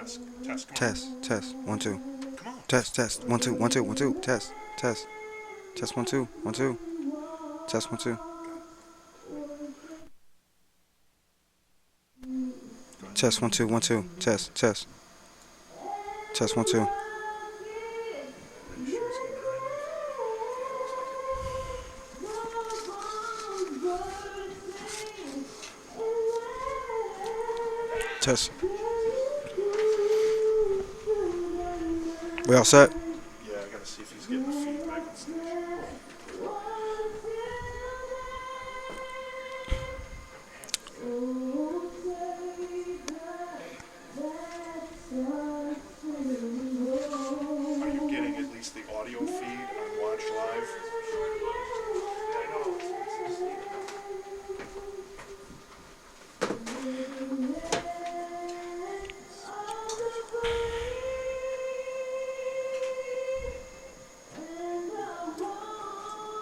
Test. Come on. Test. 1 2. Come on. Test. 1 2 1 2 1 2. Test. Test 1 2 1 2. Test 1 2. Test 1 2 1 2. Test. Test 1 2. Make sure it's getting high enough. Test. We all set? Yeah, I gotta see if he's getting the feedback on stage. Are you getting at least the audio feed on Watch Live?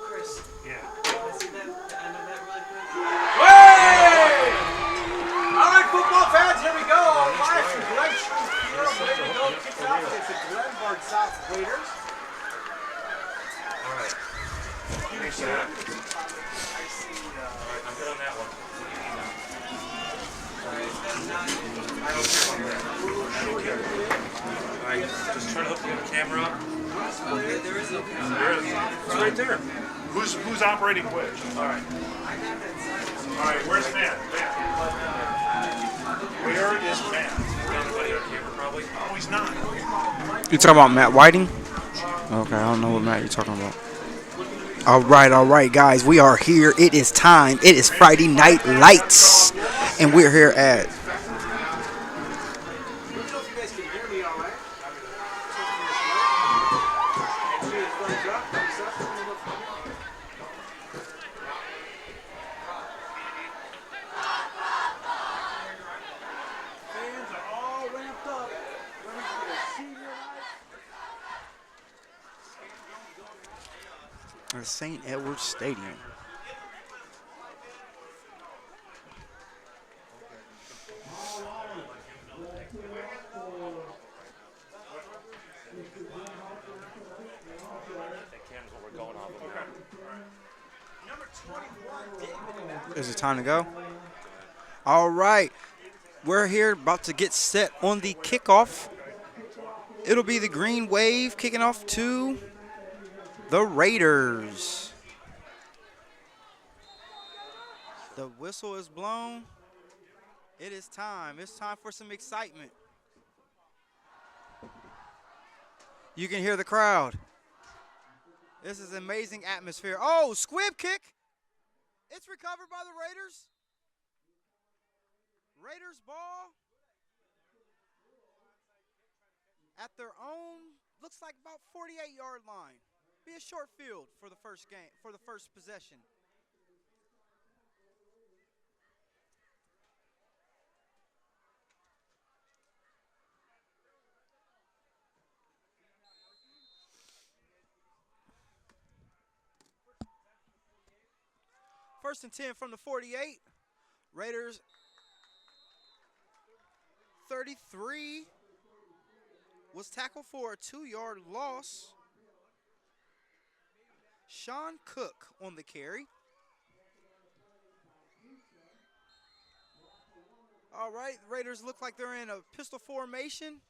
Chris, Yeah. can I see that, the end of that really quick? Hey! All right, football fans, here we go. Live from Glen Street Field. Way to go. Kicks off against the Glenbard South Raiders. All right. Hey, Sam. I see. I'm good on that one. What do you need now? Sorry, is that not... I don't care. All right, just try to hook the camera up. Okay, there is no camera. There it is. It's right there. Who's operating which? All right. All right. Where's Matt? Where is Matt? Anybody on camera, probably? Oh, he's not. You talking about Matt Whiting? Okay, I don't know what Matt you're talking about. All right, guys. We are here. It is time. It is Friday Night Lights. And we're here at... Let me know if you guys can hear me all right. Give me a thumbs up, thumbs up. Let me know if you can hear me. Fans are all ramped up. Ready for the senior night. St. Edward's Stadium. Is it time to go? All right. We're here about to get set on the kickoff. It'll be the Green Wave kicking off to the Raiders. The whistle is blown. It is time. It's time for some excitement. You can hear the crowd. This is an amazing atmosphere. Oh, squib kick. It's recovered by the Raiders. Raiders ball at their own, looks like about 48-yard line. Be a short field for the first game, for the first possession. First and 10 from the 48. Raiders 33 was tackled for a 2-yard loss. Sean Cook on the carry. All right, the Raiders look like they're in a pistol formation.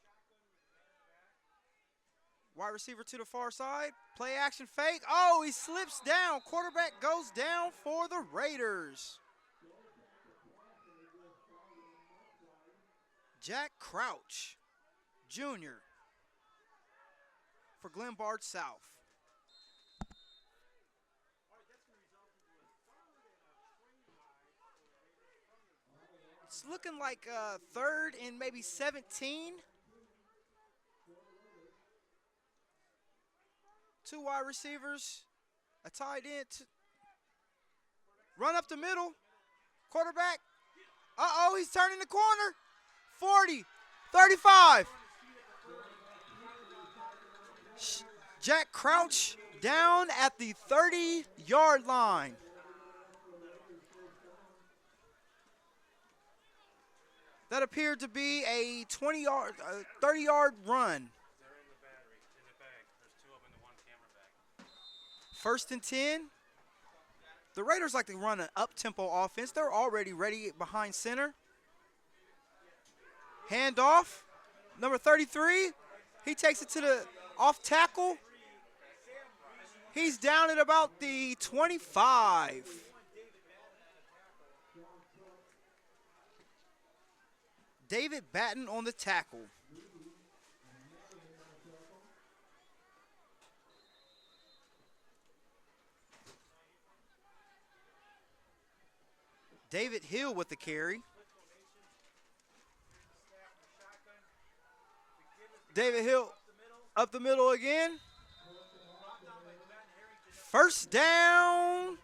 Wide receiver to the far side. Play action fake. Oh, he slips down. Quarterback goes down for the Raiders. Jack Crouch, Jr. for Glenbard South. It's looking like third and maybe 17. Two wide receivers, a tight end. Run up the middle. Quarterback. Uh-oh, he's turning the corner. 40, 35. Jack Crouch down at the 30-yard line. That appeared to be a 20-yard, 30-yard run. They're in the battery, in the bag. There's two of them in the one camera bag. 1st and 10. The Raiders like to run an up-tempo offense. They're already ready behind center. Handoff. Number 33. He takes it to the off tackle. He's down at about the 25. David Batten on the tackle. David Hill with the carry. David Hill up the middle again. 1st down.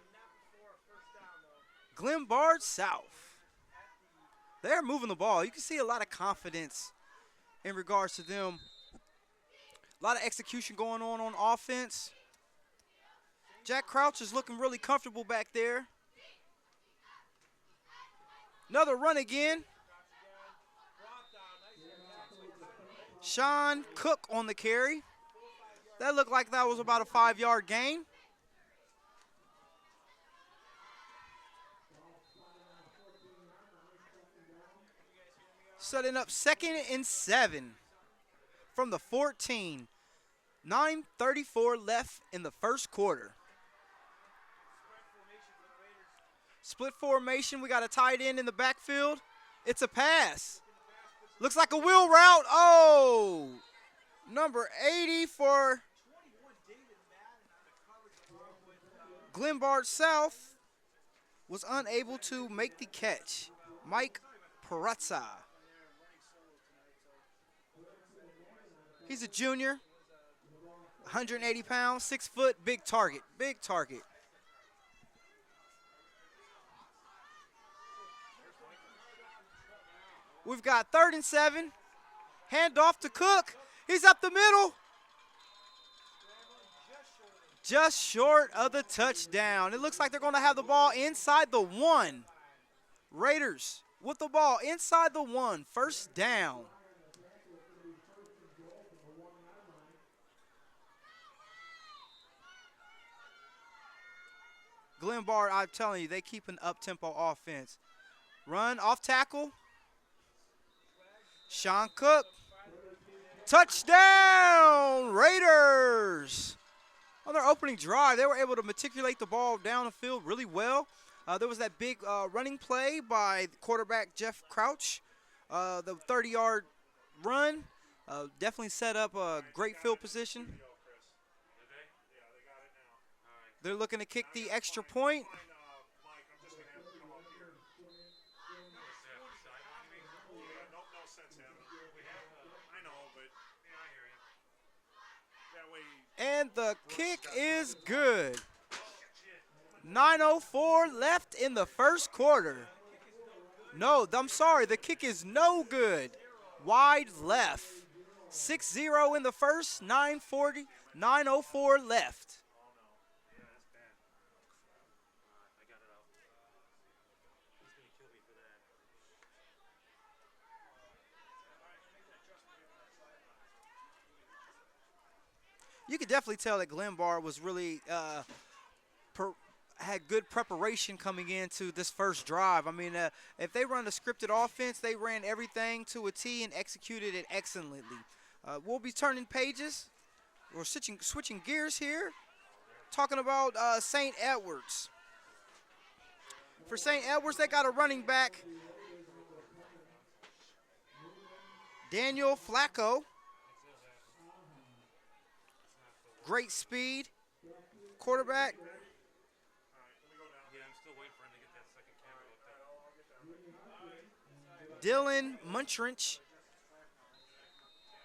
Glenbard South. They're moving the ball. You can see a lot of confidence in regards to them. A lot of execution going on offense. Jack Crouch is looking really comfortable back there. Another run again. Sean Cook on the carry. That looked like that was about a 5-yard gain. Setting up 2nd and 7 from the 14. 9:34 left in the first quarter. Split formation. We got a tight end in the backfield. It's a pass. Looks like a wheel route. Oh, number 80 for Glenbard South was unable to make the catch. Mike Perazza. He's a junior, 180 pounds, 6 foot, big target, big target. We've got 3rd and 7. Hand off to Cook. He's up the middle. Just short of the touchdown. It looks like they're going to have the ball inside the 1. Raiders with the ball inside the 1. 1st down. Glenbard, I'm telling you, they keep an up-tempo offense. Run, off tackle. Sean Cook. Touchdown, Raiders. On their opening drive, they were able to matriculate the ball down the field really well. There was that big running play by quarterback Jeff Crouch. The 30-yard run definitely set up a great field position. They're looking to kick the extra point. And the kick is good. 9:04 left in the first quarter. No, I'm sorry. The kick is no good. Wide left. 6-0 in the first, 9:04 left. You could definitely tell that Glenbard was really had good preparation coming into this first drive. I mean, if they run a scripted offense, they ran everything to a T and executed it excellently. We'll be turning pages. We're switching gears here, talking about St. Edwards. For St. Edwards, they got a running back, Daniel Flacco. Great speed. Quarterback. Yeah, I'm still waiting for him to get that second camera looked at. Dylan Muntrinch.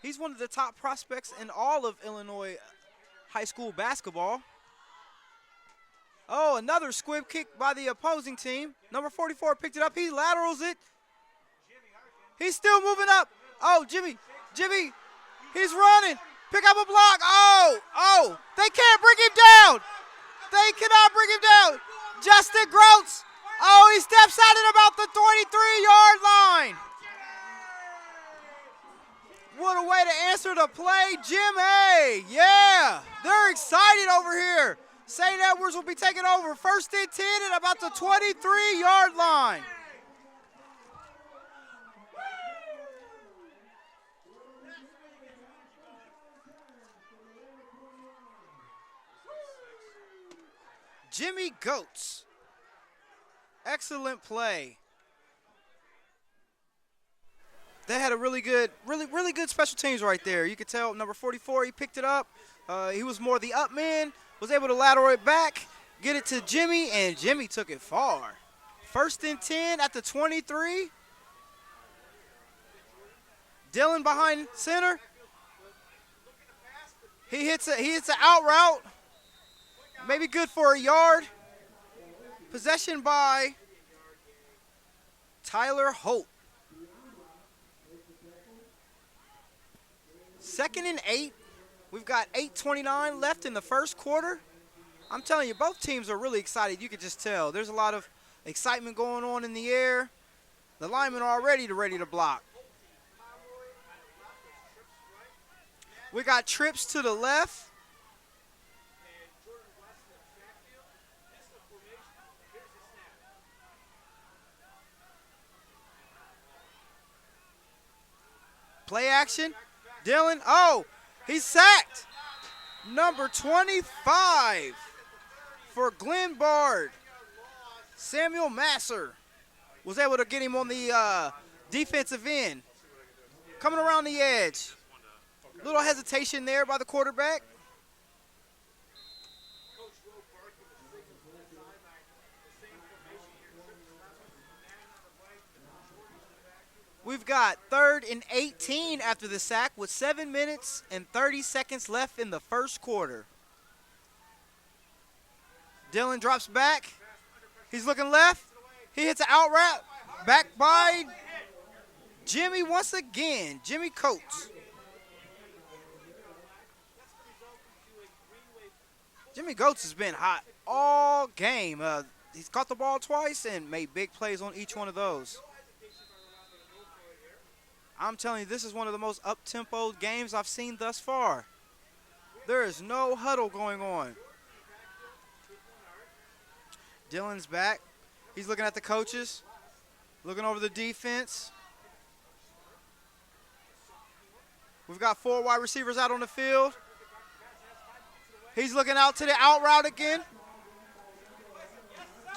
He's one of the top prospects in all of Illinois high school basketball. Oh, another squib kick by the opposing team. Number 44 picked it up. He laterals it. He's still moving up. Oh, Jimmy, he's running. Pick up a block. Oh, they can't bring him down. They cannot bring him down. Justin Groats. Oh, he steps out at about the 23-yard line. What a way to answer the play, Jimmy. Yeah, they're excited over here. St. Edwards will be taking over. 1st and 10 at about the 23-yard line. Jimmy Goats. Excellent play. They had a really good special teams right there. You could tell number 44, he picked it up. He was more the up man, was able to lateral it back, get it to Jimmy, and Jimmy took it far. 1st and 10 at the 23. Dylan behind center. He hits an out route. Maybe good for a yard. Possession by Tyler Holt. 2nd and 8. We've got 8:29 left in the first quarter. I'm telling you, both teams are really excited. You could just tell. There's a lot of excitement going on in the air. The linemen are already ready to block. We got trips to the left. Play action. Dylan, oh, he's sacked. Number 25 for Glenbard. Samuel Masser was able to get him on the defensive end. Coming around the edge. Little hesitation there by the quarterback. We've got 3rd and 18 after the sack with 7 minutes and 30 seconds left in the first quarter. Dylan drops back. He's looking left. He hits an out route. Back by Jimmy once again. Jimmy Coates. Jimmy Coates has been hot all game. He's caught the ball twice and made big plays on each one of those. I'm telling you, this is one of the most up-tempo games I've seen thus far. There is no huddle going on. Dylan's back. He's looking at the coaches, looking over the defense. We've got 4 wide receivers out on the field. He's looking out to the out route again.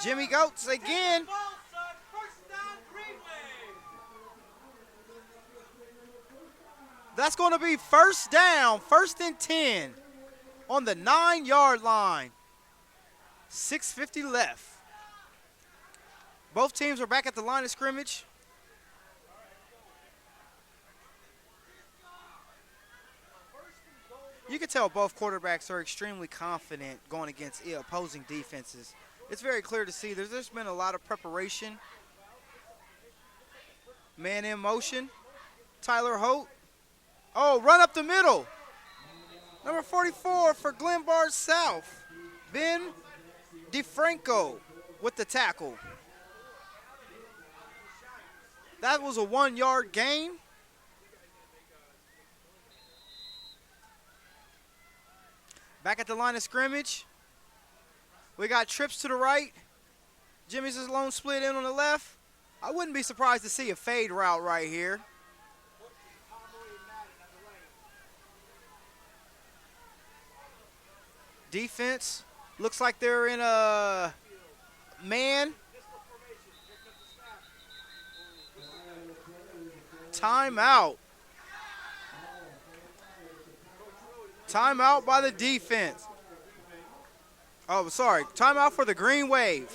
Jimmy Goats again. That's going to be 1st down, 1st and 10 on the 9-yard line. 6:50 left. Both teams are back at the line of scrimmage. You can tell both quarterbacks are extremely confident going against opposing defenses. It's very clear to see there's been a lot of preparation. Man in motion. Tyler Holt. Oh, run up the middle. Number 44 for Glenbard South. Ben DeFranco with the tackle. That was a 1-yard gain. Back at the line of scrimmage. We got trips to the right. Jimmy's his lone split in on the left. I wouldn't be surprised to see a fade route right here. Defense looks like they're in a man. Timeout. Timeout by the defense. Oh, sorry. Timeout for the Green Wave.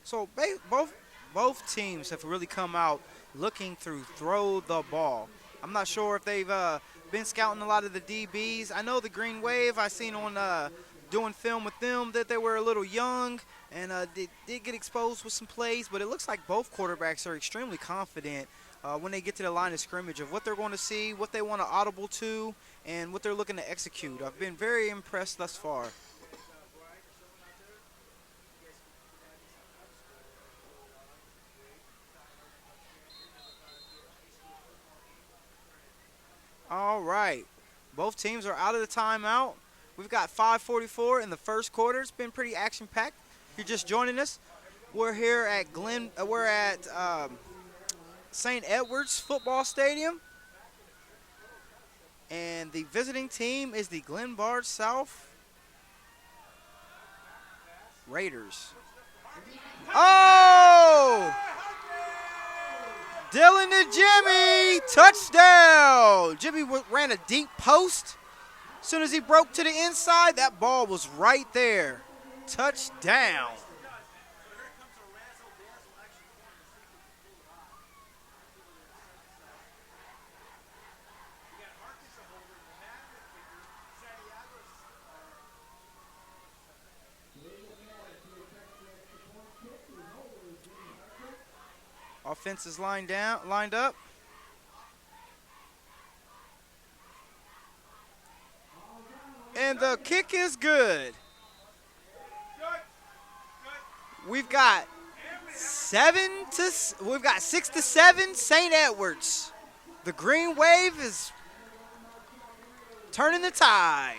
So both teams have really come out looking to throw the ball. I'm not sure if they've been scouting a lot of the DBs. I know the Green Wave, I seen on doing film with them that they were a little young and they did get exposed with some plays, but it looks like both quarterbacks are extremely confident when they get to the line of scrimmage of what they're going to see, what they want to audible to, and what they're looking to execute. I've been very impressed thus far. All right. Both teams are out of the timeout. We've got 5:44 in the first quarter. It's been pretty action-packed. If you're just joining us, we're here at St. Edward's Football Stadium, and the visiting team is the Glenbard South Raiders. Oh! Dylan to Jimmy, touchdown! Jimmy ran a deep post. As soon as he broke to the inside, that ball was right there. Touchdown. Offense is lined up. And the kick is good. We've got 6-7 St. Edwards. The Green Wave is turning the tide.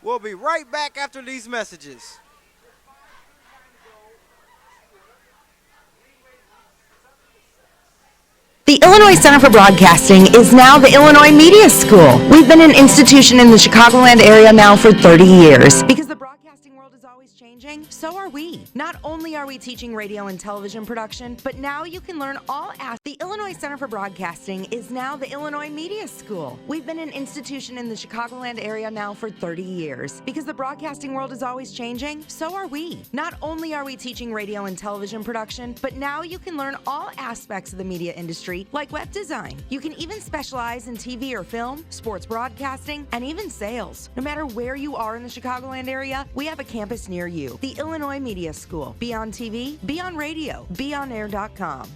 We'll be right back after these messages. The Illinois Center for Broadcasting is now the Illinois Media School. We've been an institution in the Chicagoland area now for 30 years. Because the broadcasting world is always changing, so are we. Not only are we teaching radio and television production, but now you can learn all aspects. The Illinois Center for Broadcasting is now the Illinois Media School. We've been an institution in the Chicagoland area now for 30 years. Because the broadcasting world is always changing, so are we. Not only are we teaching radio and television production, but now you can learn all aspects of the media industry, like web design. You can even specialize in TV or film, sports broadcasting, and even sales. No matter where you are in the Chicagoland area, we have a campus near you. The Illinois Media School. Be on TV, be on radio, beonair.com.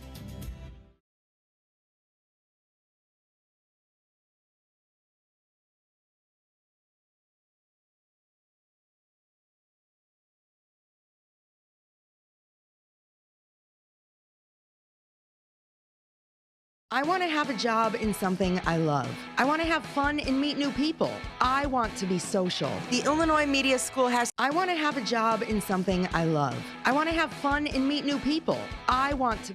I want to have a job in something I love. I want to have fun and meet new people. I want to be social. The Illinois Media School has, I want to have a job in something I love. I want to have fun and meet new people. I want to.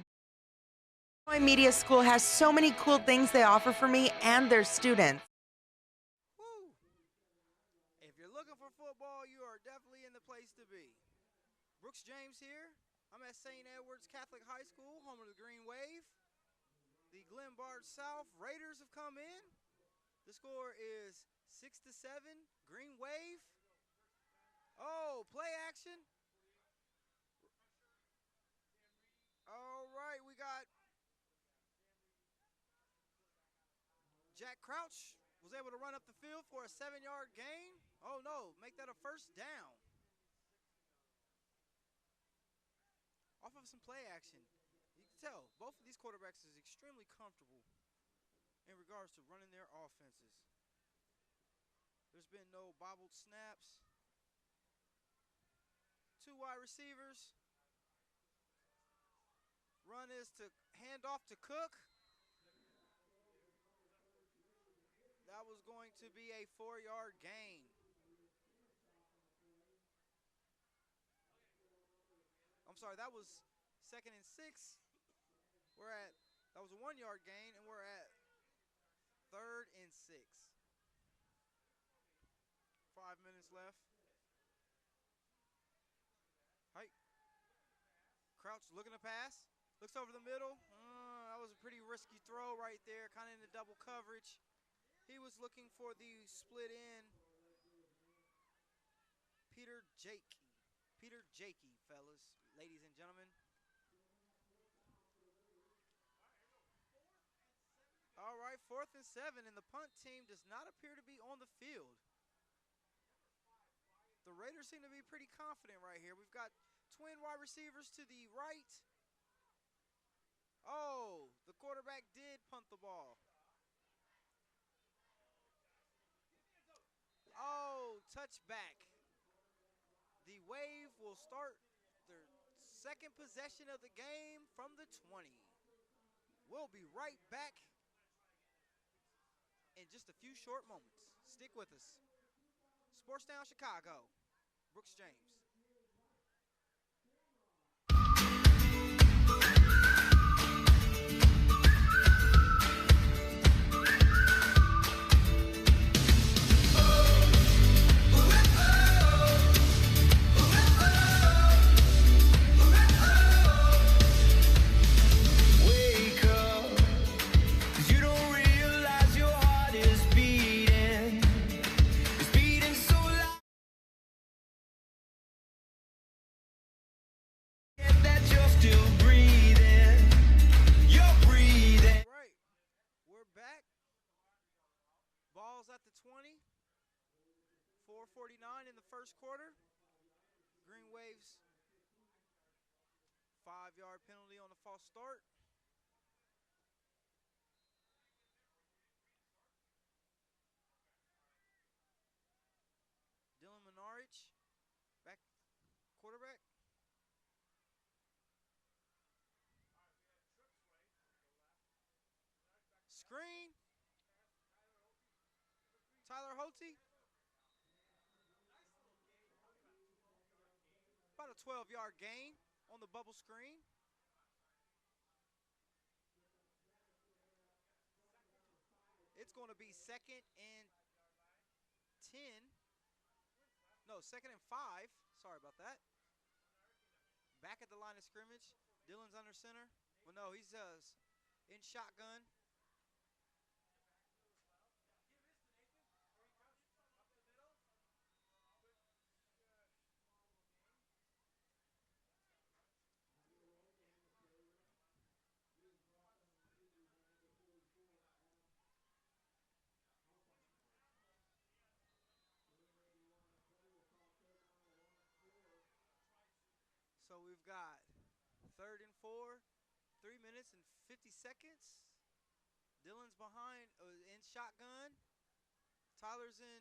Illinois Media School has so many cool things they offer for me and their students. Woo. If you're looking for football, you are definitely in the place to be. Brooks James here. I'm at St. Edward's Catholic High School, home of the Green Wave. The Glenbard South Raiders have come in. The score is 6-7, Green Wave. Oh, play action. All right, we got Jack Crouch was able to run up the field for a 7-yard gain. Oh no, make that a first down. Off of some play action. You can tell both of these quarterbacks is extremely comfortable in regards to running their offenses. There's been no bobbled snaps. 2 wide receivers. Run is to hand off to Cook. That was going to be a 4-yard gain. I'm sorry, that was 2nd and 6. That was a 1-yard gain, and we're at 3rd and 6. 5 minutes left. Hi. Crouch looking to pass. Looks over the middle. That was a pretty risky throw right there, kind of in the double coverage. He was looking for the split end. Peter Jakey, fellas, ladies and gentlemen. All right, 4th and 7, and the punt team does not appear to be on the field. The Raiders seem to be pretty confident right here. We've got twin wide receivers to the right. Oh, the quarterback did punt the ball. Oh, touchback. The Wave will start their second possession of the game from the 20. We'll be right back in just a few short moments. Stick with us. Sports Down Chicago, Brooks James. Back. Ball's at the 20. 4:49 in the first quarter. Greenwaves 5-yard penalty on the false start. Dylan Menarich, back quarterback. Screen. Tyler Holte. About a 12-yard gain on the bubble screen. It's going to be 2nd and 10. No, 2nd and 5. Sorry about that. Back at the line of scrimmage. Dylan's under center. Well, no, he's in shotgun. So we've got 3rd and 4, 3 minutes and 50 seconds. Dylan's behind in shotgun. Tyler's in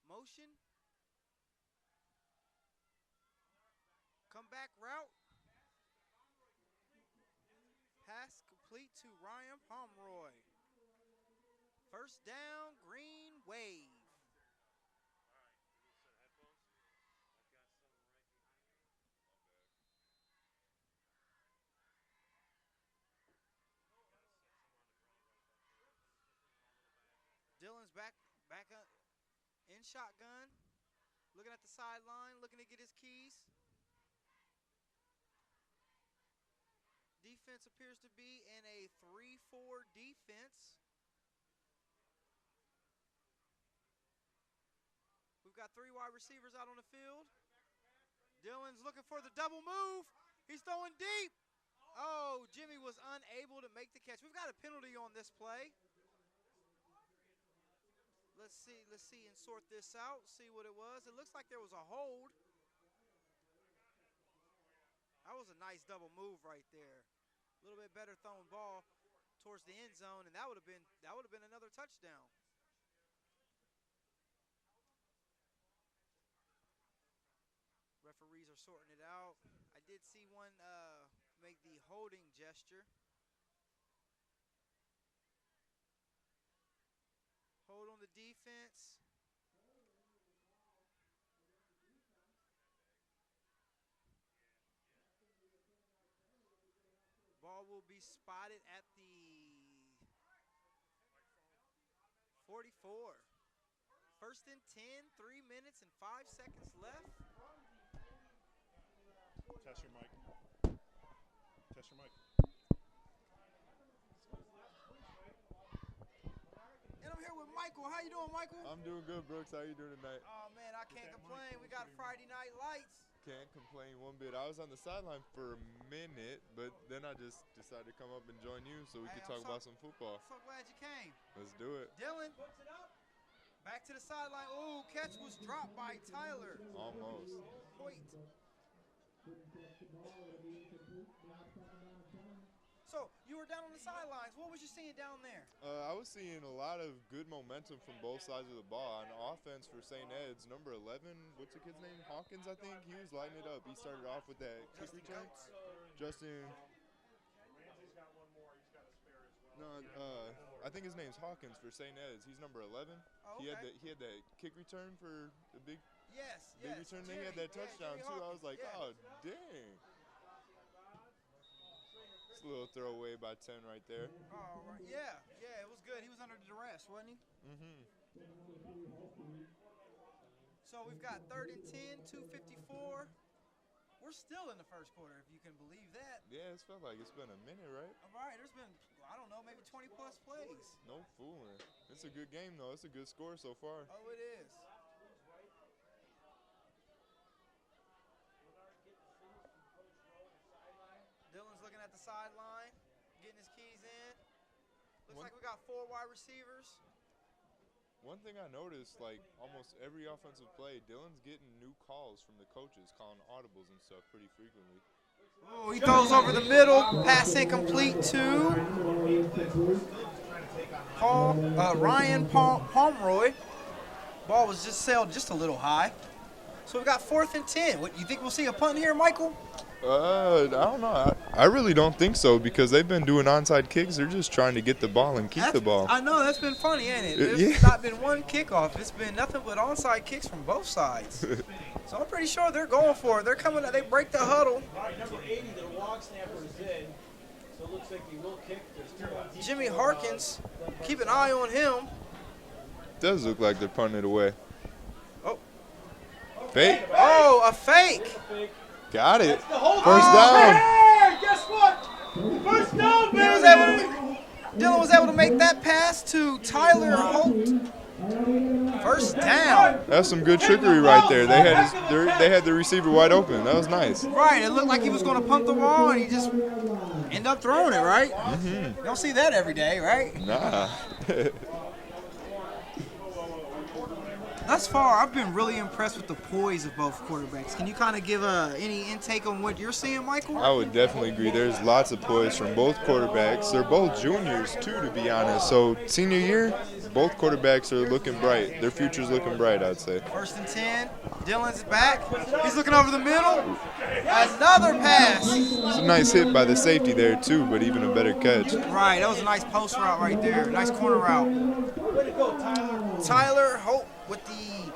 motion. Comeback route. Pass complete to Ryan Pomeroy. First down, Green Wave. Dylan's back up in shotgun, looking at the sideline, looking to get his keys. Defense appears to be in a 3-4 defense. We've got 3 wide receivers out on the field. Dylan's looking for the double move. He's throwing deep. Oh, Jimmy was unable to make the catch. We've got a penalty on this play. Let's see and sort this out, see what it was. It looks like there was a hold. That was a nice double move right there. A little bit better thrown ball towards the end zone, and that would have been another touchdown. Referees are sorting it out. I did see one make the holding gesture. Hold on the defense. Ball will be spotted at the 44. 1st and 10, 3 minutes and 5 seconds left. Test your mic. Test your mic. And I'm here with Michael. How you doing, Michael? I'm doing good, Brooks. How you doing tonight? Oh, man, I can't complain. We got Friday Night Lights. Can't complain one bit. I was on the sideline for a minute, but then I just decided to come up and join you so we could talk about some football. So glad you came. Let's do it. Dylan, back to the sideline. Oh, catch was dropped by Tyler. Almost. Hoyt. So you were down on the sidelines. What was you seeing down there? I was seeing a lot of good momentum from both sides of the ball. On offense for St. Ed's, number 11, what's the kid's name? Hawkins, I think. He was lighting it up. He started off with that kick return. Justin. No, I think his name's Hawkins for St. Ed's. He's number 11. Oh, He okay. had that kick return for the big Yes. return. Then he had that touchdown Jimmy too. I Hawkins, was like, yeah. oh dang. It's a little throwaway by 10 right there. Oh, right. Yeah, it was good. He was under duress, wasn't he? Mm-hmm. So we've got 3rd and 10, 2:54. We're still in the first quarter, if you can believe that. Yeah, it's felt like it's been a minute, right? All right, there's been, I don't know, maybe 20 plus plays. No fooling. It's a good game though. It's a good score so far. Oh, it is. Dylan's looking at the sideline, getting his keys in. Looks like we got 4 wide receivers. One thing I noticed, like almost every offensive play, Dylan's getting new calls from the coaches, calling audibles and stuff pretty frequently. Oh, he throws over the middle, pass incomplete to Ryan Pomeroy. Ball was just sailed just a little high. So we got 4th and 10. What, you think we'll see a punt here, Michael? I don't know. I really don't think so because they've been doing onside kicks. They're just trying to get the ball and keep the ball. I know, that's been funny, ain't it? There's Yeah. not been one kickoff. It's been nothing but onside kicks from both sides. So I'm pretty sure they're going for it. They're coming, they break the huddle. All right, number 80, the long snapper is in. So it looks like he will kick. There's 2 left. Jimmy Harkins, keep an eye on him. Does look like they're punting it away. Oh. Fake. Oh, a fake. Got it. The whole First down. Hey, guess what? First down, Dylan was able to make that pass to Tyler Holt. First down. That's some good trickery right there. They had the receiver wide open. That was nice. Right, it looked like he was going to punt the ball, and he just ended up throwing it, right? Mm-hmm. You don't see that every day, right? Nah. Thus far, I've been really impressed with the poise of both quarterbacks. Can you kind of give any intake on what you're seeing, Michael? I would definitely agree. There's lots of poise from both quarterbacks. They're both juniors, too, to be honest. So, senior year, both quarterbacks are looking bright. Their future's looking bright, I'd say. 1st and 10. Dylan's back. He's looking over the middle. Another pass. It's a nice hit by the safety there, too, but even a better catch. Right, that was a nice post route right there. Nice corner route. Way to go, Tyler. Tyler Holt with the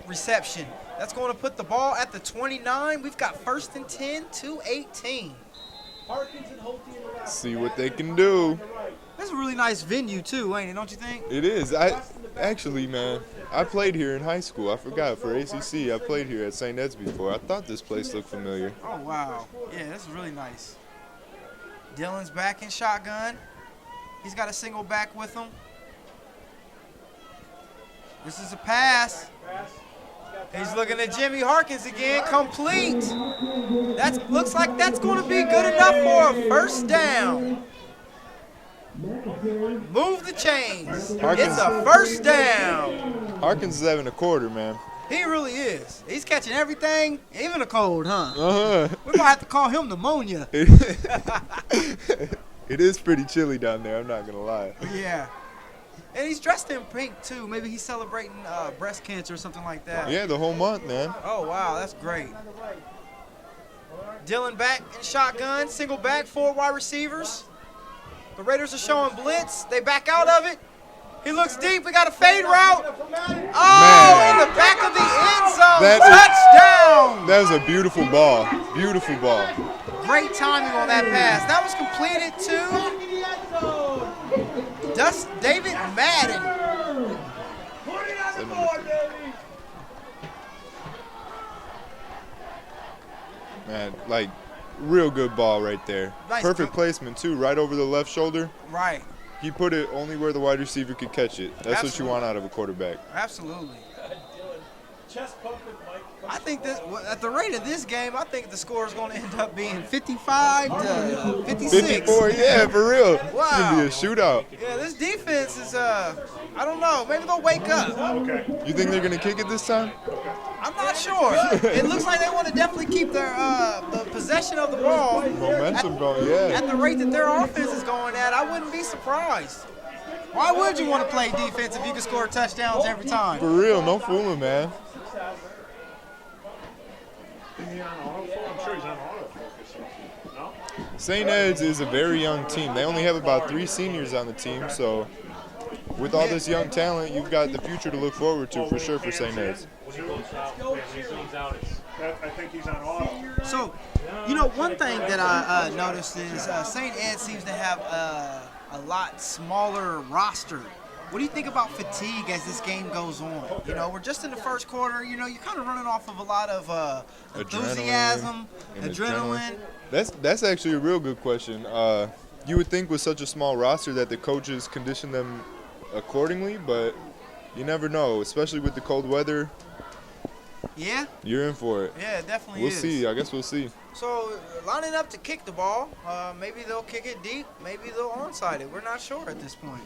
reception. That's going to put the ball at the 29. We've got 1st and 10, 2:18. Harkins and Holty in the left. See what they can do. This is a really nice venue too, ain't it? Don't you think? It is. Actually, man, I played here in high school. I forgot. For ACC, I played here at St. Ed's before. I thought this place looked familiar. Oh, wow. Yeah, this is really nice. Dylan's back in shotgun. He's got a single back with him. This is a pass. He's looking at Jimmy Harkins again. Complete. That looks like that's going to be good enough for a first down. Move the chains. Harkins. It's a first down. Harkins is having a quarter, man. He really is. He's catching everything, even a cold, huh? Uh-huh. We might have to call him pneumonia. It is pretty chilly down there, I'm not going to lie. Yeah. And he's dressed in pink, too. Maybe he's celebrating breast cancer or something like that. Yeah, the whole month, man. Oh, wow, that's great. Dylan back in shotgun, single back, 4 wide receivers. The Raiders are showing blitz. They back out of it. He looks deep. We got a fade route. Oh, Man. in the back of the end zone. That Touchdown. That was a beautiful ball. Beautiful ball. Great timing on that pass. That was completed to David Madden. Man, like, real good ball right there. Nice. Perfect placement, too, right over the left shoulder. Right. He put it only where the wide receiver could catch it. That's what you want out of a quarterback. Absolutely. Chest pumping, Mike. I think that at the rate of this game, I think the score is going to end up being 55 to 56. 54, yeah, for real. Wow. It's going to be a shootout. Yeah, this defense is, I don't know. Maybe they'll wake up. Okay. You think they're going to kick it this time? I'm not sure. It looks like they want to definitely keep their the possession of the ball. Momentum going, yeah. At the rate that their offense is going at, I wouldn't be surprised. Why would you want to play defense if you can score touchdowns every time? For real, no fooling, man. Is he on auto? I'm sure he's on autofocus. No? St. Ed's is a very young team. They only have about 3 seniors on the team, so with all this young talent, you've got the future to look forward to for sure for St. Ed's. When he goes out, when he zooms out, it's I think he's on auto. So, you know, one thing that I noticed is St. Ed seems to have a lot smaller roster. What do you think about fatigue as this game goes on? You know, we're just in the first quarter. You know, you're kind of running off of a lot of enthusiasm, adrenaline. That's actually a real good question. You would think with such a small roster that the coaches condition them accordingly, but you never know, especially with the cold weather. Yeah? You're in for it. Yeah, it definitely We'll is. see. I guess we'll see. So, lining up to kick the ball, maybe they'll kick it deep, maybe they'll onside it. We're not sure at this point.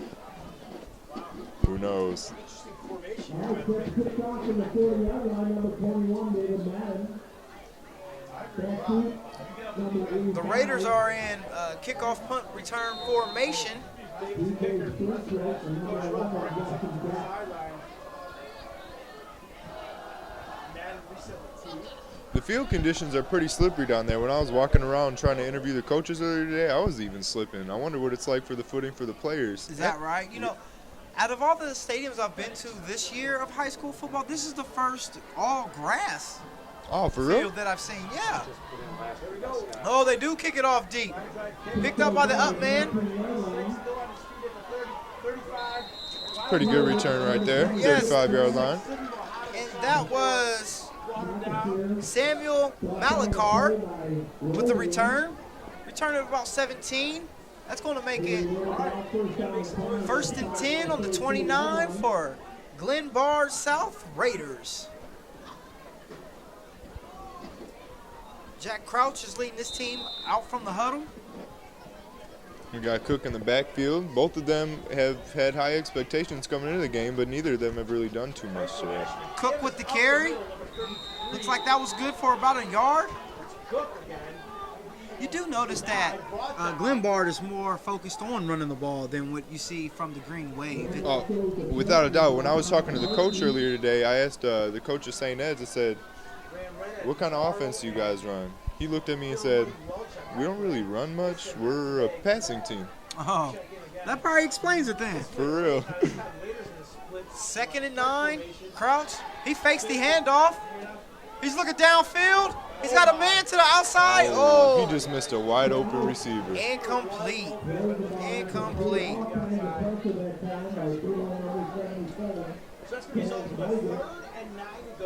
Who knows? The Raiders are in kickoff punt return formation. The field conditions are pretty slippery down there. When I was walking around trying to interview the coaches earlier today, I was even slipping. I wonder what it's like for the footing for the players. Is that right? You know, out of all the stadiums I've been to this year of high school football, this is the first all grass Oh, for real? field that I've seen. Yeah. Oh, they do kick it off deep. Picked up by the up man. Pretty good return right there. Yes. 35-yard line. And that was Samuel Malakar with the return. Return of about 17. That's going to make it 1st and 10 on the 29 for Glenbard South Raiders. Jack Crouch is leading this team out from the huddle. We got Cook in the backfield. Both of them have had high expectations coming into the game, but neither of them have really done too much today. Cook with the carry. Looks like that was good for about a yard. You do notice that Glenbard is more focused on running the ball than what you see from the Green Wave. Oh, without a doubt. When I was talking to the coach earlier today, I asked the coach of St. Ed's, I said, what kind of offense do you guys run? He looked at me and said, we don't really run much. We're a passing team. Oh, that probably explains it then. For real. 2nd and 9. Crouch, he fakes the handoff. He's looking downfield. He's got a man to the outside. Oh, He just missed a wide open receiver. incomplete. Incomplete.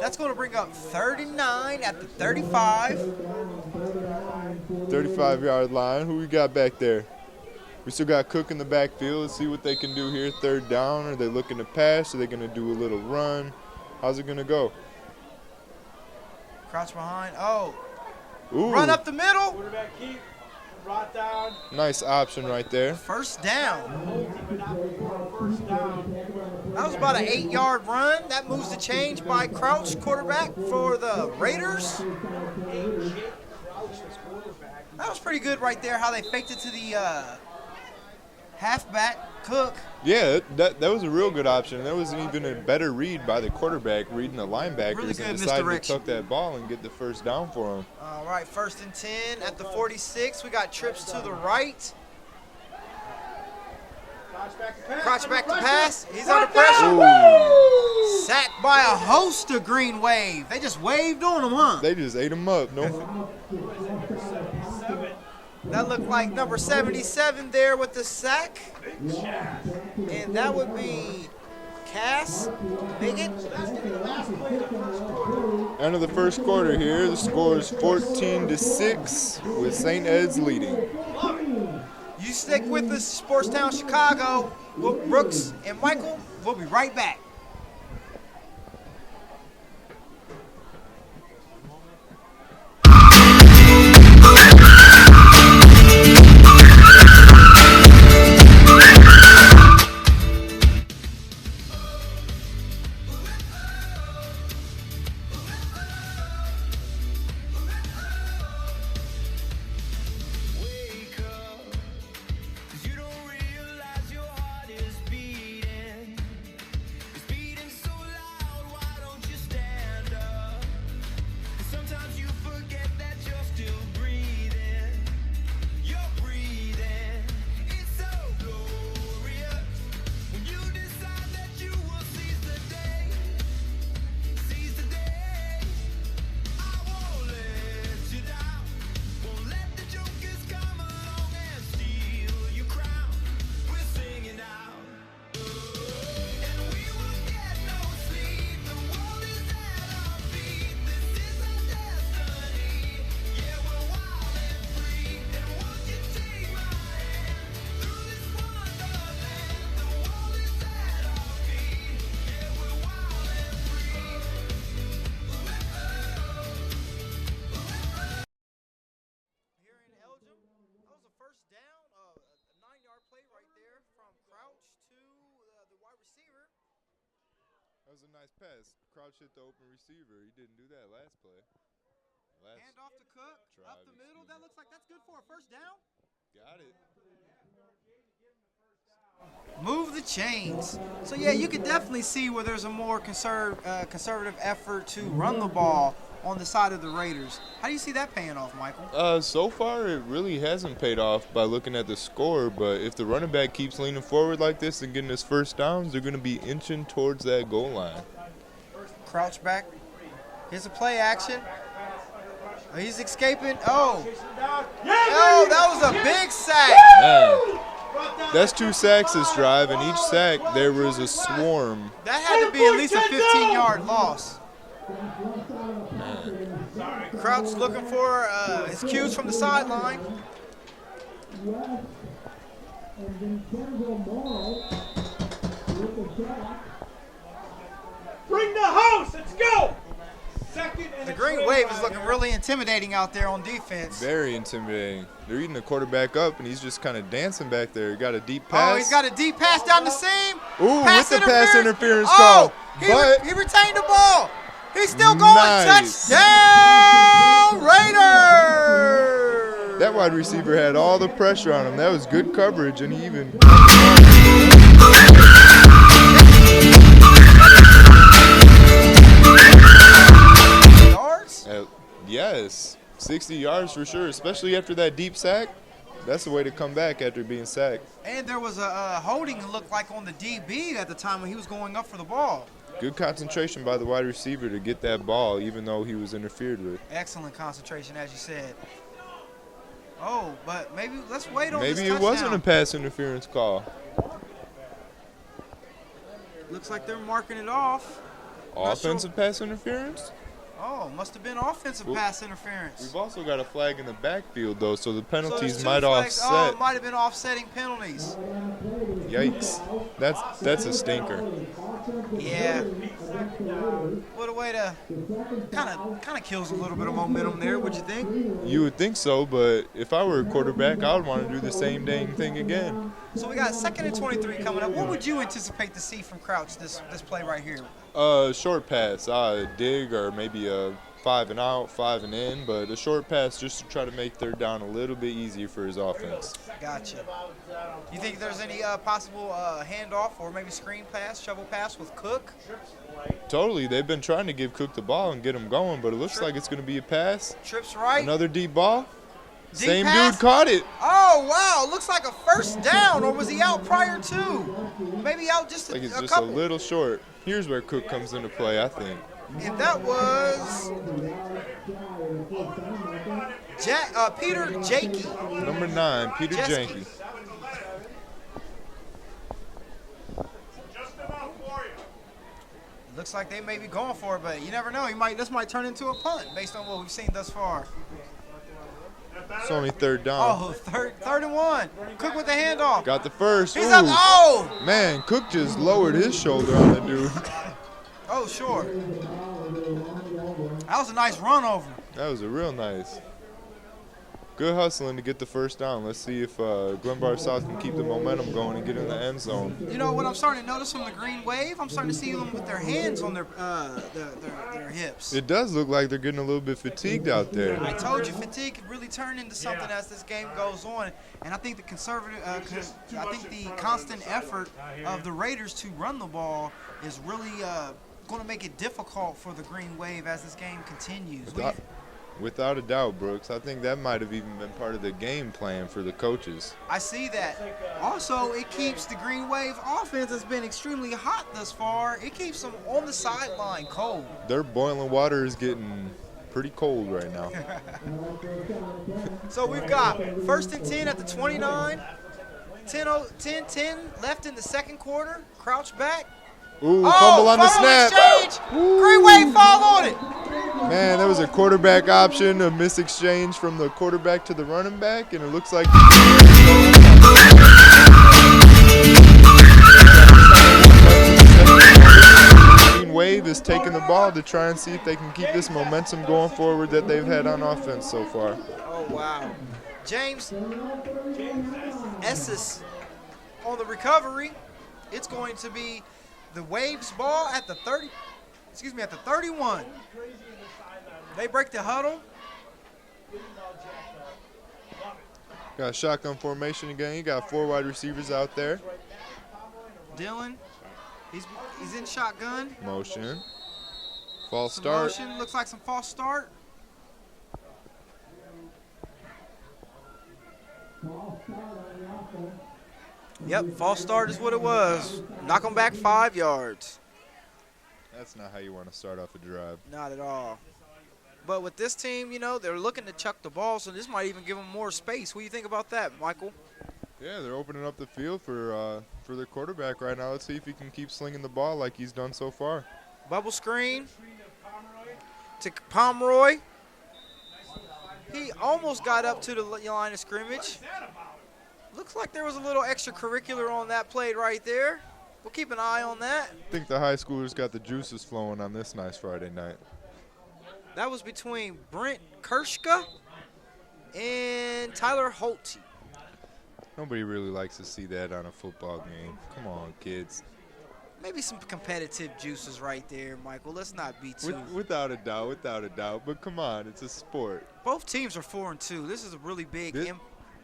That's going to bring up 39 at the 35. 35-yard line. Who we got back there? We still got Cook in the backfield. Let's see what they can do here. 3rd down. Are they looking to pass? Are they going to do a little run? How's it going to go? Crouch behind. Oh, Ooh, run up the middle. Quarterback keep, brought down, nice option right there. 1st down. first down. That was about an 8-yard run. That moves the change by Crouch, quarterback for the Raiders. That was pretty good right there, how they faked it to the halfback, Cook. Yeah, that was a real good option. That was even a better read by the quarterback, reading the linebackers Really good and decided to misdirection. tuck that ball and get the 1st down for him. All right, 1st and 10 at the 46. We got trips to the right. Crouch back to pass. He's under pressure. Ooh, Sacked by a host of Green Wave. They just waved on him, huh? they just ate him up. No, That looked like number 77 there with the sack. And that would be Cass Bigot. end of the first quarter here. The score is 14-6 with St. Ed's leading. You stick with us, Sportstown, Chicago. Brooks and Michael, we'll be right back. wide receiver. That was a nice pass. Crouch hit the open receiver. He didn't do that last play. Hand off to Cook. Up the middle. That looks like that's good for a first down. Got it. Move the chains. So, yeah, you can definitely see where there's a more conservative effort to run the ball on the side of the Raiders. How do you see that paying off, Michael? So far, it really hasn't paid off by looking at the score, but if the running back keeps leaning forward like this and getting his first downs, they're going to be inching towards that goal line. Crouch back. Here's a play action. He's escaping. Oh, that was a big sack. Man. That's 2 sacks this drive, and each sack there was a swarm. That had to be at least a 15-yard loss. Crouch looking for his cues from the sideline. Bring the house. Let's go. Second and The Green Wave is looking really intimidating out there on defense. Very intimidating. They're eating the quarterback up, and he's just kind of dancing back there. He got a deep pass. Oh, he's got a deep pass down the seam. Ooh, with the pass interference call. But he retained the ball. He's still going. Nice. Touchdown, Raiders! that wide receiver had all the pressure on him. That was good coverage, and he even yards? Yes, 60 yards for sure, especially after that deep sack. That's the way to come back after being sacked. And there was a holding, it looked like, on the DB at the time when he was going up for the ball. Good concentration by the wide receiver to get that ball, even though he was interfered with. Excellent concentration, as you said. Oh, but maybe let's wait on this Maybe touchdown. it wasn't a pass interference call. Looks like they're marking it off. Offensive pass interference? Oh, must have been offensive pass interference. We've also got a flag in the backfield, though, so the penalties there's might two flags. offset. Oh, it might have been offsetting penalties. Yikes. That's a stinker. Yeah. What a way to kind of kills a little bit of momentum there. What'd you think? You would think so, but if I were a quarterback, I would want to do the same dang thing again. So we got 2nd and 23 coming up. What would you anticipate to see from Crouch this play right here? Short pass, dig, or maybe a 5 and out, 5 and in, but a short pass just to try to make third down a little bit easier for his offense. Gotcha. You think there's any possible handoff or maybe screen pass, shovel pass with Cook? Totally. They've been trying to give Cook the ball and get him going, but it looks like it's going to be a pass. Trips right. Another deep ball. Deep Same pass? dude caught it. Oh, wow. Looks like a first down, or was he out prior to? Maybe out just Like it's a just couple. a little short. Here's where Cook comes into play, I think. And that was Peter Jakey. Number 9, Peter Jeske. Janke. Looks like they may be going for it, but you never know. This might turn into a punt based on what we've seen thus far. It's only third down. Oh, third and 1. Cook with the handoff. Got the first. He's Ooh. up. Oh! Man, Cook just lowered his shoulder on the dude. Oh, sure. That was a nice run over. That was a real nice. Good hustling to get the first down. Let's see if Glenbard South can keep the momentum going and get in the end zone. You know what I'm starting to notice from the Green Wave? I'm starting to see them with their hands on their hips. It does look like they're getting a little bit fatigued out there. I told you, fatigue could really turn into something as this game goes on, and I think the the constant effort of the Raiders to run the ball is really going to make it difficult for the Green Wave as this game continues. Without a doubt, Brooks. I think that might have even been part of the game plan for the coaches. I see that. Also, it keeps the Green Wave offense that's been extremely hot thus far. It keeps them on the sideline cold. Their boiling water is getting pretty cold right now. So we've got 1st and 10 at the 29. 10 left in the second quarter. Crouch back. Ooh, fumble on the snap. Exchange. Green Wave fall on it. Man, that was a quarterback option, a missed exchange from the quarterback to the running back, and it looks like Green Wave is taking the ball to try and see if they can keep this momentum going forward that they've had on offense so far. Oh, wow. James Esses on the recovery. It's going to be the Waves ball at the 30. Excuse me, at the 31. They break the huddle. Got shotgun formation again. You got 4 wide receivers out there. Dylan, he's in shotgun. Motion. False Some start. motion, looks like some false start. Yep, false start is what it was. Knock them back 5 yards. That's not how you want to start off a drive. Not at all. But with this team, you know, they're looking to chuck the ball, so this might even give them more space. What do you think about that, Michael? Yeah, they're opening up the field for their quarterback right now. Let's see if he can keep slinging the ball like he's done so far. Bubble screen to Pomeroy. He almost got up to the line of scrimmage. Looks like there was a little extracurricular on that play right there. We'll keep an eye on that. I think the high schoolers got the juices flowing on this nice Friday night. That was between Brent Kershka and Tyler Holte. Nobody really likes to see that on a football game. Come on, kids. Maybe some competitive juices right there, Michael. Let's not be too. Without a doubt. But come on, it's a sport. Both teams are 4-2. This is a really big.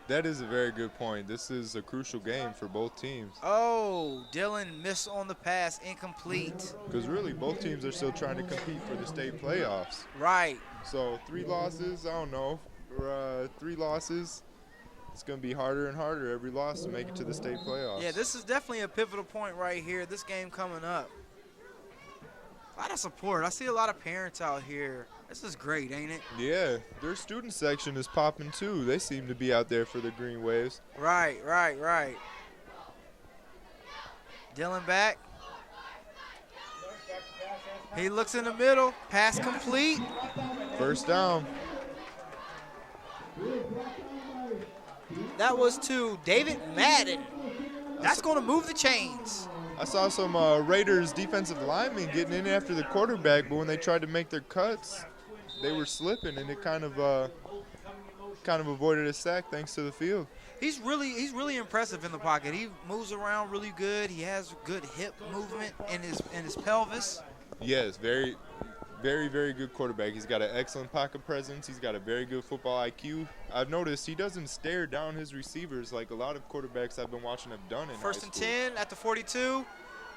That is a very good point. This is a crucial game for both teams. Oh, Dylan missed on the pass, incomplete. Because really, both teams are still trying to compete for the state playoffs. Right. So 3 losses, I don't know. For 3 losses, it's going to be harder and harder every loss to make it to the state playoffs. Yeah, this is definitely a pivotal point right here. This game coming up. A lot of support. I see a lot of parents out here. This is great, ain't it? Yeah, their student section is popping too. They seem to be out there for the Greenwaves. Right. Dylan back. He looks in the middle. Pass complete. First down. That was to David Madden. That's going to move the chains. I saw some Raiders defensive linemen getting in after the quarterback, but when they tried to make their cuts, they were slipping, and it kind of avoided a sack thanks to the field. He's really impressive in the pocket. He moves around really good. He has good hip movement in his pelvis. Yes, very, very, very good quarterback. He's got an excellent pocket presence. He's got a very good football IQ. I've noticed he doesn't stare down his receivers like a lot of quarterbacks I've been watching have done in First high and school. 10 at the 42.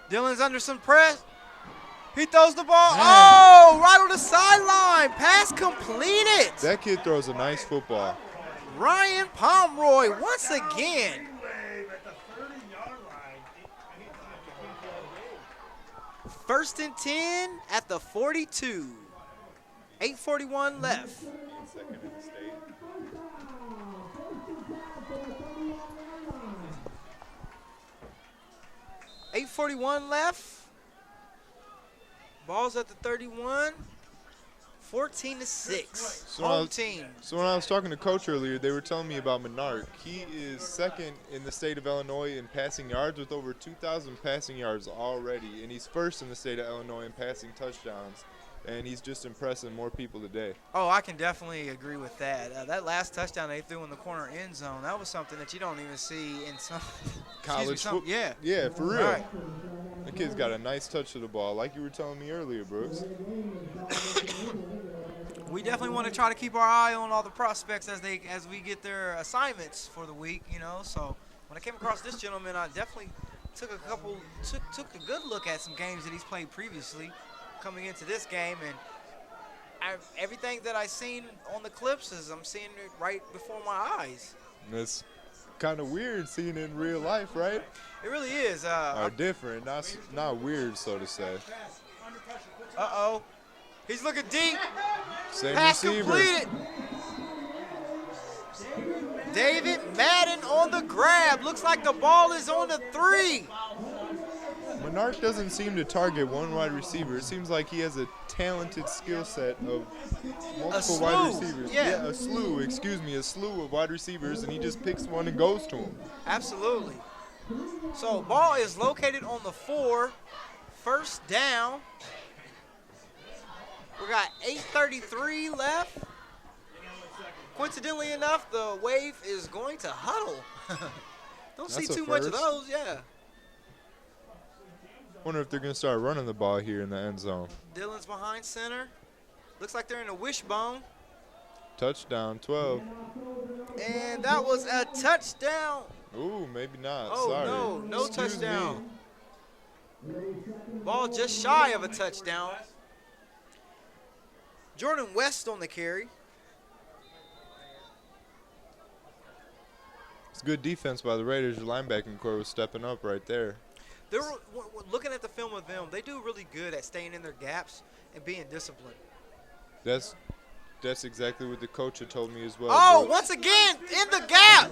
Dylan's under some press. He throws the ball. Oh, right on the sideline. Pass completed. That kid throws a nice football. Ryan Pomeroy once again. First and 10 at the 42. 8:41 left. Second in the state. 8:41 left. Ball's at the 31. 14-6. Home team. So when I was talking to Coach earlier, they were telling me about Menard. He is second in the state of Illinois in passing yards with over 2,000 passing yards already, and he's first in the state of Illinois in passing touchdowns. And he's just impressing more people today. Oh, I can definitely agree with that. That last touchdown they threw in the corner end zone, that was something that you don't even see in some College football. Yeah. Yeah, for real. Right. The kid's got a nice touch to the ball, like you were telling me earlier, Brooks. We definitely want to try to keep our eye on all the prospects as we get their assignments for the week, you know. So when I came across this gentleman, I definitely took a good look at some games that he's played previously coming into this game, and everything that I seen on the clips is I'm seeing it right before my eyes. And it's kind of weird seeing it in real life, right? It really is. Or different, not weird, so to say. Uh-oh. He's looking deep. Same Pass receiver. completed. David Madden on the grab. Looks like the ball is on the 3. Menard doesn't seem to target one wide receiver. It seems like he has a talented skill set of multiple wide receivers. Yeah. A slew of wide receivers, and he just picks one and goes to him. Absolutely. So ball is located on the 4. First down. We got 8:33 left. Coincidentally enough, the Wave is going to huddle. Don't see That's a too much of first. those, yeah. Wonder if they're going to start running the ball here in the end zone. Dillon's behind center. Looks like they're in a wishbone. Touchdown, 12. And that was a touchdown. Ooh, maybe not. Oh, Sorry. no Excuse touchdown. me. Ball just shy of a touchdown. Jordan West on the carry. It's good defense by the Raiders. Your linebacking core was stepping up right there. They're looking at the film of them. They do really good at staying in their gaps and being disciplined. That's exactly what the coach had told me as well. Oh, bro. once again, in the gap.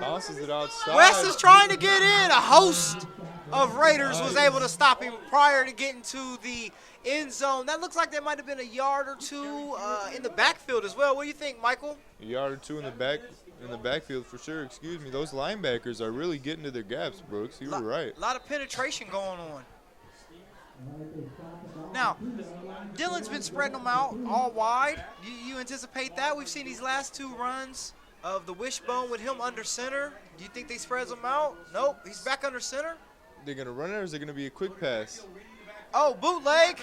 Bounces it outside. West is trying to get in. A host of Raiders was able to stop him prior to getting to the end zone. That looks like there might have been a yard or two in the backfield as well. What do you think, Michael? A yard or two in the backfield for sure. Excuse me. Those linebackers are really getting to their gaps, Brooks. You were right. A lot of penetration going on. Now, Dillon's been spreading them out all wide. You anticipate that? We've seen these last two runs of the wishbone with him under center. Do you think they spreads them out? Nope. He's back under center. They're going to run it, or is it going to be a quick pass? Oh, bootleg.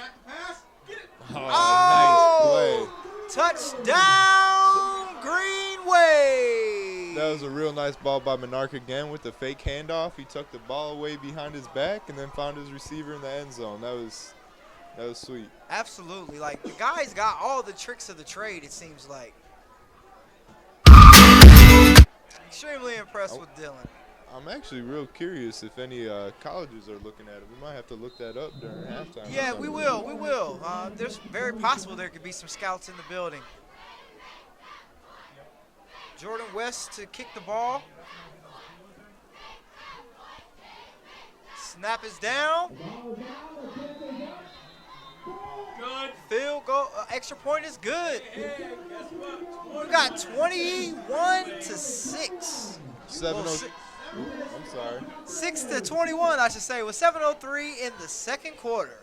Oh, nice play. Touchdown, Greenwaves. That was a real nice ball by Menark again with the fake handoff. He tucked the ball away behind his back and then found his receiver in the end zone. That was sweet. Absolutely. Like, the guy's got all the tricks of the trade, it seems like. Extremely impressed with Dillon. I'm actually real curious if any colleges are looking at it. We might have to look that up during halftime. Yeah, we will. We will. There's very possible there could be some scouts in the building. Jordan West to kick the ball. Snap is down. Good. Field goal. Extra point is good. We got 21-6. 7-0. I'm sorry. 6-21, I should say, with 7:03 in the second quarter.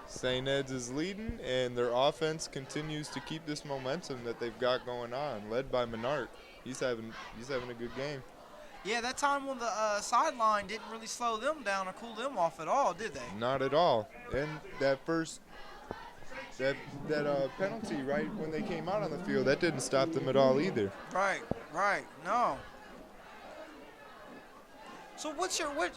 St. Ed's is leading, and their offense continues to keep this momentum that they've got going on, led by Menark. He's having a good game. Yeah, that time on the sideline didn't really slow them down or cool them off at all, did they? Not at all. And that penalty right when they came out on the field, that didn't stop them at all either. Right, no. So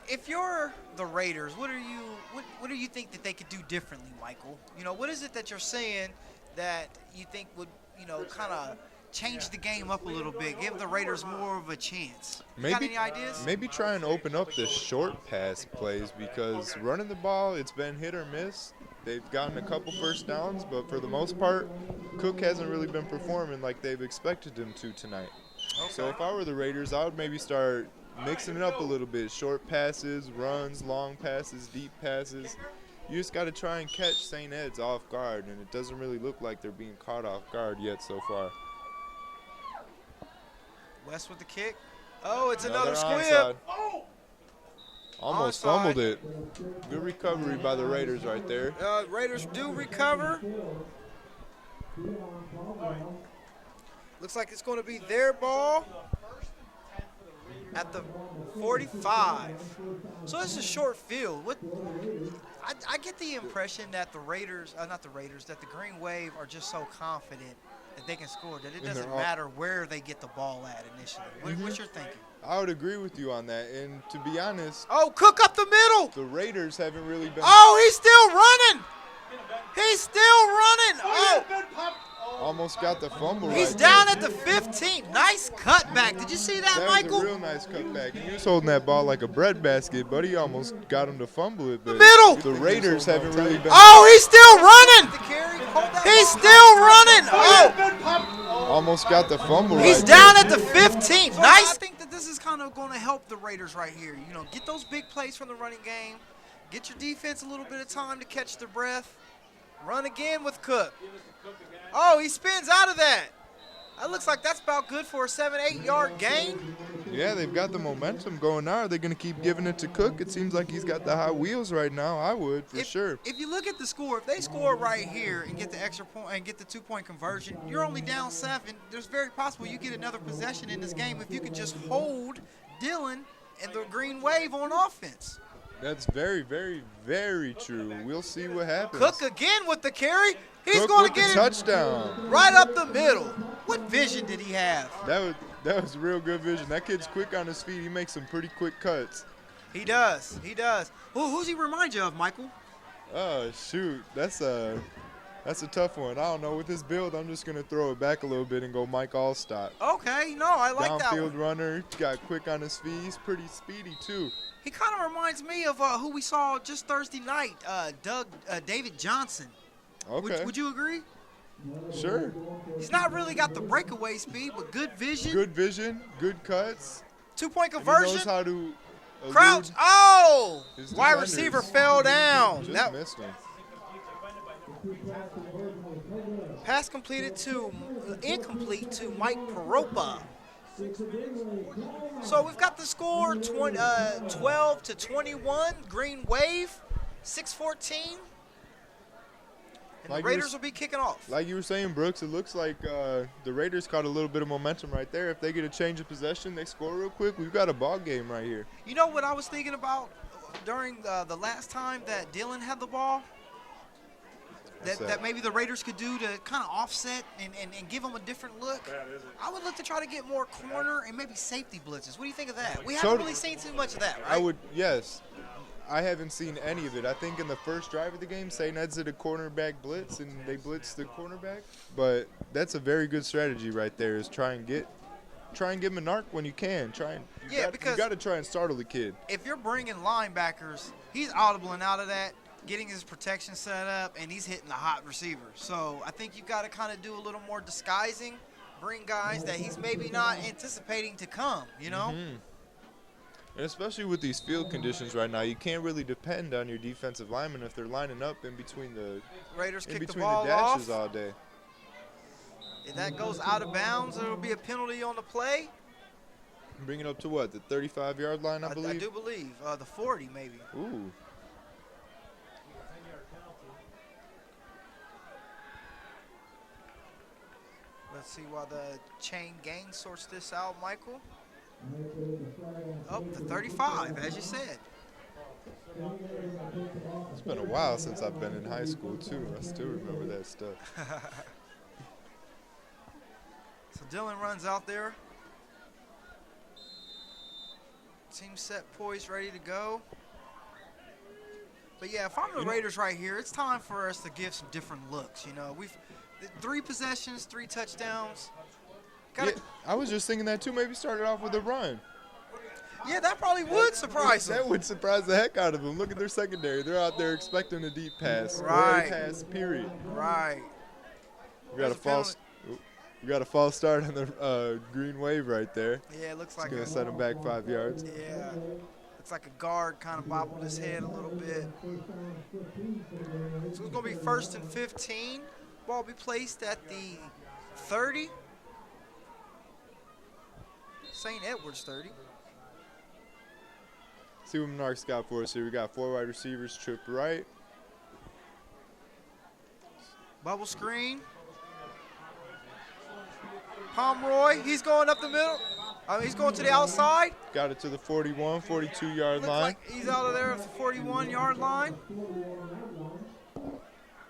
if you're the Raiders, what do you think that they could do differently, Michael? You know, what is it that you're saying that you think would, kind of change the game up a little bit, give the Raiders more of a chance? You got any ideas? Maybe try and open up the short pass plays, because running the ball, it's been hit or miss. They've gotten a couple first downs, but for the most part, Cook hasn't really been performing like they've expected him to tonight. Okay. So if I were the Raiders, I would maybe start mixing it up a little bit. Short passes, runs, long passes, deep passes. You just got to try and catch St. Ed's off guard, and it doesn't really look like they're being caught off guard yet so far. West with the kick. Oh, it's another onside. squib. Almost Onside. fumbled it. Good recovery by the Raiders right there. Raiders do recover. Looks like it's going to be their ball at the 45. So it's a short field. I get the impression that the Raiders, that the Green Wave are just so confident that they can score that it doesn't matter where they get the ball at initially. What's your thinking? I would agree with you on that. And to be honest, Cook up the middle. the Raiders haven't really been. He's still running. He's still running. Almost got the fumble right He's there. down at the 15. Nice cutback. Did you see that, That Michael? was a real nice cutback. He was holding that ball like a bread basket, but he almost got him to fumble it. But middle. the Raiders haven't really been. He's still running. He's still running. Almost got the fumble He's right down there. at the 15. Nice. I think that this is kind of going to help the Raiders right here. Get those big plays from the running game. Get your defense a little bit of time to catch their breath. Run again with Cook. He spins out of that. That looks like that's about good for a 7-8 yard gain. Yeah, they've got the momentum going now. Are they going to keep giving it to Cook? It seems like he's got the high wheels right now. I would, for sure. If you look at the score, if they score right here and get the extra point and get the 2-point conversion, you're only down 7. There's very possible you get another possession in this game if you can just hold Dillon and the Green Wave on offense. That's very, very, very true. We'll see what happens. Cook again with the carry. He's Cook going with to get the it touchdown. right up the middle. What vision did he have? That was real good vision. That kid's quick on his feet. He makes some pretty quick cuts. He does. He does. Who's he remind you of, Michael? Oh, shoot. That's a tough one. I don't know. With his build, I'm just going to throw it back a little bit and go Mike Allstott. Okay, no, I like that Downfield one. runner. Got quick on his feet. He's pretty speedy, too. He kind of reminds me of who we saw just Thursday night, David Johnson. Okay. Would you agree? Sure. He's not really got the breakaway speed, but good vision. Good vision. Good cuts. Two-point And conversion. he knows how to Crouch. elude Oh! his Wide defenders. receiver fell down. Just That missed him. pass incomplete to Mike Peropa. So we've got the score 12-21. Green Wave, 6-14. And Like the Raiders will be kicking off. Like you were saying, Brooks, it looks like the Raiders caught a little bit of momentum right there. If they get a change of possession, they score real quick, we've got a ball game right here. You know what I was thinking about during the last time that Dylan had the ball? That maybe the Raiders could do to kind of offset and give them a different look. I would look to try to get more corner and maybe safety blitzes. What do you think of that? We haven't really seen too much of that, right? Yes. I haven't seen any of it. I think in the first drive of the game, St. Ed's did a cornerback blitz, and they blitzed the cornerback. But that's a very good strategy right there, is try and get Menark when you can. You got to try and startle the kid. If you're bringing linebackers, he's audibling out of that, getting his protection set up, and he's hitting the hot receiver. So I think you've got to kind of do a little more disguising, bring guys that he's maybe not anticipating to come, you know? Mm-hmm. And especially with these field conditions right now, you can't really depend on your defensive linemen if they're lining up in between the Raiders kick the between ball the dashes off. all day. If that goes out of bounds, there will be a penalty on the play. Bring it up to what, the 35-yard line, I believe? I do believe. The 40 maybe. Ooh. Let's see while the chain gang sorts this out, Michael. Oh, the 35, as you said. It's been a while since I've been in high school, too. I still remember that stuff. So Dylan runs out there. Team set, poised, ready to go. But yeah, if I'm the Raiders right here, it's time for us to give some different looks. You know, we've 3 possessions, 3 touchdowns. Yeah, I was just thinking that, too. Maybe start it off with a run. Yeah, that probably would surprise them. That would surprise the heck out of them. Look at their secondary. They're out there expecting a deep pass. Right. Or a pass, period. Right. We got a false start on the green wave right there. Yeah, it looks It's like going to set him back 5 yards. Yeah. Looks like a guard kind of bobbled his head a little bit. So it's going to be 1st and 15. Ball will be placed at the 30. St. Edward's 30. See what Menark's got for us here. We got 4 wide receivers, trip right. Bubble screen. Pomeroy, he's going up the middle. He's going to the outside. Got it to the 41, 42-yard Looks line. like he's out of there at the 41-yard line.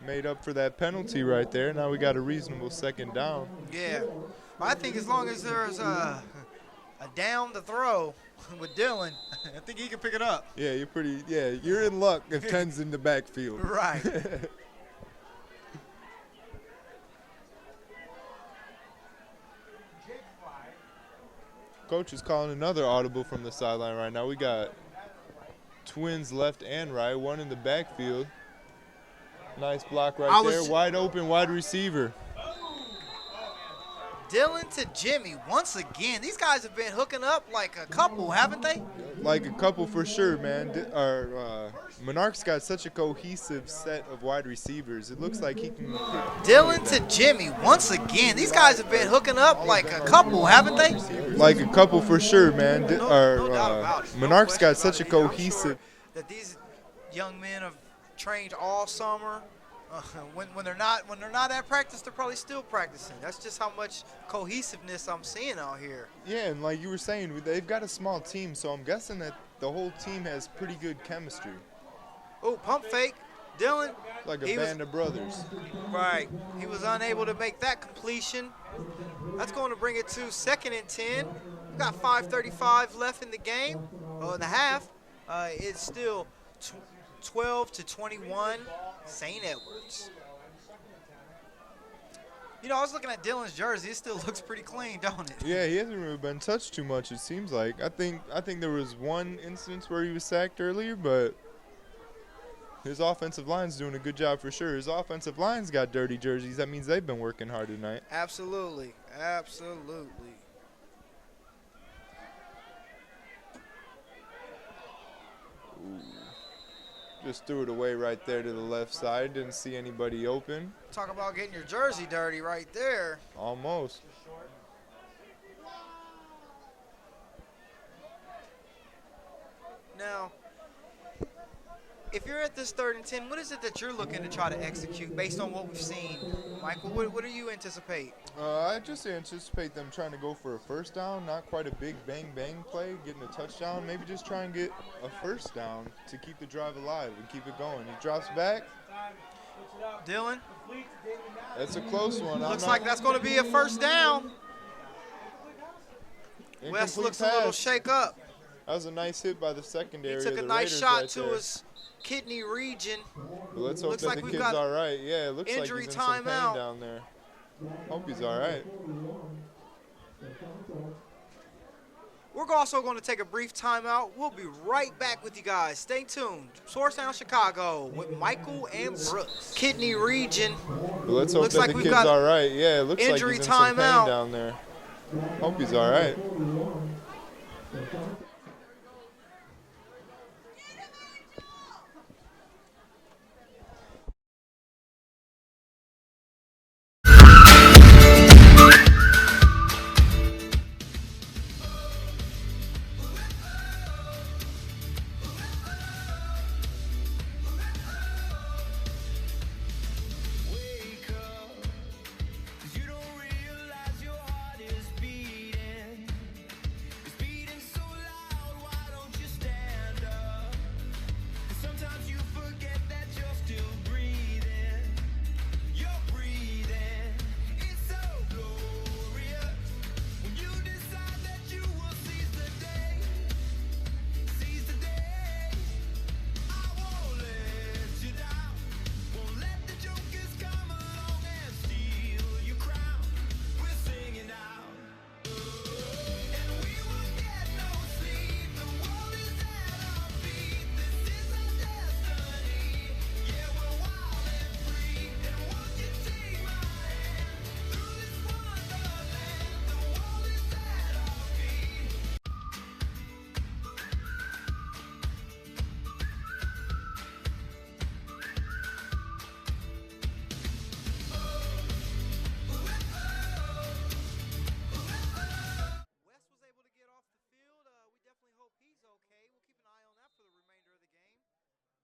Made up for that penalty right there. Now we got a reasonable 2nd down. Yeah. I think as long as there's a down to throw with Dylan, I think he can pick it up. Yeah, you're in luck if 10's in the backfield. Right. Coach is calling another audible from the sideline right now. We got twins left and right, one in the backfield. Nice block right there. Wide open, wide receiver. Dylan to Jimmy once again. These guys have been hooking up like a couple, haven't they? Like a couple for sure, man. Menark's got such a cohesive set of wide receivers. It looks like he can pick Dylan to Jimmy once again. These guys have been hooking up like a couple, haven't they? Like a couple for sure, man. No doubt about it. Menark's got such a cohesive. That these young men have trained all summer. When they're not at practice, they're probably still practicing. That's just how much cohesiveness I'm seeing out here. Yeah, and like you were saying, they've got a small team, so I'm guessing that the whole team has pretty good chemistry, Oh, pump fake, Dylan. like a He was band of brothers. right. He was unable to make that completion. That's going to bring it to 2nd and 10. We got 5:35 left in the game, in the half. It's still 12-21, St. Edwards. You know, I was looking at Dylan's jersey. It still looks pretty clean, don't it? Yeah, he hasn't really been touched too much. It seems like. I think there was one instance where he was sacked earlier, but his offensive line's doing a good job for sure. His offensive line's got dirty jerseys. That means they've been working hard tonight. Absolutely. Absolutely. Just threw it away right there to the left side. Didn't see anybody open. Talk about getting your jersey dirty right there. Almost. Now, if you're at this 3rd and 10, what is it that you're looking to try to execute based on what we've seen? Michael, what do you anticipate? I just anticipate them trying to go for a first down, not quite a big bang-bang play, getting a touchdown. Maybe just try and get a first down to keep the drive alive and keep it going. He drops back. Dylan? That's a close one. Looks like that's going to be a first down. West Incomplete looks a little pass. shake up. That was a nice hit by the secondary. He took of a the nice Raiders shot right to there. his kidney region. But let's hope Looks that like the we've kid's got all right. Yeah, it looks like injury he's in some pain timeout. down there. Hope he's all right. We're also going to take a brief timeout. We'll be right back with you guys. Stay tuned. Sourcetown, Chicago with Michael and Brooks. Kidney region. But let's hope Looks that like the we've kid's got all right. Yeah, it looks like injury he's in some pain timeout. down there. Hope he's all right. West was able to get off the field. We definitely hope he's okay. We'll keep an eye on that for the remainder of the game.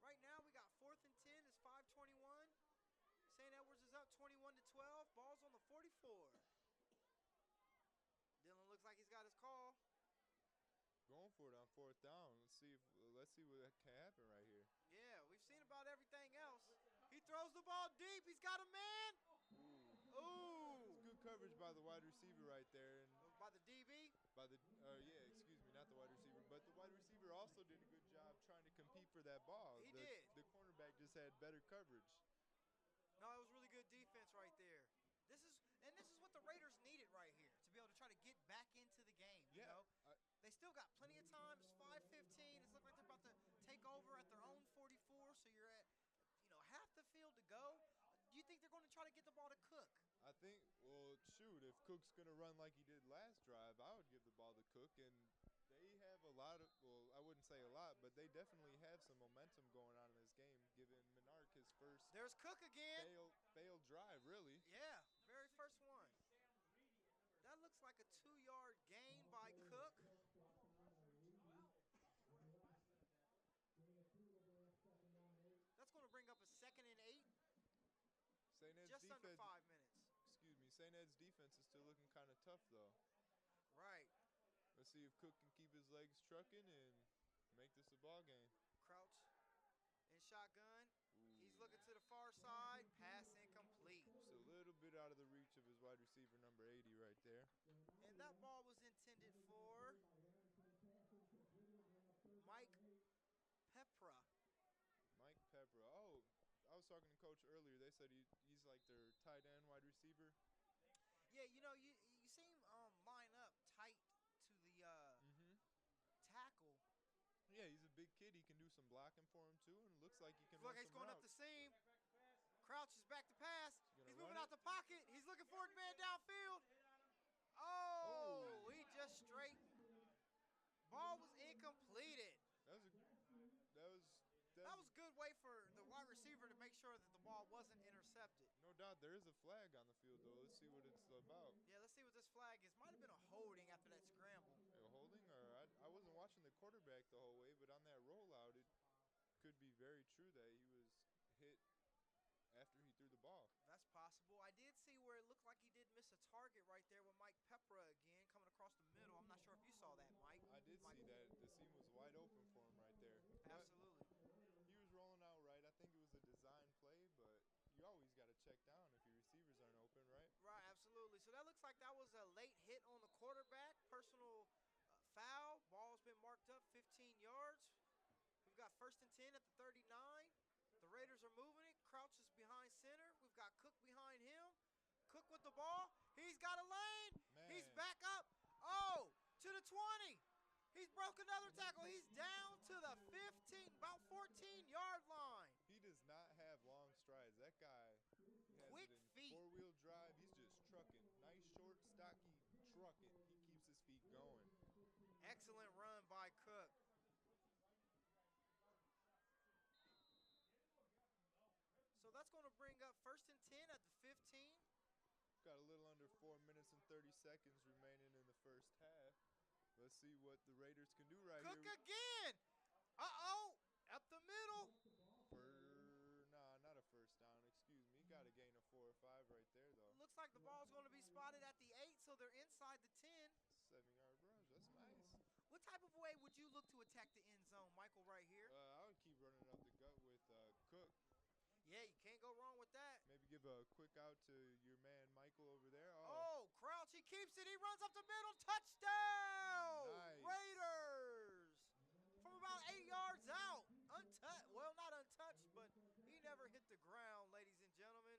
Right now, we got 4th and 10. It's 5:21. St. Edwards is up 21-12. Ball's on the 44. Dylan looks like he's got his call. Going for it on 4th down. Let's see what can happen right here. Yeah, we've seen about everything else. He throws the ball deep. He's got a man. Ooh. It's good coverage by the wide receiver right there, and By the DB. by the excuse me, not the wide receiver, but the wide receiver also did a good job trying to compete for that ball. He did. The cornerback just had better coverage. No, it was really good defense right there. This is what the Raiders needed right here to be able to try to get back into the game. You know, they still got plenty of time. It's 5:15. It's looking like they're about to take over at their own 44. So you're at, half the field to go. Do you think they're going to try to get the ball to Cook? I think, well, shoot, if Cook's going to run like he did last drive, I would give the ball to Cook, and they have a lot of, well, I wouldn't say a lot, but they definitely have some momentum going on in this game, giving Menard his first There's Cook again. failed drive, really. Yeah, very first one. That looks like a 2-yard gain by Cook. That's going to bring up a 2nd and 8. Just under 5 minutes. Excuse me, St. Ed's defense is still looking kind of tough though. Right. Let's see if Cook can keep his legs trucking and make this a ball game. Crouch in shotgun. He's looking to the far side. Pass incomplete. Just a little bit out of the reach of his wide receiver, number 80 right there. And that ball was intended for Mike Pepra. Mike Pepper. Oh, I was talking to Coach earlier. They said he's like their tight end wide receiver. Yeah, you know, you see him line up tight to the tackle. Yeah, he's a big kid. He can do some blocking for him too, and it looks like he can. Look, run he's some going up routes. the seam. Crouch is back to pass. He's moving run out it? the pocket. He's looking for it, man, downfield. Oh, he just straight. Ball was incompleted. That was a good way for the wide receiver to make sure that the ball wasn't intercepted. No doubt there is a flag on the field though. Let's see what it's about. Yeah, let's see what this flag is. Might have been a holding after that scramble. A holding, or I wasn't watching the quarterback the whole way, but on that rollout, it could be very true that he was hit after he threw the ball. That's possible. I did see where it looked like he did miss a target right there with Mike Pepra again coming across the middle. I'm not sure if you saw that, Mike. I did see that. The seam was wide open for him right there. Absolutely. But he was rolling out right. I think it was a design play, but you always got to check down if your receivers aren't open, right? Right, absolutely. So that looks like that was a late hit on the quarterback. Personal foul. Ball's been marked up 15 yards. We've got 1st and 10 at the 39. The Raiders are moving it. Crouch is behind center. We've got Cook behind him. Cook with the ball. He's got a lane. Man. He's back up. Oh, to the 20. He's broke another tackle. He's down to the 15, about 14-yard line. He does not have long strides. That guy has Quick it in feet. four-wheel drive. He's just trucking. Nice, short, stocky trucking. He keeps his feet going. Excellent run by Cook. So that's going to bring up 1st and 10 at the 15. Got a little under 4 minutes and 30 seconds remaining in the first half. Let's see what the Raiders can do right Cook here. again. Uh-oh. Up the middle. Not a first down. Excuse me. Got a gain of 4 or 5 right there, though. Looks like the ball's going to be spotted at the 8, so they're inside the 10. 7-yard rush. That's nice. What type of way would you look to attack the end zone, Michael, right here? I would keep running up the gut with Cook. Yeah, you can't go wrong with that. Maybe give a quick out to your man Michael over there. Oh, Crouch, he keeps it. He runs up the middle. Touchdown! Nice. Raiders! From about 8 yards out. Untouched. Well, not untouched, but he never hit the ground, ladies and gentlemen.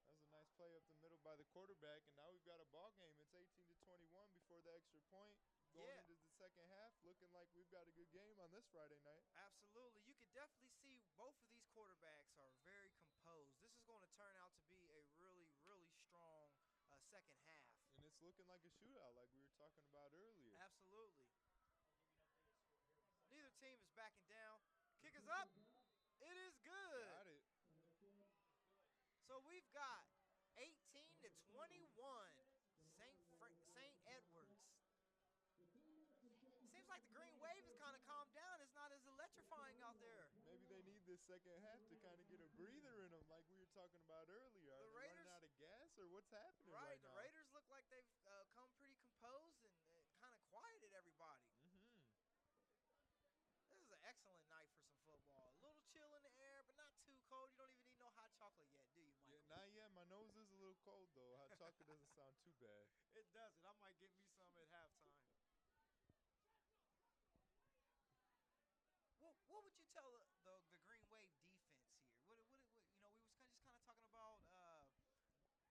That was a nice play up the middle by the quarterback, and now we've got a ball game. It's 18-21 before the extra point. Going into the second half, looking like we've got a good game on this Friday night. Absolutely. You could definitely see both of these quarterbacks are very composed. This is going to turn out to be a really, really strong second half. And it's looking like a shootout like we were talking about earlier. Absolutely. Neither team is backing down. Kick is up. It is good. Got it. So we've got 18-21, St. Edwards. Seems like the Green Wave has kind of calmed down. It's not as electrifying out there. Maybe they need this second half to kind of get a breather in them like we were talking about earlier. Are they running out of gas or what's happening right now? The Raiders look like they've come pretty composed and kind of quieted everybody. This is an excellent night for some football. A little chill in the air, but not too cold. You don't even need no hot chocolate yet, do you, Michael? Yeah, not yet. My nose is a little cold, though. Hot chocolate doesn't sound too bad. It doesn't. I might get me some at halftime. What would you tell the Green Wave defense here? What you know, we was just kind of talking about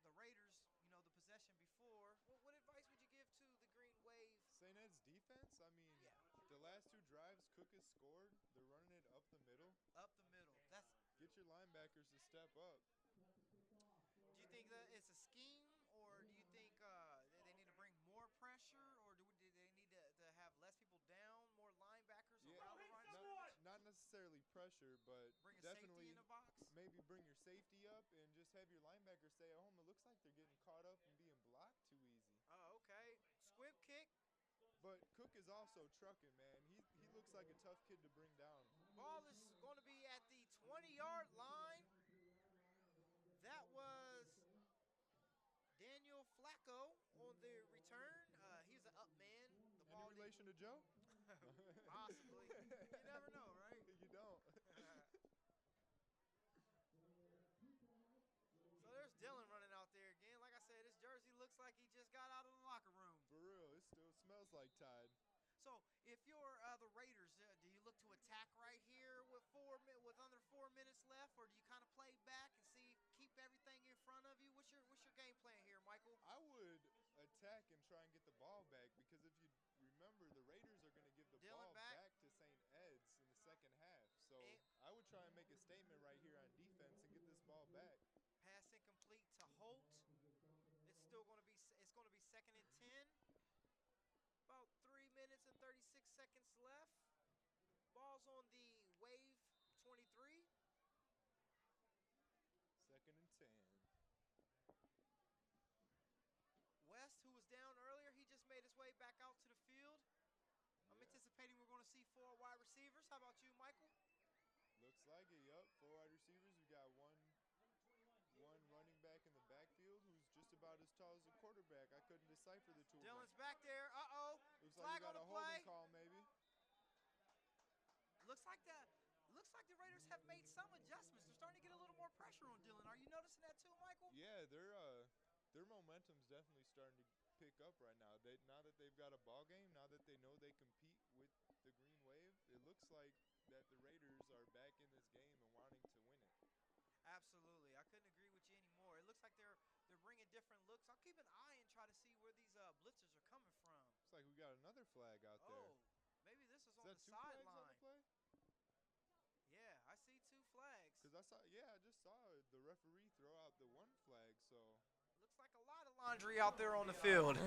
the Raiders, you know, the possession before. What advice would you give to the Green Wave? St. Ed's defense? I mean, the last 2 drives, Cook has scored. They're running it up the middle. Up the middle. Get your linebackers to step up. Do you think that it's a scheme, or do you think they need to bring more pressure, or do they need to have less people down, more linebackers around the right? Not necessarily pressure, but bring a definitely safety in the box? Maybe bring your safety up and just have your linebackers stay at home. It looks like they're getting caught up and being blocked too easy. Oh, okay. Squib kick. But Cook is also trucking, man. He looks like a tough kid to bring down. Ball is going to be at the 20-yard line. That Rocco on the return. He's an up man. The Any ball relation to Joe? possibly. You never know, right? You don't. So there's Dylan running out there again. Like I said, his jersey looks like he just got out of the locker room. For real, it still smells like Tide. So if you're the Raiders, do you look to attack right here with under 4 minutes left, or do you kind of play back and keep everything in front of you? What's your game plan here, Michael? I would attack and try and get the ball back because if you remember, the Raiders are going to give the Dylan ball back. back to St. Ed's in the second half. So I would try and make a statement right here on defense and get this ball back. Pass incomplete to Holt. It's still going to be second and 10. About 3 minutes and 36 seconds left. Ball's on the Wave 23. Second and 10. West, who was down earlier, he just made his way back out to the field. I'm anticipating we're going to see 4 wide receivers. How about you, Michael? Looks like it, yup. 4 wide receivers. We got one running back in the backfield who's just about as tall as a quarterback. I couldn't decipher the two. Dylan's back there. Uh-oh. Looks Flag like we got on a the play. holding call maybe. Looks like the Raiders have made some adjustments. They're starting to get a little more pressure on Dylan. Are you noticing that too, Michael? Yeah, their momentum's definitely starting to pick up right now. Now that they've got a ball game, now that they know they compete with the Green Wave, it looks like that the Raiders are back in this game and wanting to win it. Absolutely. I couldn't agree with you anymore. It looks like they're bringing different looks. I'll keep an eye and try to see where these blitzers are coming from. Looks like we got another flag out there. Oh, maybe this is on Is that the 2 flags on sideline. the play? Yeah, I see 2 flags. Because I just saw the referee throw out the 1 flag, so. Looks like a lot of laundry out there on the field.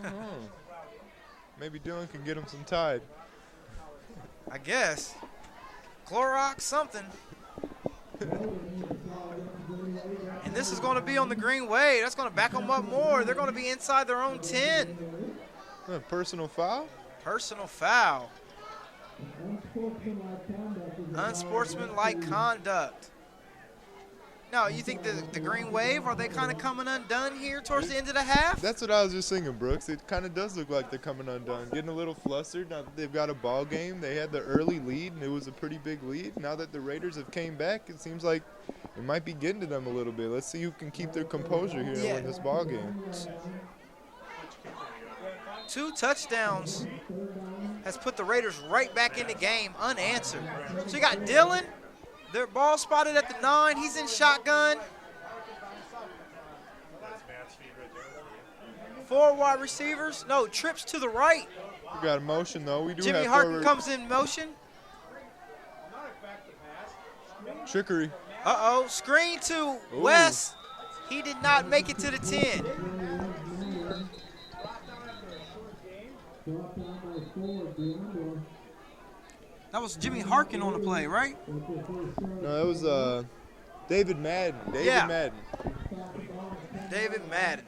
Maybe Dylan can get him some Tide. I guess. Clorox, something. And this is going to be on the Green Wave. That's going to back them up more. They're going to be inside their own 10. Personal foul? Personal foul. Unsportsmanlike conduct. Now, you think the Green Wave, are they kind of coming undone here towards the end of the half? That's what I was just thinking, Brooks. It kind of does look like they're coming undone. Getting a little flustered now that they've got a ball game. They had the early lead, and it was a pretty big lead. Now that the Raiders have came back, it seems like it might be getting to them a little bit. Let's see who can keep their composure here and win this ball game. 2 touchdowns has put the Raiders right back in the game unanswered. So you got Dylan. Their ball spotted at the 9. He's in shotgun. That's Matt's feed right there. 4 wide receivers. No, trips to the right. We got a motion, though. We do Jimmy have Harkin forward comes in motion. trickery. Uh-oh. Screen to West. He did not make it to the 10. That was Jimmy Harkin on the play, right? No, that was David Madden. Madden. David Madden.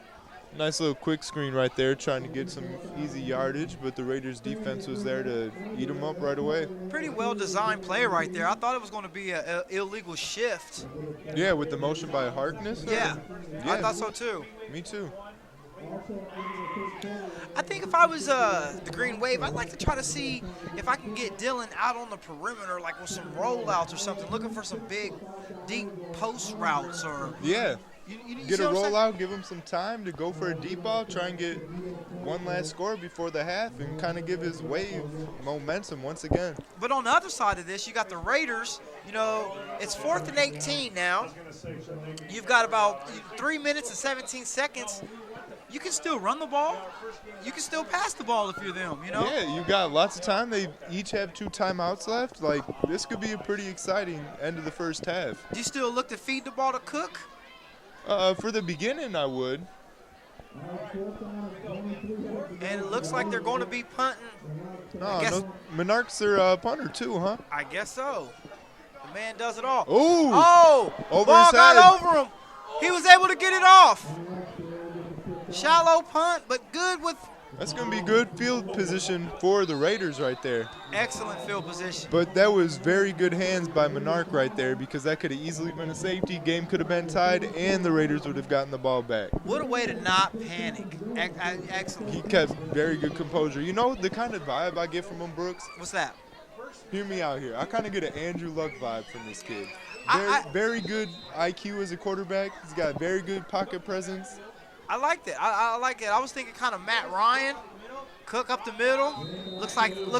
Nice little quick screen right there, trying to get some easy yardage, but the Raiders' defense was there to eat them up right away. Pretty well-designed play right there. I thought it was going to be an illegal shift. Yeah, with the motion by Harkness? Yeah, I thought so too. Me too. I think if I was the Green Wave, I'd like to try to see if I can get Dylan out on the perimeter, like with some rollouts or something, looking for some big, deep post routes or. Yeah. You Get a see what I'm saying? rollout, give him some time to go for a deep ball, try and get one last score before the half, and kind of give his Wave momentum once again. But on the other side of this, you got the Raiders. You know, it's 4th and 18 now. You've got about 3 minutes and 17 seconds. You can still run the ball. You can still pass the ball if you're them, you know? Yeah, you got lots of time. They each have 2 timeouts left. Like, this could be a pretty exciting end of the first half. Do you still look to feed the ball to Cook? For the beginning, I would. And it looks like they're going to be punting. No, Monarch's their punter too, huh? I guess so. The man does it all. Ooh. Oh! Over Ball his got head. over him. He was able to get it off. Shallow punt, but good with That's going to be good field position for the Raiders right there. Excellent field position. But that was very good hands by Monarch right there because that could have easily been a safety. Game could have been tied, and the Raiders would have gotten the ball back. What a way to not panic. Excellent. He kept very good composure. You know the kind of vibe I get from him, Brooks? What's that? Hear me out here. I kind of get an Andrew Luck vibe from this kid. Very good IQ as a quarterback. He's got very good pocket presence. I liked it. I like it. I was thinking kind of Matt Ryan, Cook up the middle. Looked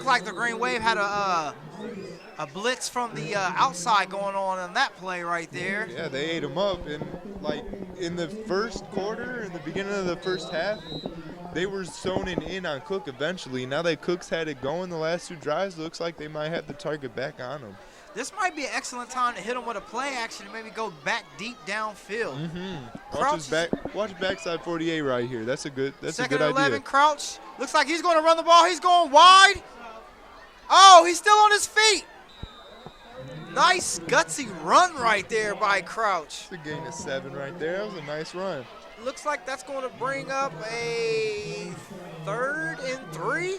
like the Green Wave had a blitz from the outside going on that play right there. Yeah, they ate him up, and like in the first quarter, in the beginning of the first half, they were zoning in on Cook eventually. Now that Cook's had it going the last 2 drives, looks like they might have the target back on him. This might be an excellent time to hit him with a play action and maybe go back deep downfield. Watch backside 48 right here. That's a good idea. Second and 11, Crouch. Looks like he's going to run the ball. He's going wide. Oh, he's still on his feet. Nice gutsy run right there by Crouch. It's a gain of 7 right there. That was a nice run. Looks like that's going to bring up a 3rd and 3.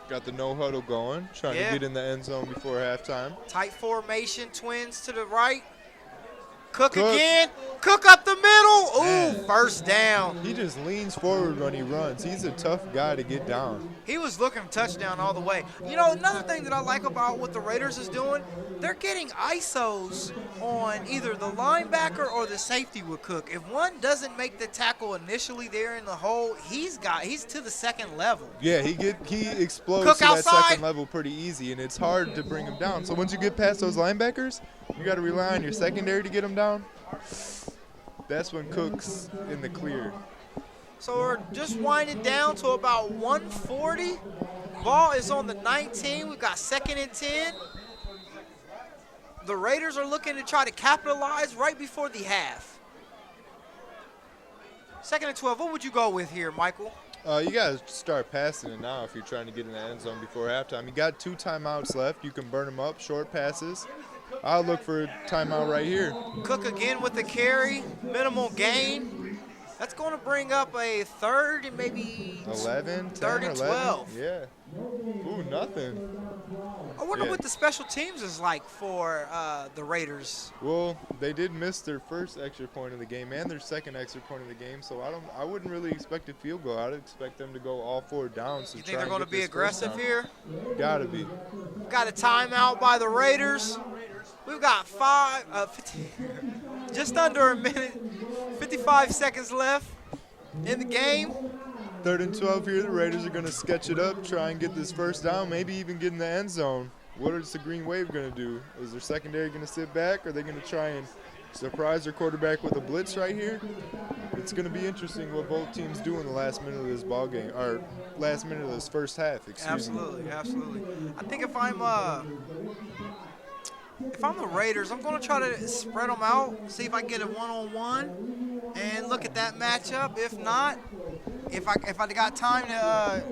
Got the no huddle going, trying to get in the end zone before halftime. Tight formation, Twins to the right. Cook again. Cook up the middle. Ooh, first down. He just leans forward when he runs. He's a tough guy to get down. He was looking touchdown all the way. You know, another thing that I like about what the Raiders is doing, they're getting ISOs on either the linebacker or the safety with Cook. If one doesn't make the tackle initially there in the hole, he's to the second level. Yeah, he explodes Cook to outside. that second level pretty easy, and it's hard to bring him down. So once you get past those linebackers, you got to rely on your secondary to get him down. That's when Cook's in the clear. So we're just winding down to about 140. Ball is on the 19. We've got 2nd and 10. The Raiders are looking to try to capitalize right before the half. 2nd and 12. What would you go with here, Michael? You got to start passing it now if you're trying to get in the end zone before halftime. You got 2 timeouts left. You can burn them up, short passes. I'll look for a timeout right here. Cook again with the carry, minimal gain. That's going to bring up a 3rd and maybe 11, 3rd and 12. Yeah. Ooh, nothing. I wonder what the special teams is like for the Raiders. Well, they did miss their first extra point of the game and their second extra point of the game, so I wouldn't really expect a field goal. I'd expect them to go all 4 down. So you think they're going to be aggressive here? Gotta be. Got a timeout by the Raiders. We've got just under a minute, 55 seconds left in the game. 3rd and 12 here. The Raiders are going to sketch it up, try and get this first down, maybe even get in the end zone. What is the Green Wave going to do? Is their secondary going to sit back? Are they going to try and surprise their quarterback with a blitz right here? It's going to be interesting what both teams do in the last minute of this ball game, or last minute of this first half. Absolutely. I think if I'm the Raiders, I'm going to try to spread them out, see if I can get a one-on-one, and look at that matchup. If not, if I got time to,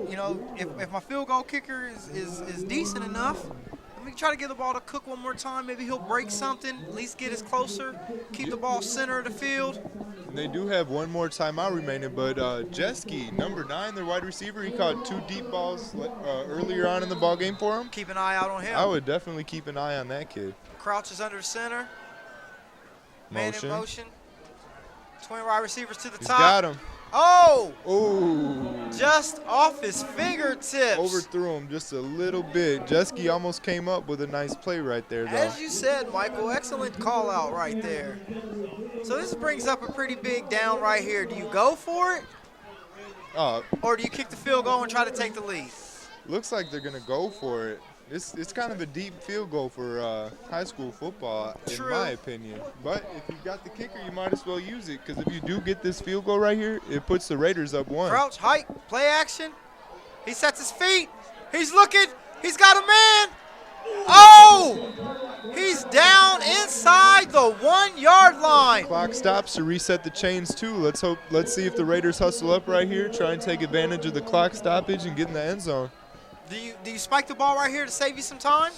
if my field goal kicker is decent enough, let me try to get the ball to Cook one more time. Maybe he'll break something, at least get us closer, keep the ball center of the field. And they do have one more timeout remaining, but Jeske, number 9, their wide receiver, he caught 2 deep balls earlier on in the ball game for him. Keep an eye out on him. I would definitely keep an eye on that kid. Crouch is under center. Man in motion. Twin wide receivers to the top. He's got him. Oh! Ooh. Just off his fingertips. Overthrew him just a little bit. Jeske almost came up with a nice play right there, though. As you said, Michael, excellent call out right there. So this brings up a pretty big down right here. Do you go for it? Or do you kick the field goal and try to take the lead? Looks like they're going to go for it. It's kind of a deep field goal for high school football, in my opinion. But if you've got the kicker, you might as well use it, because if you do get this field goal right here, it puts the Raiders up 1. Crouch, hike, play action. He sets his feet. He's looking. He's got a man. Oh! He's down inside the 1-yard line. Clock stops to reset the chains too. Let's see if the Raiders hustle up right here, try and take advantage of the clock stoppage and get in the end zone. Do you spike the ball right here to save you some time?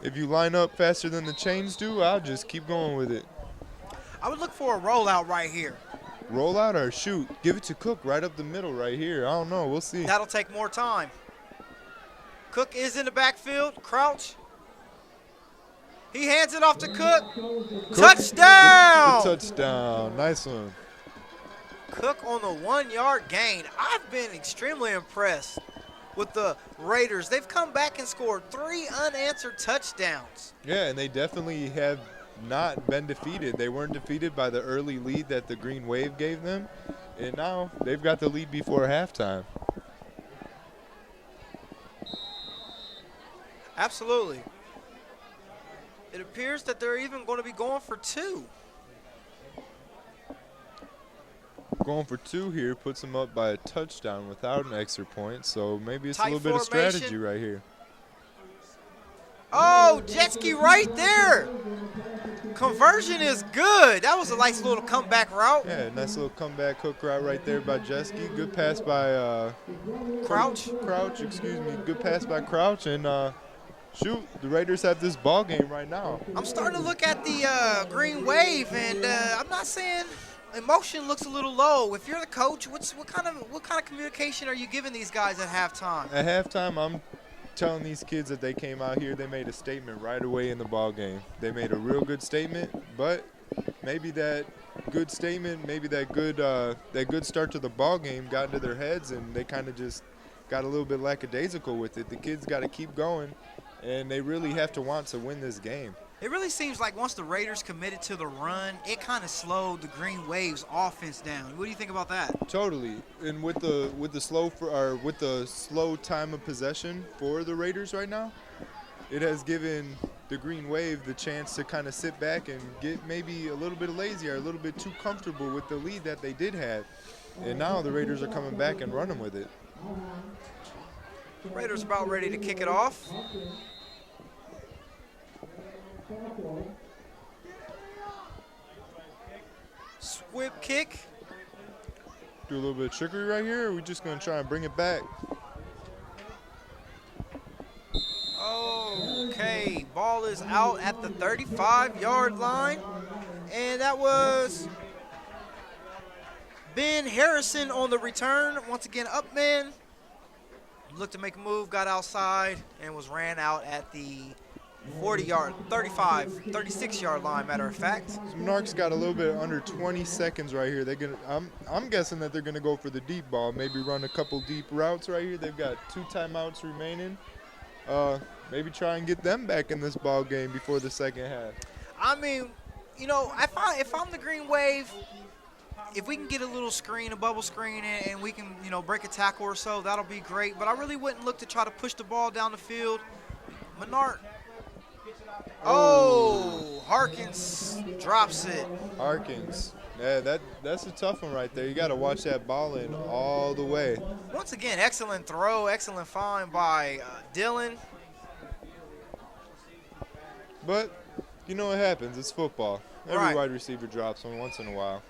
If you line up faster than the chains do, I'll just keep going with it. I would look for a rollout right here. Roll out or shoot? Give it to Cook right up the middle right here. I don't know. We'll see. That'll take more time. Cook is in the backfield. Crouch. He hands it off to Cook. Touchdown! Touchdown. Nice one. Cook on the 1-yard gain. I've been extremely impressed with the Raiders. They've come back and scored 3 unanswered touchdowns. Yeah, and they definitely have not been defeated. They weren't defeated by the early lead that the Green Wave gave them, and now they've got the lead before halftime. Absolutely. It appears that they're even going to be going for 2. Going for 2 here puts them up by a touchdown without an extra point, so maybe it's Tight a little bit of formation. strategy right here. Oh, jet ski right there. Conversion is good. That was a nice little comeback route. Yeah, nice little comeback hook route right there by Jeski. Good pass by Crouch. Excuse me. Good pass by Crouch, and shoot, the Raiders have this ball game right now. I'm starting to look at the Green Wave, and I'm not saying emotion looks a little low. If you're the coach, what kind of communication are you giving these guys at halftime? At halftime, I'm telling these kids that they came out here, they made a statement right away in the ball game. They made a real good statement, but maybe that good statement, maybe that good start to the ball game got into their heads, and they kind of just got a little bit lackadaisical with it. The kids got to keep going, and they really have to want to win this game. It really seems like once the Raiders committed to the run, it kind of slowed the Green Wave's offense down. What do you think about that? Totally, and with the slow time of possession for the Raiders right now, it has given the Green Wave the chance to kind of sit back and get maybe a little bit lazy or a little bit too comfortable with the lead that they did have, and now the Raiders are coming back and running with it. The Raiders about ready to kick it off. Squib kick. Do a little bit of trickery right here, or are we just going to try and bring it back? Okay, ball is out at the 35-yard line. And that was Ben Harrison on the return. Once again, up man. Looked to make a move, got outside, and was ran out at the 36-yard line, matter of fact. So Monarchs got a little bit under 20 seconds right here. I'm guessing that they're gonna go for the deep ball, maybe run a couple deep routes right here. They've got 2 timeouts remaining. Maybe try and get them back in this ball game before the second half. I mean, you know, if I'm the Green Wave, if we can get a little screen, a bubble screen, and we can, you know, break a tackle or so, that'll be great. But I really wouldn't look to try to push the ball down the field. Menard. Oh, Harkins drops it. Harkins. Yeah, that's a tough one right there. You got to watch that ball in all the way. Once again, excellent throw, excellent find by Dylan. But, you know what happens. It's football. Every Right. wide receiver drops one once in a while.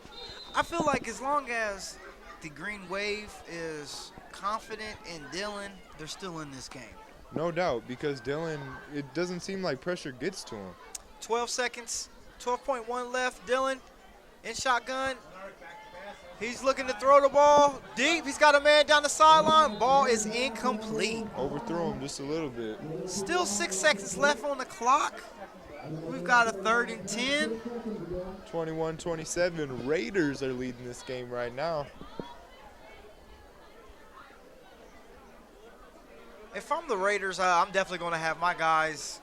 I feel like as long as the Green Wave is confident in Dylan, they're still in this game. No doubt, because Dylan, it doesn't seem like pressure gets to him. 12 seconds, 12.1 left. Dylan in shotgun. He's looking to throw the ball deep. He's got a man down the sideline. Ball is incomplete. Overthrow him just a little bit. Still 6 seconds left on the clock. We've got a 3rd and 10. 21-27. Raiders are leading this game right now. If I'm the Raiders, I'm definitely going to have my guys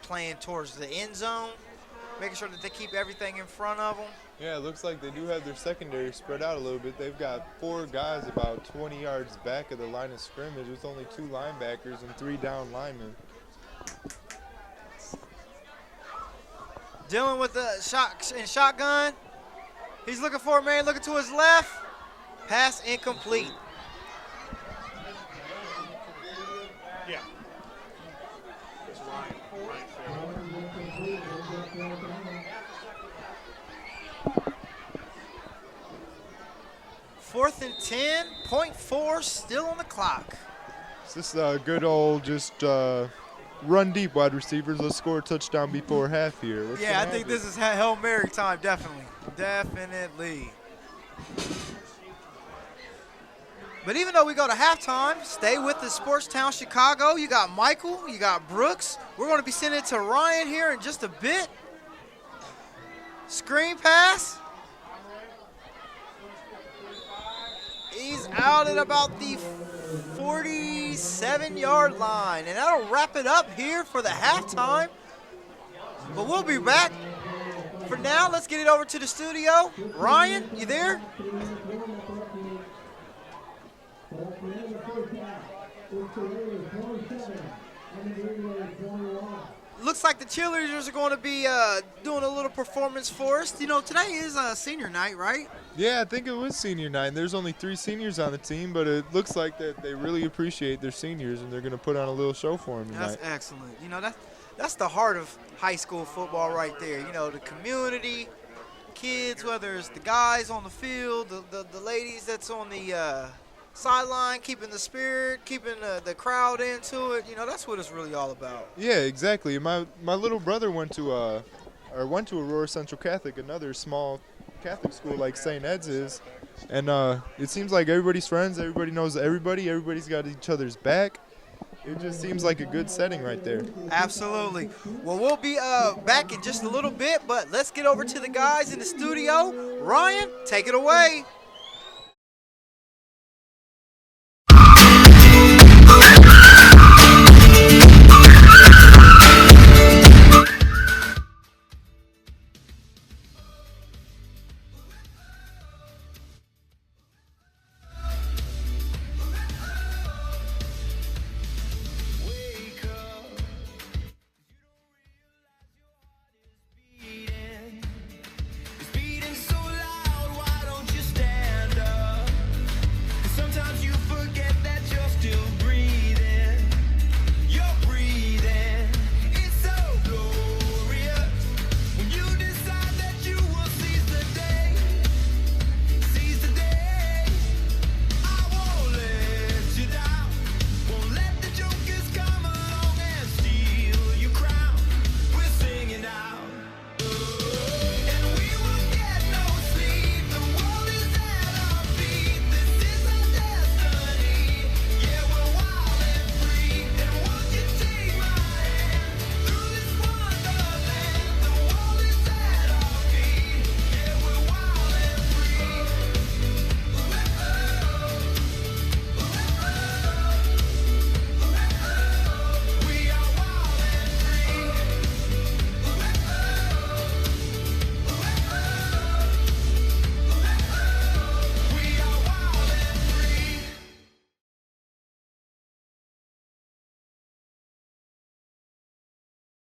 playing towards the end zone, making sure that they keep everything in front of them. Yeah, it looks like they do have their secondary spread out a little bit. They've got 4 guys about 20 yards back of the line of scrimmage with only 2 linebackers and 3 down linemen. Dylan with the shotgun. He's looking for a man, looking to his left. Pass incomplete. Yeah. It's Ryan. Ryan Fairweather. Fourth and 10, 0.4 still on the clock. It's just a good old just run deep wide receivers. Let's score a touchdown before half here. What's Yeah, I gonna think happen? this is Hail Mary time, definitely. Definitely. But even though we go to halftime, stay with the Sportstown Chicago. You got Michael, you got Brooks. We're going to be sending it to Ryan here in just a bit. Screen pass. He's out at about the 47-yard line. And that'll wrap it up here for the halftime. But we'll be back. For now, let's get it over to the studio. Ryan, you there? Looks like the cheerleaders are going to be doing a little performance for us. You know, today is senior night, right? Yeah, I think it was senior night. There's only 3 seniors on the team, but it looks like that they really appreciate their seniors, and they're going to put on a little show for them tonight. That's excellent. You know, that's the heart of high school football right there. You know, the community, kids, whether it's the guys on the field, the ladies that's on the sideline, keeping the spirit, keeping the crowd into it. You know, that's what it's really all about. Yeah, exactly. My little brother went to Aurora Central Catholic, another small Catholic school like St. Ed's is, and it seems like everybody's friends, everybody knows everybody, everybody's got each other's back. It just seems like a good setting right there. Absolutely. Well, we'll be back in just a little bit, but let's get over to the guys in the studio. Ryan, take it away.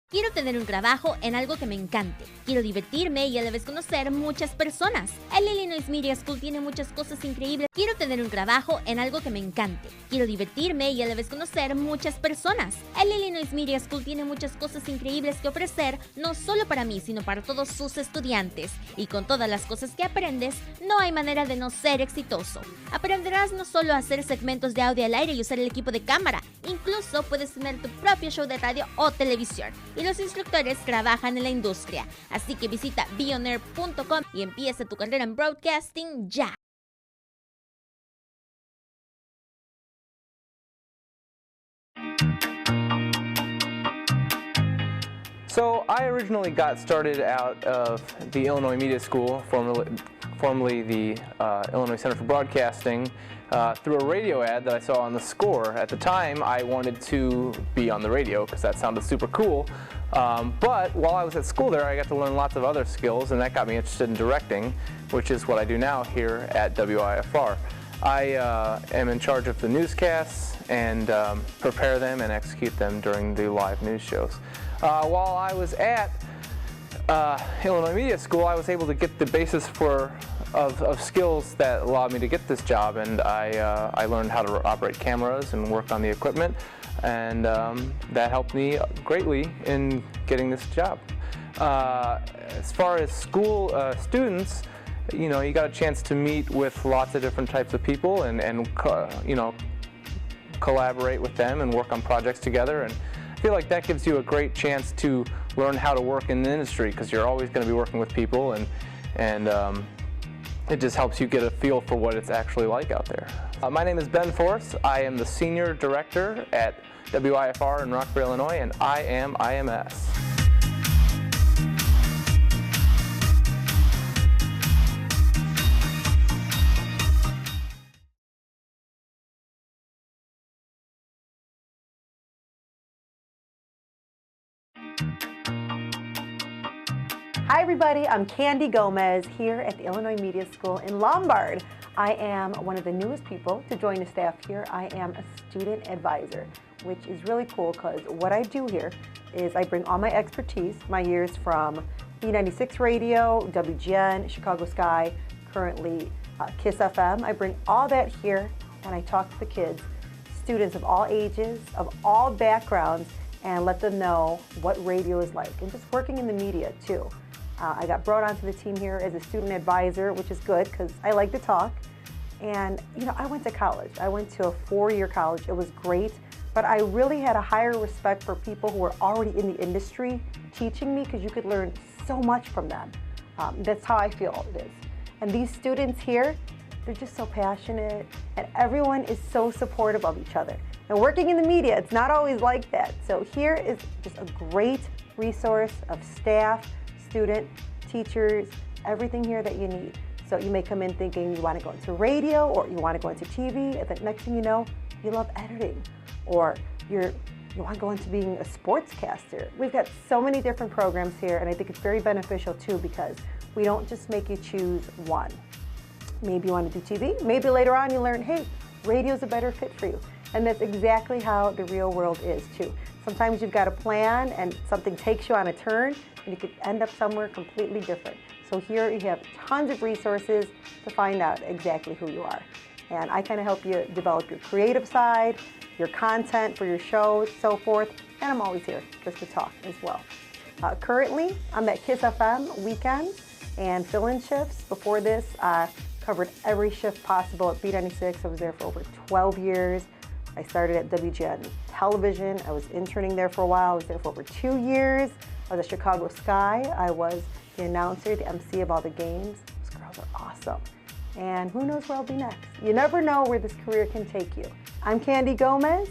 Quiero tener un trabajo en algo que me encante. Quiero divertirme y a la vez conocer muchas personas. El Illinois Media School tiene muchas cosas increíbles. Quiero tener un trabajo en algo que me encante. Quiero divertirme y a la vez conocer muchas personas. El Illinois Media School tiene muchas cosas increíbles que ofrecer, no solo para mí, sino para todos sus estudiantes. Y con todas las cosas que aprendes, no hay manera de no ser exitoso. Aprenderás no solo a hacer segmentos de audio al aire y usar el equipo de cámara, incluso puedes tener tu propio show de radio o televisión. Y los instructores trabajan en la industria. Así que visita bionair.com y empieza tu carrera en broadcasting ya. So I originally got started out of the Illinois Media School, formerly the Illinois Center for Broadcasting, through a radio ad that I saw on the Score. At the time, I wanted to be on the radio because that sounded super cool. But while I was at school there, I got to learn lots of other skills, and that got me interested in directing, which is what I do now here at WIFR. I am in charge of the newscasts and prepare them and execute them during the live news shows. While I was at Illinois Media School, I was able to get the basis of skills that allowed me to get this job, and I learned how to operate cameras and work on the equipment, and that helped me greatly in getting this job. As far as school students, you know, you got a chance to meet with lots of different types of people and you know, collaborate with them and work on projects together. I feel like that gives you a great chance to learn how to work in the industry, because you're always going to be working with people, and it just helps you get a feel for what it's actually like out there. My name is Ben Forrest. I am the Senior Director at WIFR in Rockford, Illinois, and I am IMS. Hi everybody, I'm Candy Gomez here at the Illinois Media School in Lombard. I am one of the newest people to join the staff here. I am a student advisor, which is really cool because what I do here is I bring all my expertise, my years from B96 Radio, WGN, Chicago Sky, currently KISS FM. I bring all that here and I talk to the kids, students of all ages, of all backgrounds, and let them know what radio is like, and just working in the media too. I got brought onto the team here as a student advisor, which is good because I like to talk. And you know, I went to college. I went to a 4-year college. It was great, but I really had a higher respect for people who were already in the industry teaching me, because you could learn so much from them. That's how I feel it is. And these students here, they're just so passionate, and everyone is so supportive of each other. And working in the media, it's not always like that. So here is just a great resource of staff, student, teachers, everything here that you need. So you may come in thinking you want to go into radio or you want to go into TV, and the next thing you know, you love editing, or you want to go into being a sportscaster. We've got so many different programs here, and I think it's very beneficial too, because we don't just make you choose one. Maybe you want to do TV, maybe later on you learn, hey, radio's a better fit for you. And that's exactly how the real world is too. Sometimes you've got a plan and something takes you on a turn, and you could end up somewhere completely different. So here you have tons of resources to find out exactly who you are. And I kind of help you develop your creative side, your content for your shows, so forth. And I'm always here just to talk as well. Currently, I'm at KISS FM weekends and fill-in shifts. Before this, I covered every shift possible at B96. I was there for over 12 years. I started at WGN Television. I was interning there for a while. I was there for over 2 years. I was at Chicago Sky. I was the announcer, the MC of all the games. Those girls are awesome. And who knows where I'll be next? You never know where this career can take you. I'm Candy Gomez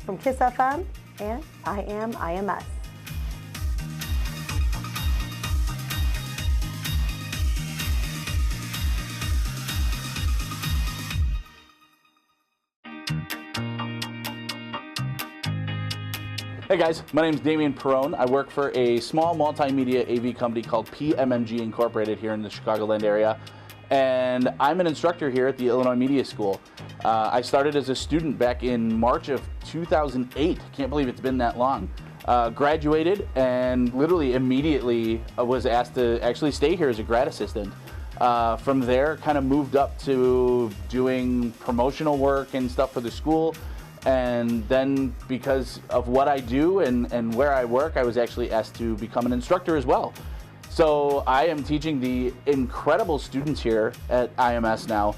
from KISS FM, and I am IMS. Hey guys, my name is Damian Perrone. I work for a small multimedia AV company called PMMG Incorporated here in the Chicagoland area, and I'm an instructor here at the Illinois Media School. I started as a student back in March of 2008. Can't believe it's been that long. Graduated and literally immediately was asked to actually stay here as a grad assistant. From there, kind of moved up to doing promotional work and stuff for the school. And then because of what I do and where I work, I was actually asked to become an instructor as well. So I am teaching the incredible students here at IMS now.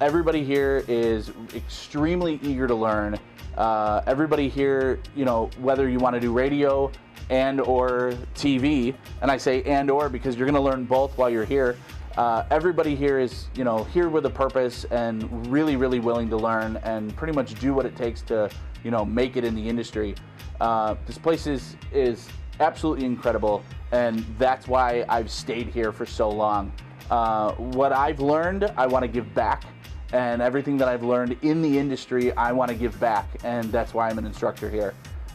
Everybody here is extremely eager to learn. Everybody here, you know, whether you want to do radio and or TV, and I say and or because you're going to learn both while you're here. Everybody here is, you know, here with a purpose and really, really willing to learn and pretty much do what it takes to, you know, make it in the industry. This place is absolutely incredible, and that's why I've stayed here for so long. What I've learned, I want to give back, and everything that I've learned in the industry, I want to give back, and that's why I'm an instructor here.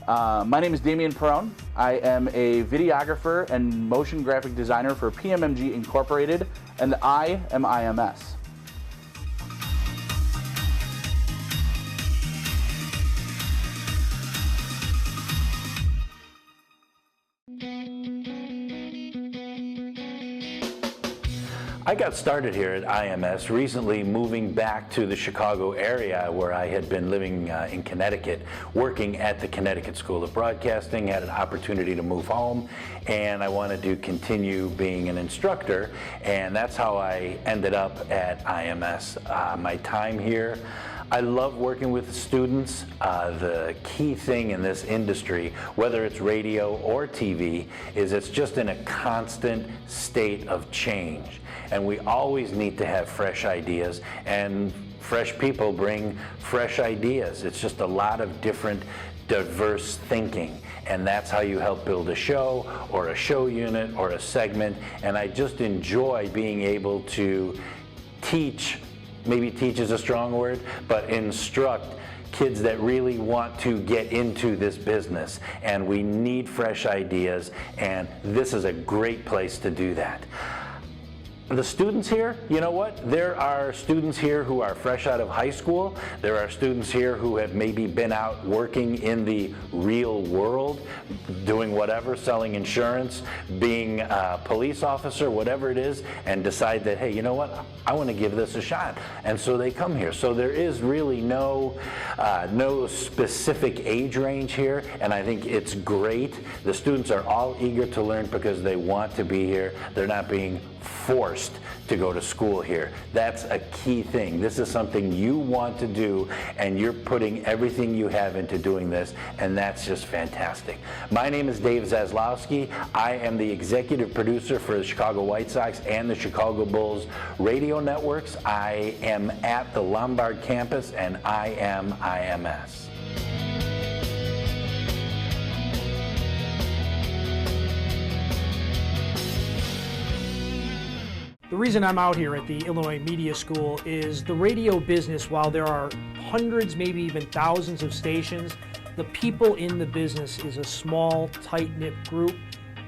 My name is Damian Perrone. I am a videographer and motion graphic designer for PMMG Incorporated, and I am IMS. I got started here at IMS recently, moving back to the Chicago area where I had been living in Connecticut, working at the Connecticut School of Broadcasting, had an opportunity to move home, and I wanted to continue being an instructor, and that's how I ended up at IMS. My time here, I love working with students. The key thing in this industry, whether it's radio or TV, is it's just in a constant state of change. And we always need to have fresh ideas, and fresh people bring fresh ideas. It's just a lot of different diverse thinking, and that's how you help build a show or a show unit or a segment. And I just enjoy being able to teach, maybe teach is a strong word, but instruct kids that really want to get into this business. And we need fresh ideas, and this is a great place to do that. The students here, you know what? There are students here who are fresh out of high school. There are students here who have maybe been out working in the real world, doing whatever, selling insurance, being a police officer, whatever it is, and decide that, hey, you know what? I want to give this a shot. And so they come here. So there is really no specific age range here, and I think it's great. The students are all eager to learn because they want to be here. They're not being forced to go to school here. That's a key thing. This is something you want to do, and you're putting everything you have into doing this, and that's just fantastic. My name is Dave Zaslowski. I am the executive producer for the Chicago White Sox and the Chicago Bulls radio networks. I am at the Lombard campus, and I am IMS. The reason I'm out here at the Illinois Media School is the radio business, while there are hundreds, maybe even thousands of stations, the people in the business is a small, tight-knit group.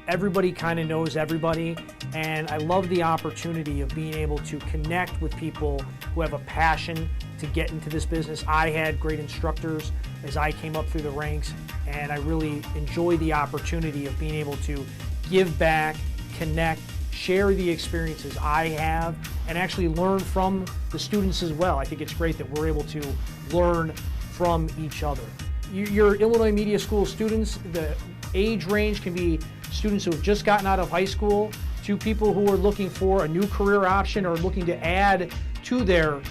Everybody kind of knows everybody, and I love the opportunity of being able to connect with people who have a passion to get into this business. I had great instructors as I came up through the ranks, and I really enjoy the opportunity of being able to give back, connect, share the experiences I have, and actually learn from the students as well. I think it's great that we're able to learn from each other. Your Illinois Media School students, the age range can be students who have just gotten out of high school to people who are looking for a new career option or looking to add to their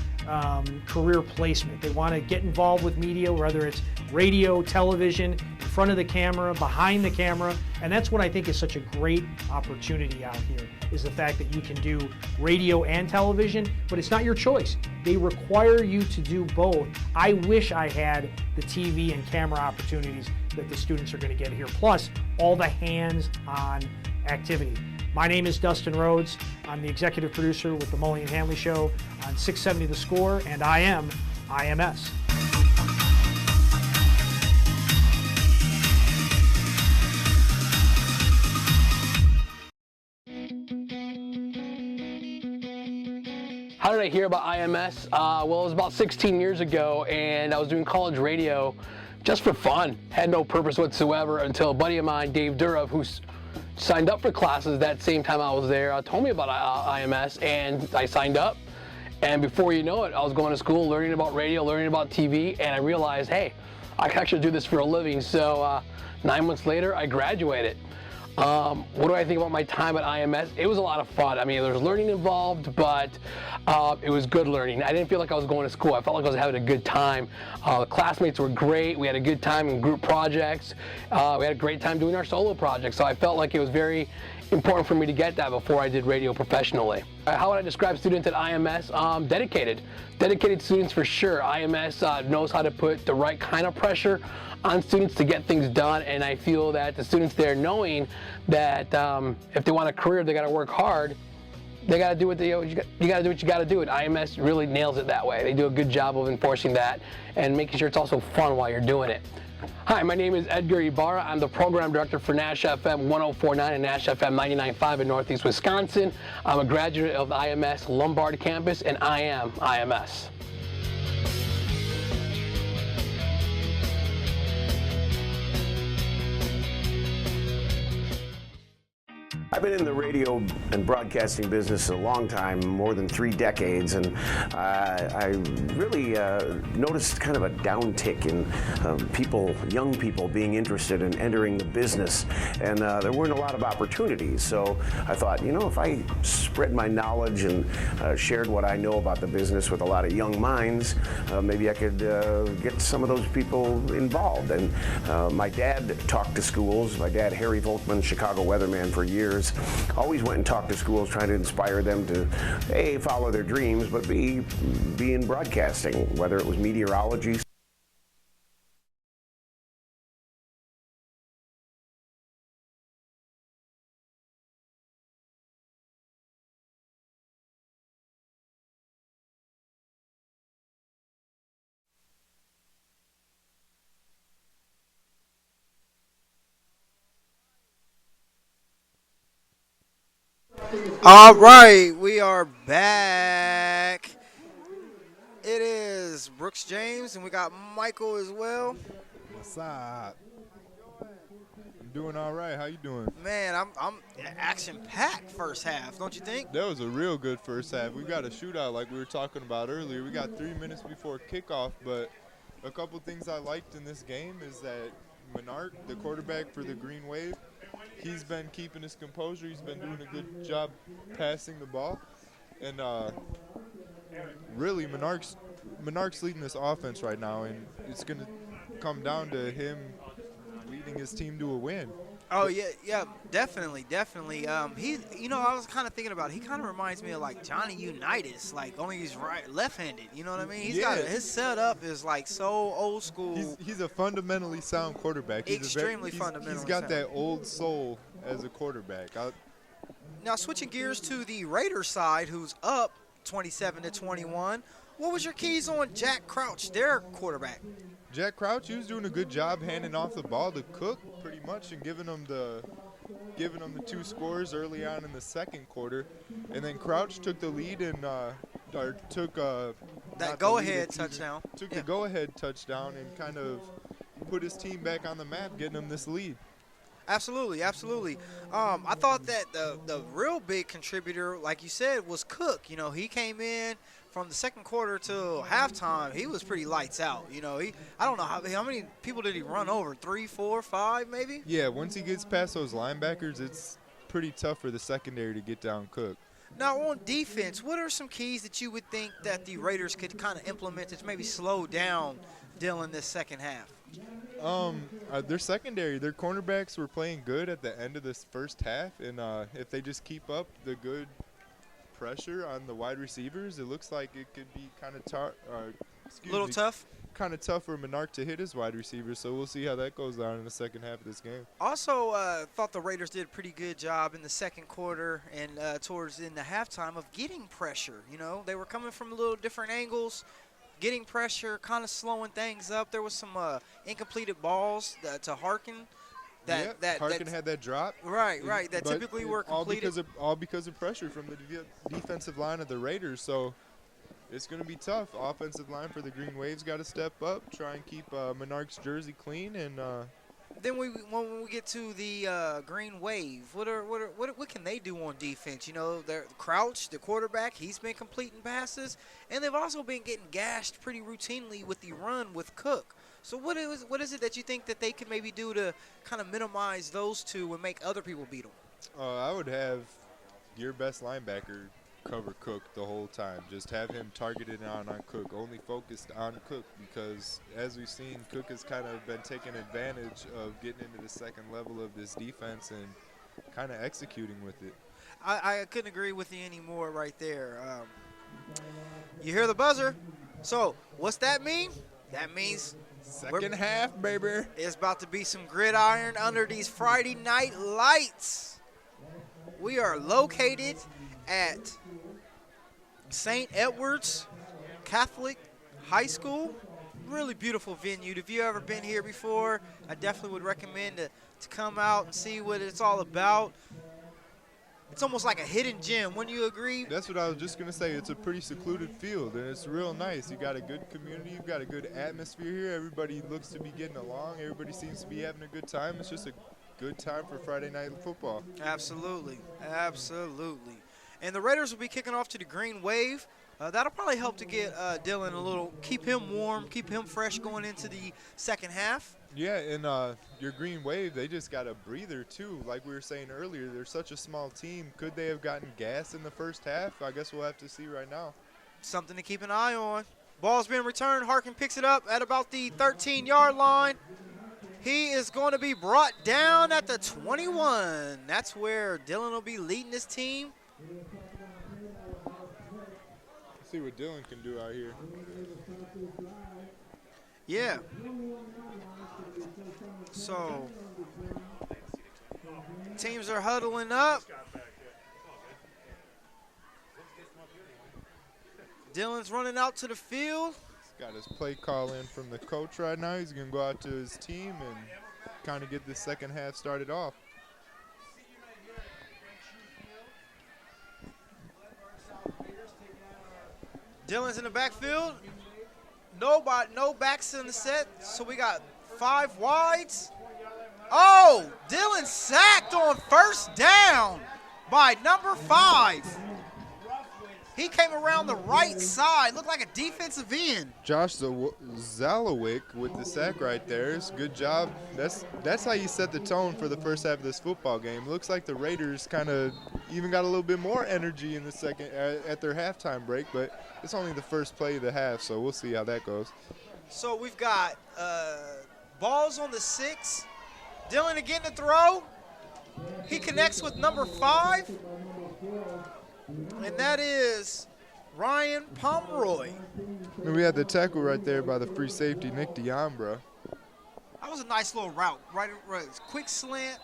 career placement. They want to get involved with media, whether it's radio, television, in front of the camera, behind the camera, and that's what I think is such a great opportunity out here, is the fact that you can do radio and television, but it's not your choice. They require you to do both. I wish I had the TV and camera opportunities that the students are going to get here, plus all the hands-on activity. My name is Dustin Rhodes. I'm the executive producer with the Mully and Hanley Show on 670 The Score, and I am IMS. How did I hear about IMS? Well, it was about 16 years ago, and I was doing college radio just for fun. Had no purpose whatsoever until a buddy of mine, Dave Durov, who signed up for classes that same time I was there, told me about IMS, and I signed up. And before you know it, I was going to school, learning about radio, learning about TV, and I realized, hey, I can actually do this for a living. So 9 months later, I graduated. What do I think about my time at IMS? It was a lot of fun. I mean, there was learning involved, but it was good learning. I didn't feel like I was going to school. I felt like I was having a good time. The classmates were great. We had a good time in group projects. We had a great time doing our solo projects. So I felt like it was very important for me to get that before I did radio professionally. How would I describe students at IMS? Dedicated. Dedicated students for sure. IMS knows how to put the right kind of pressure on students to get things done, and I feel that the students there, knowing that if they want a career, they got to work hard. They got to do what you got to do what you got to do. And IMS really nails it that way. They do a good job of enforcing that and making sure it's also fun while you're doing it. Hi, my name is Edgar Ibarra. I'm the program director for Nash FM 104.9 and Nash FM 99.5 in Northeast Wisconsin. I'm a graduate of the IMS Lombard campus, and I am IMS. I've been in the radio and broadcasting business a long time, more than 3 decades, and I really noticed kind of a downtick in young people being interested in entering the business, and there weren't a lot of opportunities. So I thought, if I spread my knowledge and shared what I know about the business with a lot of young minds, maybe I could get some of those people involved. And my dad talked to schools. My dad, Harry Volkman, Chicago weatherman for years, always went and talked to schools trying to inspire them to A, follow their dreams, but B, be in broadcasting, whether it was meteorology. All right, we are back. It is Brooks James, and we got Michael as well. What's up? I'm doing all right. How you doing? Man, I'm action-packed first half, don't you think? That was a real good first half. We got a shootout like we were talking about earlier. We got 3 minutes before kickoff, but a couple things I liked in this game is that Menard, the quarterback for the Green Wave, he's been keeping his composure. He's been doing a good job passing the ball. And really, Menard's leading this offense right now, and it's going to come down to him leading his team to a win. Oh, yeah, definitely. I was kind of thinking about it. He kind of reminds me of, like, Johnny Unitas, like, only he's left-handed. You know what I mean? His setup is, like, so old school. He's a fundamentally sound quarterback. Extremely fundamentally He's got sound. that old soul as a quarterback. Now, switching gears to the Raiders side, who's up 27-21, what was your keys on Jack Crouch, their quarterback? Jack Crouch, he was doing a good job handing off the ball to Cook pretty much and giving them the 2 scores early on in the second quarter. And then Crouch took the lead and took that go-ahead touchdown. Took the go-ahead touchdown and kind of put his team back on the map, getting them this lead. Absolutely. I thought that the real big contributor, like you said, was Cook. He came in from the second quarter till halftime. He was pretty lights out. I don't know how many people did he run over? 3, 4, 5, maybe? Yeah, once he gets past those linebackers, it's pretty tough for the secondary to get down Cook. Now, on defense, what are some keys that you would think that the Raiders could kind of implement to maybe slow down Dillon this second half? Their secondary, their cornerbacks were playing good at the end of this first half, and if they just keep up the good pressure on the wide receivers, it looks like it could be kind of tough. Kind of tough for Menard to hit his wide receivers, so we'll see how that goes down in the second half of this game. Also, thought the Raiders did a pretty good job in the second quarter and towards in the halftime of getting pressure. They were coming from a little different angles, getting pressure, kind of slowing things up. There was some incompleted balls to Harkin. Harkin had that drop. Right. That typically were completed. All because of pressure from the defensive line of the Raiders. So it's going to be tough. Offensive line for the Green Waves got to step up, try and keep Menard's jersey clean, and. Then when we get to the Green Wave, what can they do on defense? Their Crouch, the quarterback, he's been completing passes, and they've also been getting gashed pretty routinely with the run with Cook. So what is it that you think that they can maybe do to kind of minimize those two and make other people beat them? I would have your best linebacker cover Cook the whole time. Just have him targeted on Cook, only focused on Cook, because as we've seen, Cook has kind of been taking advantage of getting into the second level of this defense and kind of executing with it. I couldn't agree with you anymore right there. You hear the buzzer. So what's that mean? That means second half, baby. It's about to be some gridiron under these Friday night lights. We are located at St. Edward's Catholic High School. Really beautiful venue. If you've ever been here before, I definitely would recommend to come out and see what it's all about. It's almost like a hidden gem. Wouldn't you agree? That's what I was just going to say. It's a pretty secluded field, and it's real nice. You got a good community. You've got a good atmosphere here. Everybody looks to be getting along. Everybody seems to be having a good time. It's just a good time for Friday night football. Absolutely. Absolutely. And the Raiders will be kicking off to the Green Wave. That'll probably help to get Dylan a little, keep him warm, keep him fresh going into the second half. Yeah, and your Green Wave, they just got a breather, too. Like we were saying earlier, they're such a small team. Could they have gotten gas in the first half? I guess we'll have to see right now. Something to keep an eye on. Ball's been returned. Harkin picks it up at about the 13-yard line. He is going to be brought down at the 21. That's where Dylan will be leading his team. Let's see what Dylan can do out here. Yeah. So, teams are huddling up. Dylan's running out to the field. He's got his play call in from the coach right now. He's going to go out to his team and kind of get the second half started off. Dylan's in the backfield. No backs in the set, so we got 5 wides. Oh, Dylan sacked on first down by number 5. He came around the right side, looked like a defensive end. Josh Zalowick with the sack right there. It's a good job. That's how you set the tone for the first half of this football game. Looks like the Raiders kind of even got a little bit more energy in the second at their halftime break, but it's only the first play of the half, so we'll see how that goes. So we've got balls on the 6. Dylan again to throw. He connects with number 5. And that is Ryan Pomeroy. And we had the tackle right there by the free safety, Nick Diambra. That was a nice little route. Right, quick slant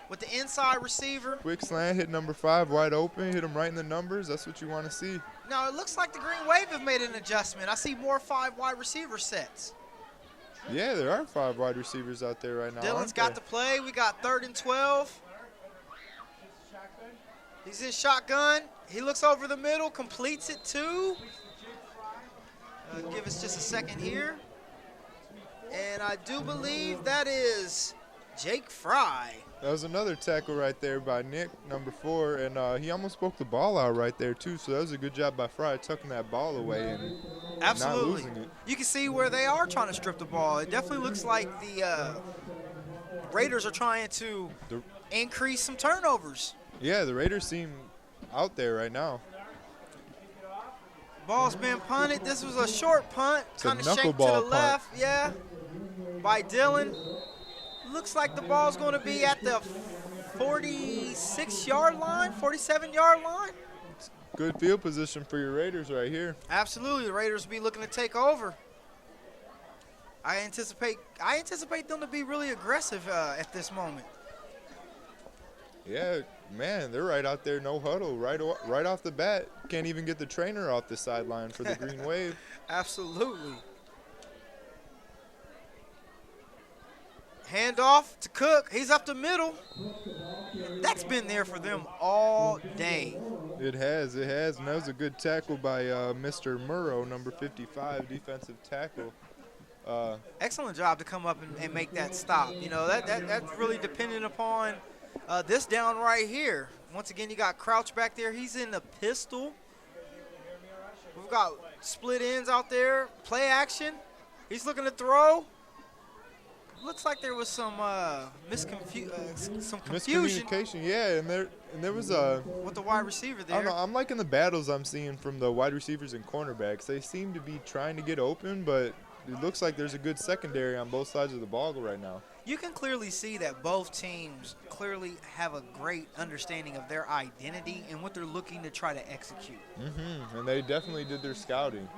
with the inside receiver. Quick slant, hit number 5 wide open, hit him right in the numbers. That's what you want to see. Now, it looks like the Green Wave have made an adjustment. I see more 5 wide receiver sets. Yeah, there are 5 wide receivers out there right now. Dylan's got the play. We got 3rd and 12. He's in shotgun. He looks over the middle, completes it too. Give us just a second here. And I do believe that is Jake Fry. That was another tackle right there by Nick, number 4, and he almost spoke the ball out right there too, so that was a good job by Fry tucking that ball away and Absolutely. not losing it. You can see where they are trying to strip the ball. It definitely looks like the Raiders are trying to increase some turnovers. Yeah, the Raiders seem out there right now. Ball's been punted. This was a short punt, kind of shanked to the left, yeah, by Dylan. Looks like the ball's going to be at the 46-yard line, 47-yard line. Good field position for your Raiders right here. Absolutely, the Raiders will be looking to take over. I anticipate them to be really aggressive at this moment. Yeah, man, they're right out there, no huddle, right off the bat. Can't even get the trainer off the sideline for the Green Wave. Absolutely. Handoff to Cook. He's up the middle. That's been there for them all day. It has. And that was a good tackle by Mr. Murrow, number 55, defensive tackle. Excellent job to come up and make that stop. You know, that's really dependent upon this down right here. Once again, you got Crouch back there. He's in the pistol. We've got split ends out there. Play action. He's looking to throw. Looks like there was some some confusion. Miscommunication, yeah, and there was a with the wide receiver there. I don't know. I'm liking the battles I'm seeing from the wide receivers and cornerbacks. They seem to be trying to get open, but it looks like there's a good secondary on both sides of the ball right now. You can clearly see that both teams clearly have a great understanding of their identity and what they're looking to try to execute. And they definitely did their scouting.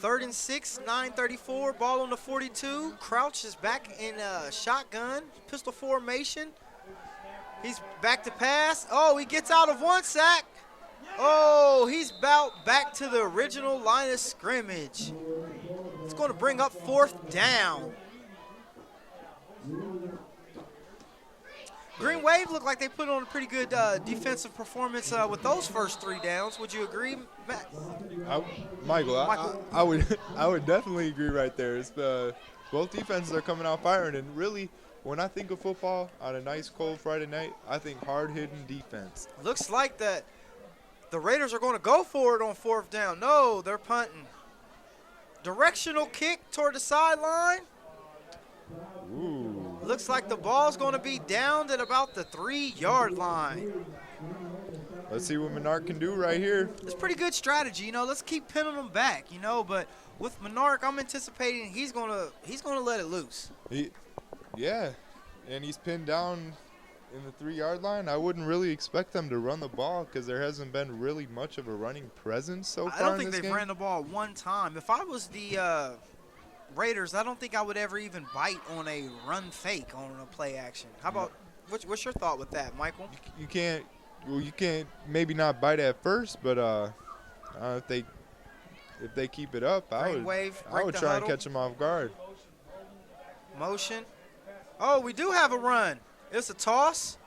3rd and 6, 9:34, ball on the 42. Crouch is back in shotgun, pistol formation. He's back to pass. Oh, he gets out of 1 sack. Oh, he's back to the original line of scrimmage. It's going to bring up 4th down. Green Wave looked like they put on a pretty good defensive performance with those first 3 downs. Would you agree, Matt? Michael, I would definitely agree right there. It's both defenses are coming out firing, and really when I think of football on a nice cold Friday night, I think hard-hitting defense. Looks like that the Raiders are going to go for it on 4th down. No, they're punting. Directional kick toward the sideline. Ooh. Looks like the ball's going to be downed at about the 3-yard line. Let's see what Menard can do right here. It's pretty good strategy, you know. Let's keep pinning them back, you know. But with Menard, I'm anticipating he's gonna let it loose. Yeah, and he's pinned down in the 3-yard line. I wouldn't really expect them to run the ball because there hasn't been really much of a running presence so far. I don't in think this they've game. ran the ball one time. If I was the Raiders, I don't think I would ever even bite on a run fake on a play action. How about what's your thought with that, Michael? You can't maybe not bite at first, but if they keep it up, I would try and catch them off guard. Motion. Oh, we do have a run. It's a toss.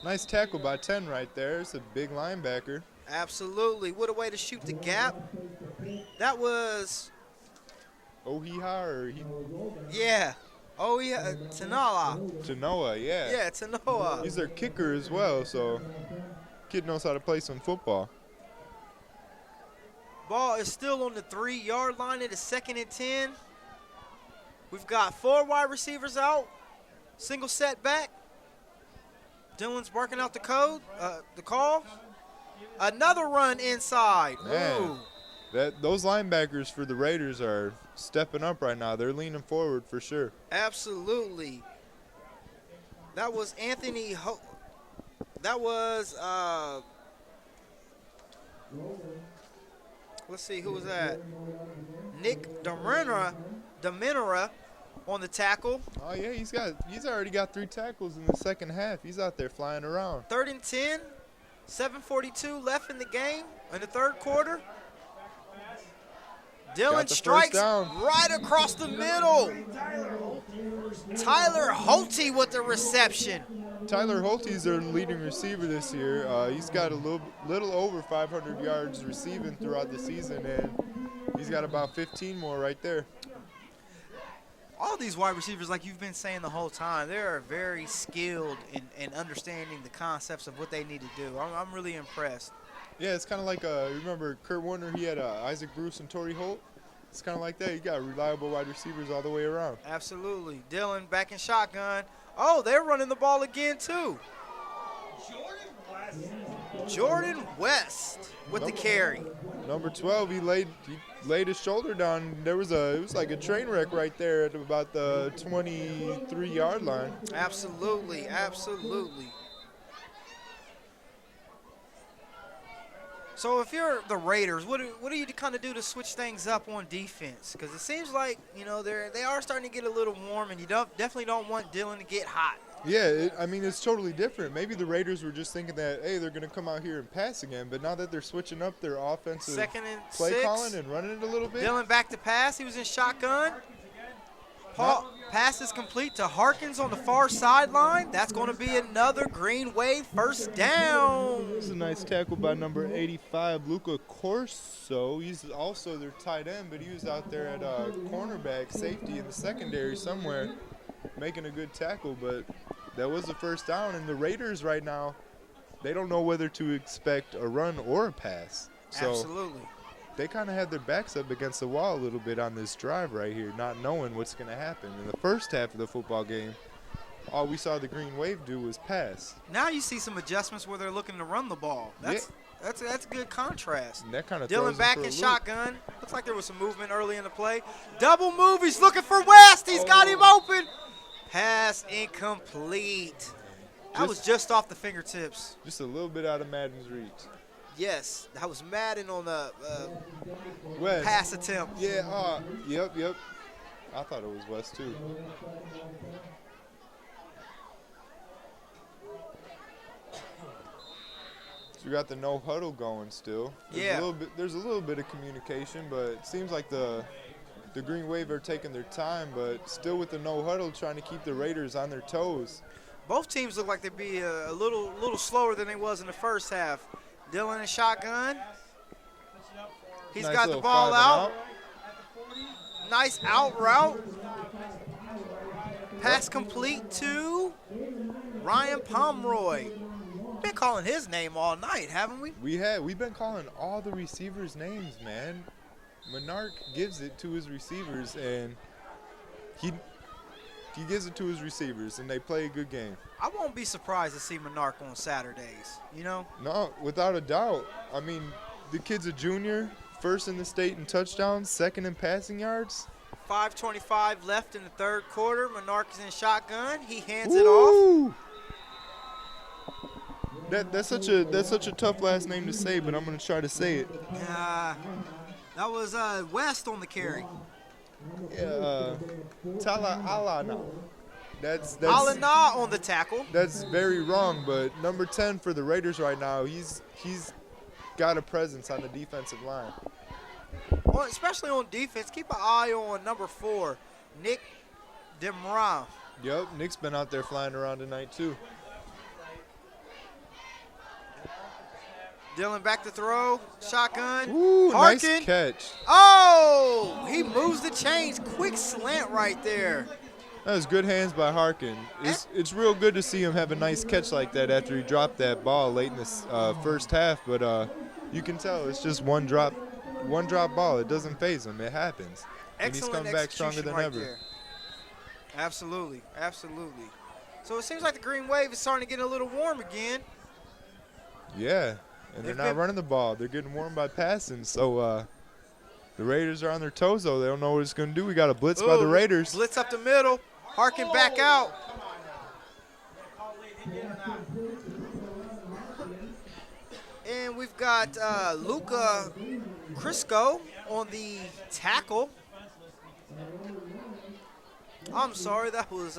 Nice tackle by 10 right there. It's a big linebacker. Absolutely. What a way to shoot the gap. That was Ohiha or yeah. Oh, yeah. Tanoa, yeah. Yeah, Tanoa. He's their kicker as well, so kid knows how to play some football. Ball is still on the 3-yard line. It is 2nd and 10. We've got 4 wide receivers out. Single set back. Dylan's barking out the call. Another run inside. Man, Ooh. those linebackers for the Raiders are stepping up right now. They're leaning forward for sure. Absolutely. That was Anthony. That was. Let's see, who was that? Nick Deminera on the tackle. Oh yeah, he's already got 3 tackles in the second half. He's out there flying around. 3rd and 10. 7:42 left in the game in the 3rd quarter. Dylan strikes right across the middle. Tyler Holte with the reception. Tyler Holte's their leading receiver this year. He's got a little over 500 yards receiving throughout the season, and he's got about 15 more right there. All these wide receivers, like you've been saying the whole time, they're very skilled in understanding the concepts of what they need to do. I'm really impressed. Yeah, it's kind of like, remember Kurt Warner, he had Isaac Bruce and Torrey Holt. It's kind of like that. You got reliable wide receivers all the way around. Absolutely. Dylan back in shotgun. Oh, they're running the ball again, too. Jordan West with the carry. Number 12, he laid his shoulder down. It was like a train wreck right there at about the 23-yard line. Absolutely, absolutely. So if you're the Raiders, what do you kind of do to switch things up on defense? Because it seems like, you know, they are starting to get a little warm, and you definitely don't want Dylan to get hot. Yeah, it's totally different. Maybe the Raiders were just thinking that, hey, they're going to come out here and pass again, but now that they're switching up their offensive 2nd and play 6. calling and running it a little bit. Dylan back to pass. He was in shotgun. Pass is complete to Harkins on the far sideline. That's going to be another Green Wave 1st down. This is a nice tackle by number 85, Luca Corso. He's also their tight end, but he was out there at cornerback safety in the secondary somewhere making a good tackle, but that was the 1st down. And the Raiders right now, they don't know whether to expect a run or a pass. So absolutely. They kind of had their backs up against the wall a little bit on this drive right here, not knowing what's going to happen. In the first half of the football game, all we saw the Green Wave do was pass. Now you see some adjustments where they're looking to run the ball. That's a good contrast. And that kind of Dylan back in shotgun. Looks like there was some movement early in the play. Double move. He's looking for West. He's got him open. Pass incomplete. That was just off the fingertips. Just a little bit out of Madden's reach. Yes, that was Madden on the West. pass attempt. Yeah, yep. I thought it was West too. So we got the no huddle going still. There's a little bit of communication, but it seems like the Green Wave are taking their time, but still with the no huddle, trying to keep the Raiders on their toes. Both teams look like they'd be a little slower than they was in the first half. Dylan in shotgun. He's got the ball out. Nice out route. Pass complete to Ryan Pomeroy. Been calling his name all night, haven't we? We've been calling all the receivers' names, man. Monarch gives it to his receivers, and he gives it to his receivers, and they play a good game. I won't be surprised to see Monarch on Saturdays, you know? No, without a doubt. I mean, the kid's a junior, first in the state in touchdowns, second in passing yards. 5:25 left in the third quarter. Monarch is in shotgun. He hands it off. That's such a tough last name to say, but I'm gonna try to say it. That was West on the carry. Yeah, Tala Alana. That's Alana on the tackle. That's very wrong, but number 10 for the Raiders right now, he's got a presence on the defensive line. Well, especially on defense, keep an eye on number 4, Nick Demra. Yep, Nick's been out there flying around tonight too. Dylan back to throw, shotgun. Ooh, Harkin. nice catch. Oh, he moves the chains. Quick slant right there. That was good hands by Harkin. It's real good to see him have a nice catch like that after he dropped that ball late in this first half, but you can tell it's just one drop ball. It doesn't faze him. It happens. And he's come back stronger than ever. There. Absolutely, absolutely. So it seems like the Green Wave is starting to get a little warm again. Yeah, and they're not running the ball. They're getting warm by passing. So the Raiders are on their toes, though. They don't know what it's going to do. We got a blitz by the Raiders. Blitz up the middle. Harkin back out. And we've got Luca Crisco on the tackle. I'm sorry, that was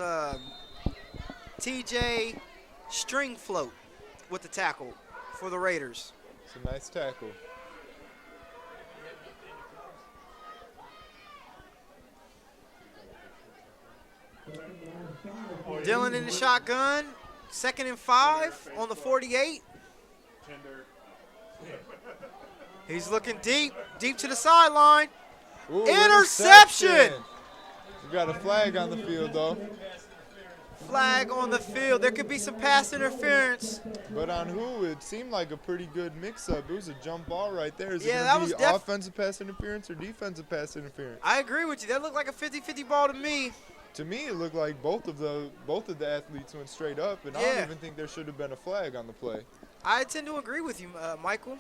TJ Stringfloat with the tackle for the Raiders. It's a nice tackle. Dylan in the shotgun. 2nd and 5 on the 48. He's looking deep to the sideline. Ooh, interception! We got a flag on the field, though. Flag on the field. There could be some pass interference. But on who? It seemed like a pretty good mix-up. It was a jump ball right there. Is it that going to be offensive pass interference or defensive pass interference? I agree with you. That looked like a 50-50 ball to me. To me, it looked like both of the athletes went straight up, and I don't even think there should have been a flag on the play. I tend to agree with you, Michael.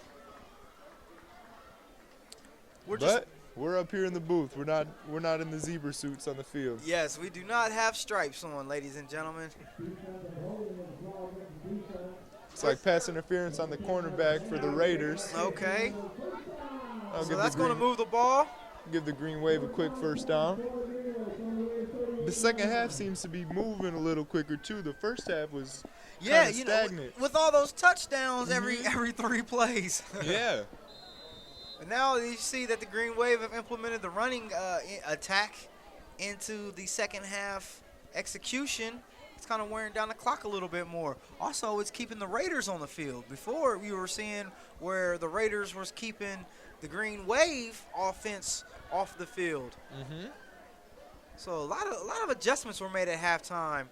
We're up here in the booth. We're not in the zebra suits on the field. Yes, we do not have stripes on, ladies and gentlemen. It's like pass interference on the cornerback for the Raiders. Okay. So that's going to move the ball. Give the Green Wave a quick first down. The second half seems to be moving a little quicker too. The first half was kind of stagnant. With all those touchdowns every 3 plays. Yeah. And now you see that the Green Wave have implemented the running attack into the second half execution. It's kind of wearing down the clock a little bit more. Also, it's keeping the Raiders on the field. Before, we were seeing where the Raiders was keeping the Green Wave offense off the field. Mm-hmm. So a lot of adjustments were made at halftime.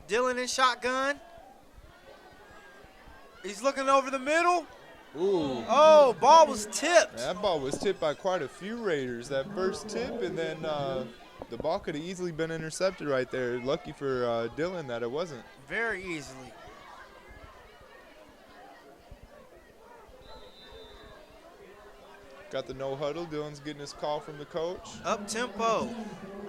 Dylan in shotgun. He's looking over the middle. Ooh. Oh, ball was tipped. That ball was tipped by quite a few Raiders. That first tip, and then the ball could have easily been intercepted right there. Lucky for Dylan that it wasn't. Very easily. Got the no huddle. Dylan's getting his call from the coach. Up tempo.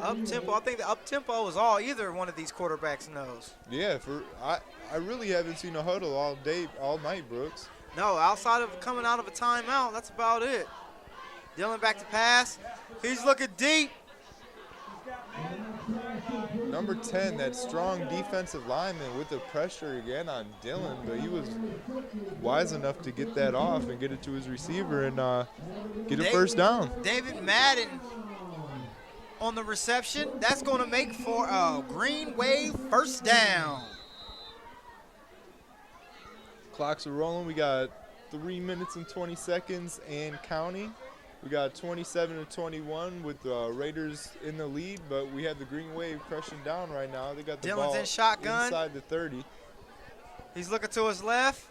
I think the up tempo is all either one of these quarterbacks knows. Yeah, I really haven't seen a huddle all night, Brooks. No, outside of coming out of a timeout, that's about it. Dylan back to pass. He's looking deep. Number 10, that strong defensive lineman with the pressure again on Dylan, but he was wise enough to get that off and get it to his receiver and get a first down. David Madden on the reception. That's going to make for a Green Wave first down. Clocks are rolling. We got 3 minutes and 20 seconds and counting. We got 27-21 with the Raiders in the lead, but we have the Green Wave crushing down right now. They got the Dylan's ball in shotgun. inside the 30. He's looking to his left.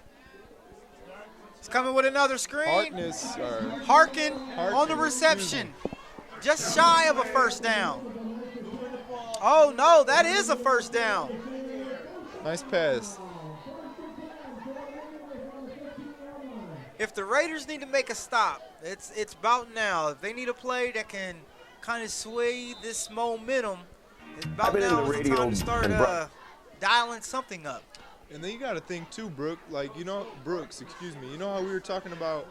He's coming with another screen. Harkin on the reception. Just shy of a first down. Oh, no, that is a first down. Nice pass. If the Raiders need to make a stop, it's about now. If they need a play that can kind of sway this momentum, it's about now is the time to start dialing something up. And then you got to think too, Brooks, you know how we were talking about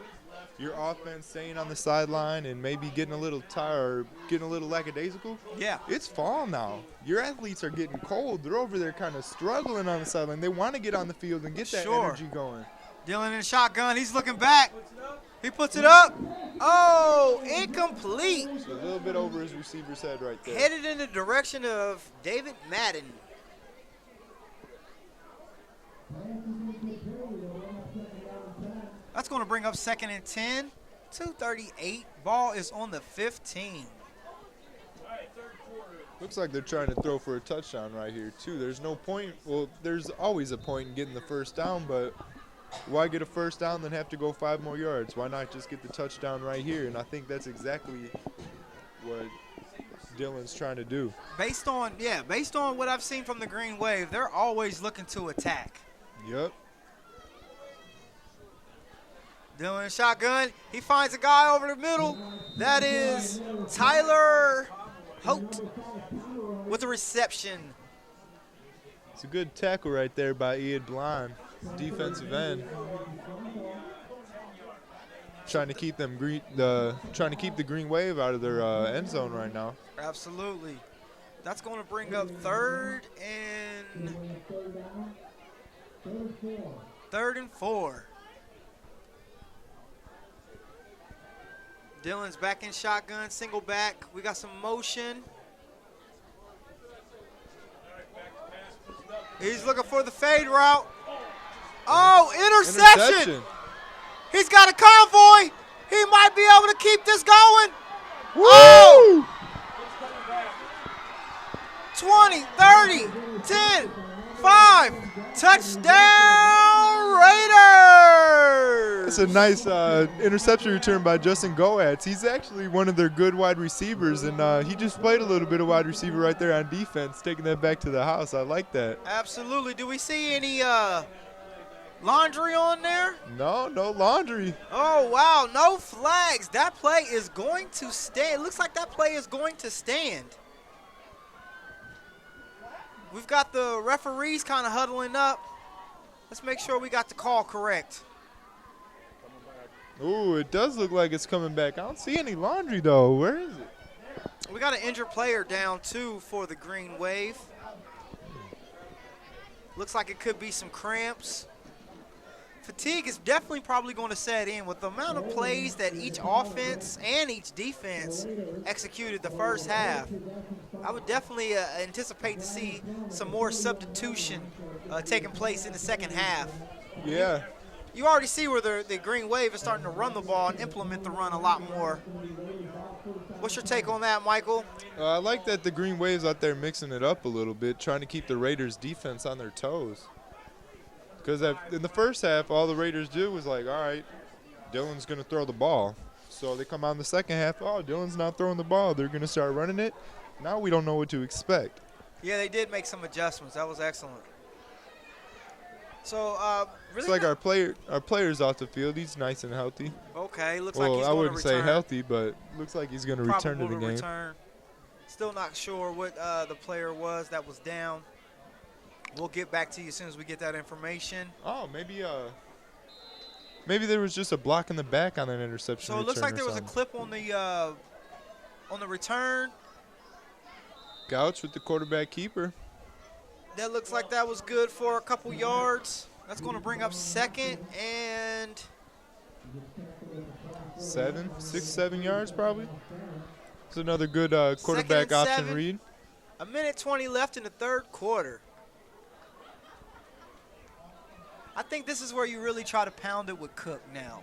your offense staying on the sideline and maybe getting a little tired or getting a little lackadaisical? Yeah. It's fall now. Your athletes are getting cold. They're over there kind of struggling on the sideline. They want to get on the field and get that energy going. Dylan in shotgun. He's looking back. He puts it up. Oh, incomplete. A little bit over his receiver's head right there. Headed in the direction of David Madden. That's going to bring up 2nd and 10. 2:38. Ball is on the 15. Looks like they're trying to throw for a touchdown right here, too. There's no point. Well, there's always a point in getting the first down, but why get a first down then have to go 5 more yards? Why not just get the touchdown right here? And I think that's exactly what Dylan's trying to do. Based on what I've seen from the Green Wave, they're always looking to attack. Yep. Dylan in shotgun. He finds a guy over the middle. That is Tyler Holt with the reception. It's a good tackle right there by Ian Blond, defensive end. Trying to keep the Green Wave out of their end zone right now. Absolutely. That's going to bring up 3rd and 4. Dylan's back in shotgun, single back. We got some motion. He's looking for the fade route. Oh, interception. He's got a convoy. He might be able to keep this going. Woo! Oh! 20, 30, 10, 5. Touchdown Raiders! That's a nice interception return by Justin Goetz. He's actually one of their good wide receivers, and he just played a little bit of wide receiver right there on defense, taking that back to the house. I like that. Absolutely. Do we see any laundry on there? No laundry. Oh, wow. No flags. That play is going to stand. It looks like that play is going to stand. We've got the referees kind of huddling up. Let's make sure we got the call correct. Ooh, it does look like it's coming back. I don't see any laundry, though. Where is it? We got an injured player down, too, for the Green Wave. Looks like it could be some cramps. Fatigue is definitely probably going to set in with the amount of plays that each offense and each defense executed the first half. I would definitely anticipate to see some more substitution taking place in the second half. Yeah. You already see where the Green Wave is starting to run the ball and implement the run a lot more. What's your take on that, Michael? I like that the Green Wave's out there mixing it up a little bit, trying to keep the Raiders' defense on their toes. Because in the first half, all the Raiders do was like, all right, Dylan's going to throw the ball. So they come out in the second half, oh, Dylan's not throwing the ball. They're going to start running it. Now we don't know what to expect. Yeah, they did make some adjustments. That was excellent. So, really, it's like our player's off the field. He's nice and healthy. Okay, looks like he's going to return. I wouldn't say healthy, but looks like he's going to return to the game. Return. Still not sure what the player was that was down. We'll get back to you as soon as we get that information. Oh, maybe there was just a block in the back on that interception. So it looks like there was a clip on the return. Gouch with the quarterback keeper. That looks like that was good for a couple yards. That's going to bring up 2nd and 7 yards probably. It's another good quarterback option read. 1:20 left in the third quarter. I think this is where you really try to pound it with Cook now.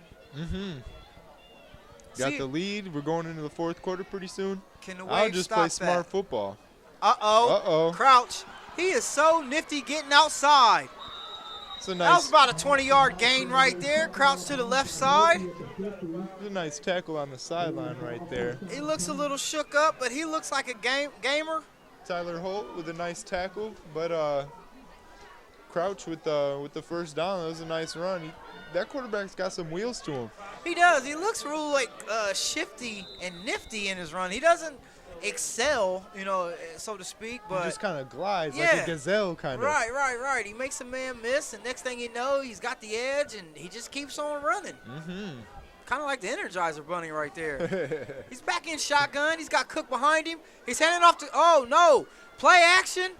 Got the lead. We're going into the fourth quarter pretty soon. Can the I'll Wave just stop play smart that? football. Uh-oh. Uh-oh. Crouch. He is so nifty getting outside. It's a That was nice, about a 20-yard gain right there. Crouch to the left side. it's a nice tackle on the sideline right there. He looks a little shook up, but he looks like a gamer. Tyler Holt with a nice tackle, but Crouch with the first down. That was a nice run. That quarterback's got some wheels to him. He does. He looks real like shifty and nifty in his run. He doesn't excel, so to speak, but He just kind of glides like a gazelle kind of. Right. He makes a man miss, and next thing you know, he's got the edge, and he just keeps on running. Mm-hmm. Kind of like the Energizer Bunny right there. He's back in shotgun. He's got Cook behind him. He's handing off to, oh, no. Play action.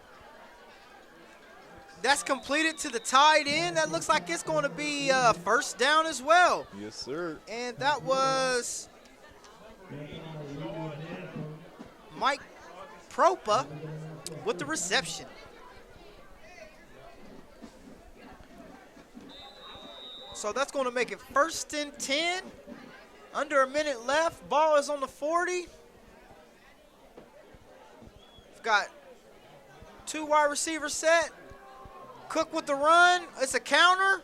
That's completed to the tight end. That looks like it's going to be first down as well. Yes, sir. And that was Mike Propa with the reception. So that's going to make it 1st and 10. Under a minute left. Ball is on the 40. We've got 2 wide receivers set. Cook with the run. It's a counter.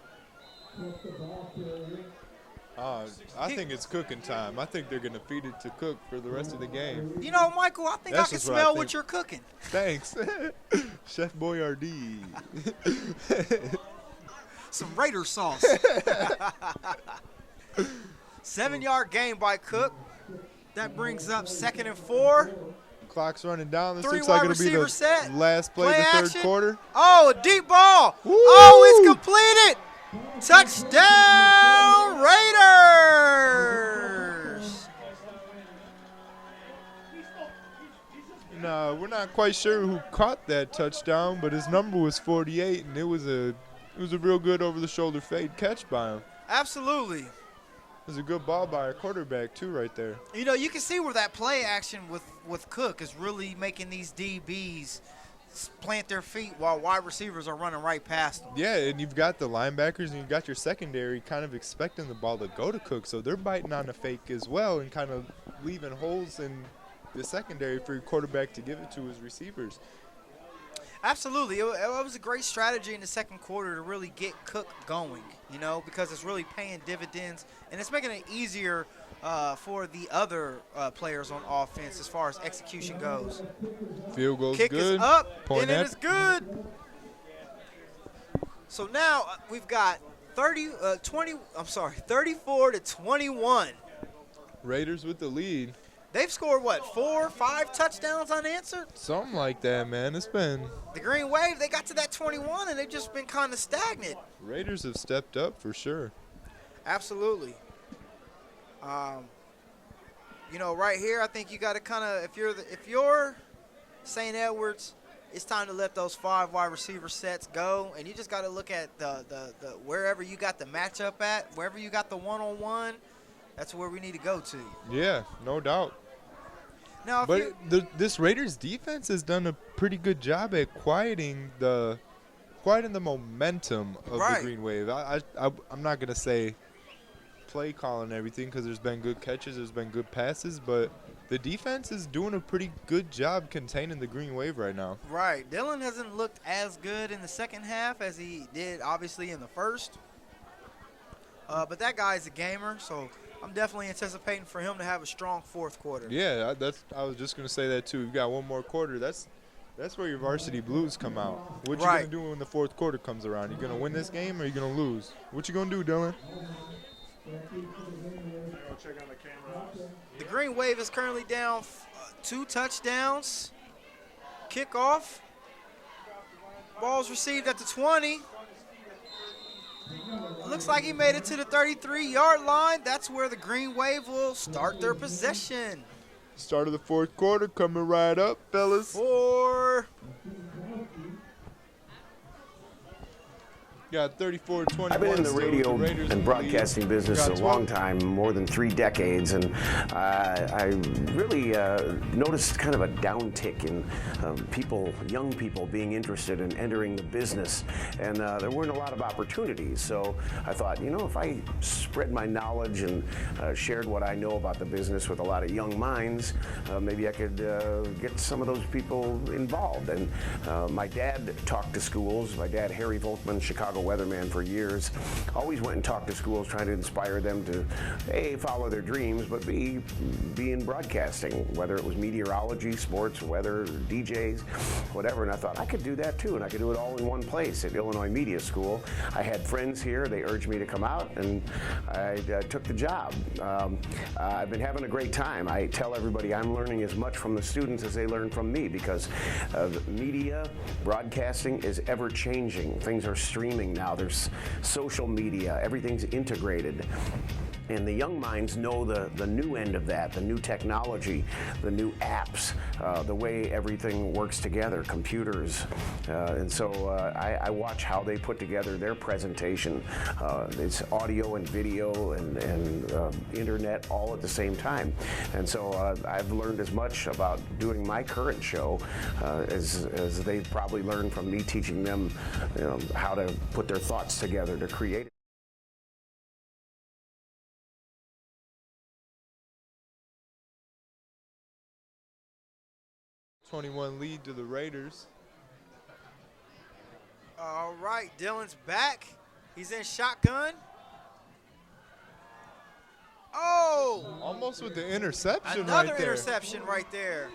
I think it's cooking time. I think they're going to feed it to Cook for the rest of the game. You know, Michael, I think I can smell what you're cooking. Thanks. Chef Boyardee. Some Raider sauce. 7-yard gain by Cook. That brings up 2nd and 4. Clock's running down. This 3 looks like wide it'll be the receiver set. last play of the third action. quarter. Oh, a deep ball. Woo! Oh, it's completed. Touchdown, Raiders. No, we're not quite sure who caught that touchdown, but his number was 48, and it was a real good over-the-shoulder fade catch by him. Absolutely. It was a good ball by our quarterback, too, right there. You know, you can see where that play action with Cook is really making these DBs plant their feet while wide receivers are running right past them. Yeah, and you've got the linebackers and you've got your secondary kind of expecting the ball to go to Cook, so they're biting on the fake as well and kind of leaving holes in the secondary for your quarterback to give it to his receivers. Absolutely. It was a great strategy in the second quarter to really get Cook going, because it's really paying dividends, and it's making it easier for the other players on offense as far as execution goes. Field goal's Kick good. is up, Point and at. it is good. So now we've got 34 to 21. Raiders with the lead. They've scored, 4 or 5 touchdowns unanswered? Something like that, man. It's been The Green Wave, they got to that 21, and they've just been kind of stagnant. Raiders have stepped up for sure. Absolutely. Right here, I think you got to kind of, if you're St. Edwards, it's time to let those 5 wide receiver sets go, and you just got to look at the wherever you got the matchup at, wherever you got the one-on-one, that's where we need to go to. Yeah, no doubt. Now, this Raiders defense has done a pretty good job at quieting the momentum of the Green Wave. I'm not gonna say play calling and everything because there's been good catches, there's been good passes, but the defense is doing a pretty good job containing the Green Wave right now. Right. Dylan hasn't looked as good in the second half as he did, obviously, in the first. But that guy's a gamer, so I'm definitely anticipating for him to have a strong fourth quarter. Yeah, I was just gonna say that too. You got one more quarter. That's where your varsity blues come out. What you gonna do when the fourth quarter comes around? You gonna win this game or you gonna lose? What you gonna do, Dylan? The Green Wave is currently down 2 touchdowns. Kickoff. Ball's received at the 20. Looks like he made it to the 33-yard line. That's where the Green Wave will start their possession. Start of the fourth quarter coming right up, fellas. 4. Got 34-21. I've been in the radio and broadcasting business a long time, more than 3 decades, and I really noticed kind of a downtick in young people being interested in entering the business, and there weren't a lot of opportunities. So I thought, if I spread my knowledge and shared what I know about the business with a lot of young minds, maybe I could get some of those people involved. And my dad talked to schools. My dad, Harry Volkman, Chicago weatherman for years, always went and talked to schools trying to inspire them to A, follow their dreams, but B, be in broadcasting, whether it was meteorology, sports, weather, DJs, whatever. And I thought I could do that too, and I could do it all in one place at Illinois Media School. I had friends here. They urged me to come out, and I took the job. I've been having a great time. I tell everybody I'm learning as much from the students as they learn from me, because media, broadcasting is ever changing. Things are streaming now. There's social media. Everything's integrated. And the young minds know the new end of that, the new technology, the new apps, the way everything works together, computers. And so I watch how they put together their presentation. It's audio and video and internet all at the same time. And so I've learned as much about doing my current show as they've probably learned from me teaching them how to put their thoughts together to create it. 21 lead to the Raiders. All right, Dylan's back. He's in shotgun. Oh! Almost with the interception Another right there. interception right there.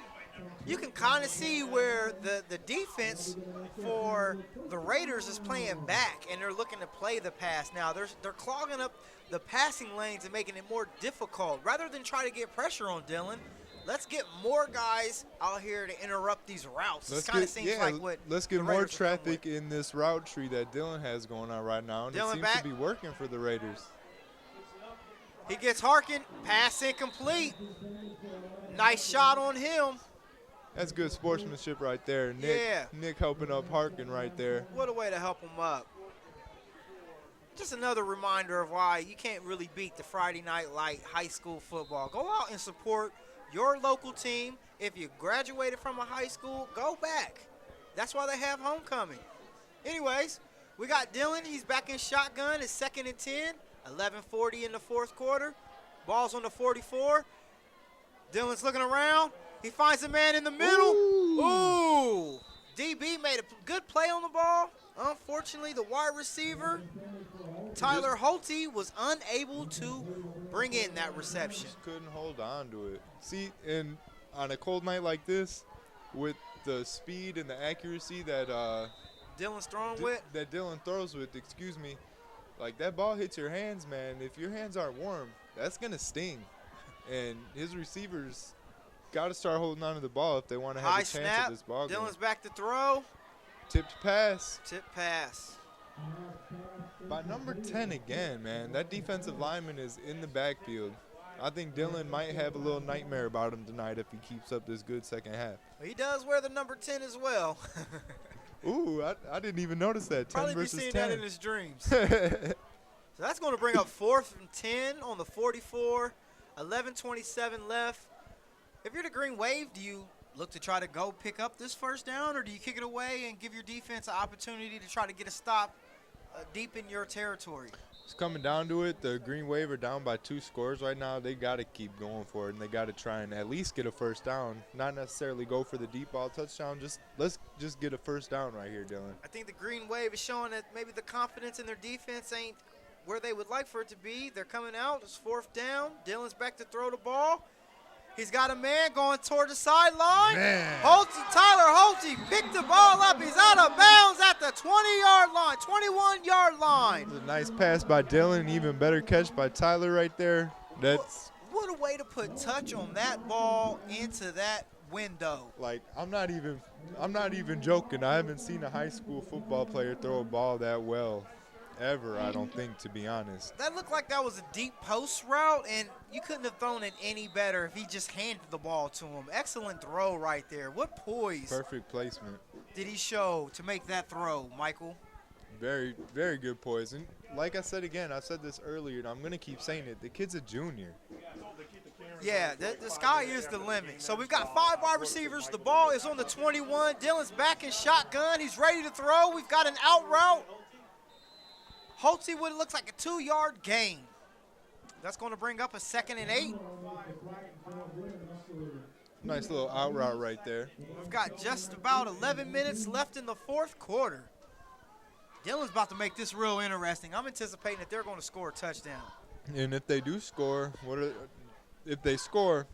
You can kind of see where the defense for the Raiders is playing back, and they're looking to play the pass now. They're clogging up the passing lanes and making it more difficult. Rather than try to get pressure on Dylan, let's get more guys out here to interrupt these routes. It kind of seems like what let's get more traffic in this route tree that Dylan has going on right now, and Dylan it seems back. to be working for the Raiders. He gets Harkin, pass incomplete. Nice shot on him. That's good sportsmanship right there. Nick helping up Harkin right there. What a way to help him up. Just another reminder of why you can't really beat the Friday Night Light high school football. Go out and support your local team. If you graduated from a high school, go back. That's why they have homecoming. Anyways, we got Dylan. He's back in shotgun. It's 2nd and 10. 11:40 in the fourth quarter. Ball's on the 44. Dylan's looking around. He finds a man in the middle. Ooh. DB made a good play on the ball. Unfortunately, the wide receiver, Tyler Holte, was unable to bring in that reception. Just couldn't hold on to it. See, and on a cold night like this, with the speed and the accuracy that Dylan's throwing with, that Dylan throws with, like that ball hits your hands, man. If your hands aren't warm, that's gonna sting. And his receivers got to start holding on to the ball if they want to have a chance at this ball game. Dylan's back to throw. Tipped pass. Tip pass. By number 10 again, man. That defensive lineman is in the backfield. I think Dylan might have a little nightmare about him tonight if he keeps up this good second half. He does wear the number 10 as well. Ooh, I didn't even notice that. 10 Probably versus be seeing 10. that in his dreams. So that's going to bring up 4th and 10 on the 44. 11:27 left. If you're the Green Wave, do you look to try to go pick up this first down, or do you kick it away and give your defense an opportunity to try to get a stop deep in your territory? It's coming down to it. The Green Wave are down by 2 scores right now. They got to keep going for it, and they got to try and at least get a first down. Not necessarily go for the deep ball touchdown. Let's just get a first down right here, Dylan. I think the Green Wave is showing that maybe the confidence in their defense ain't where they would like for it to be. They're coming out. It's 4th down. Dylan's back to throw the ball. He's got a man going toward the sideline. Tyler Holte picked the ball up. He's out of bounds at the 20-yard line, 21-yard line. It was a nice pass by Dylan. Even better catch by Tyler right there. What a way to put touch on that ball into that window. Like, I'm not even joking. I haven't seen a high school football player throw a ball that well. Ever, I don't think, to be honest. That looked like that was a deep post route, and you couldn't have thrown it any better if he just handed the ball to him. Excellent throw right there. What poise. Perfect placement. Did he show to make that throw, Michael? Very, very good poise. And like I said again, I said this earlier, and I'm going to keep saying it. The kid's a junior. Yeah, the sky is the limit. So we've got 5 wide receivers. The ball is on the 21. Dylan's back in shotgun. He's ready to throw. We've got an out route. Holtzy what it looks like a 2-yard gain. That's going to bring up a 2nd and 8. Nice little out route right there. We've got just about 11 minutes left in the 4th quarter. Dylan's about to make this real interesting. I'm anticipating that they're going to score a touchdown. And if they do score, if they score,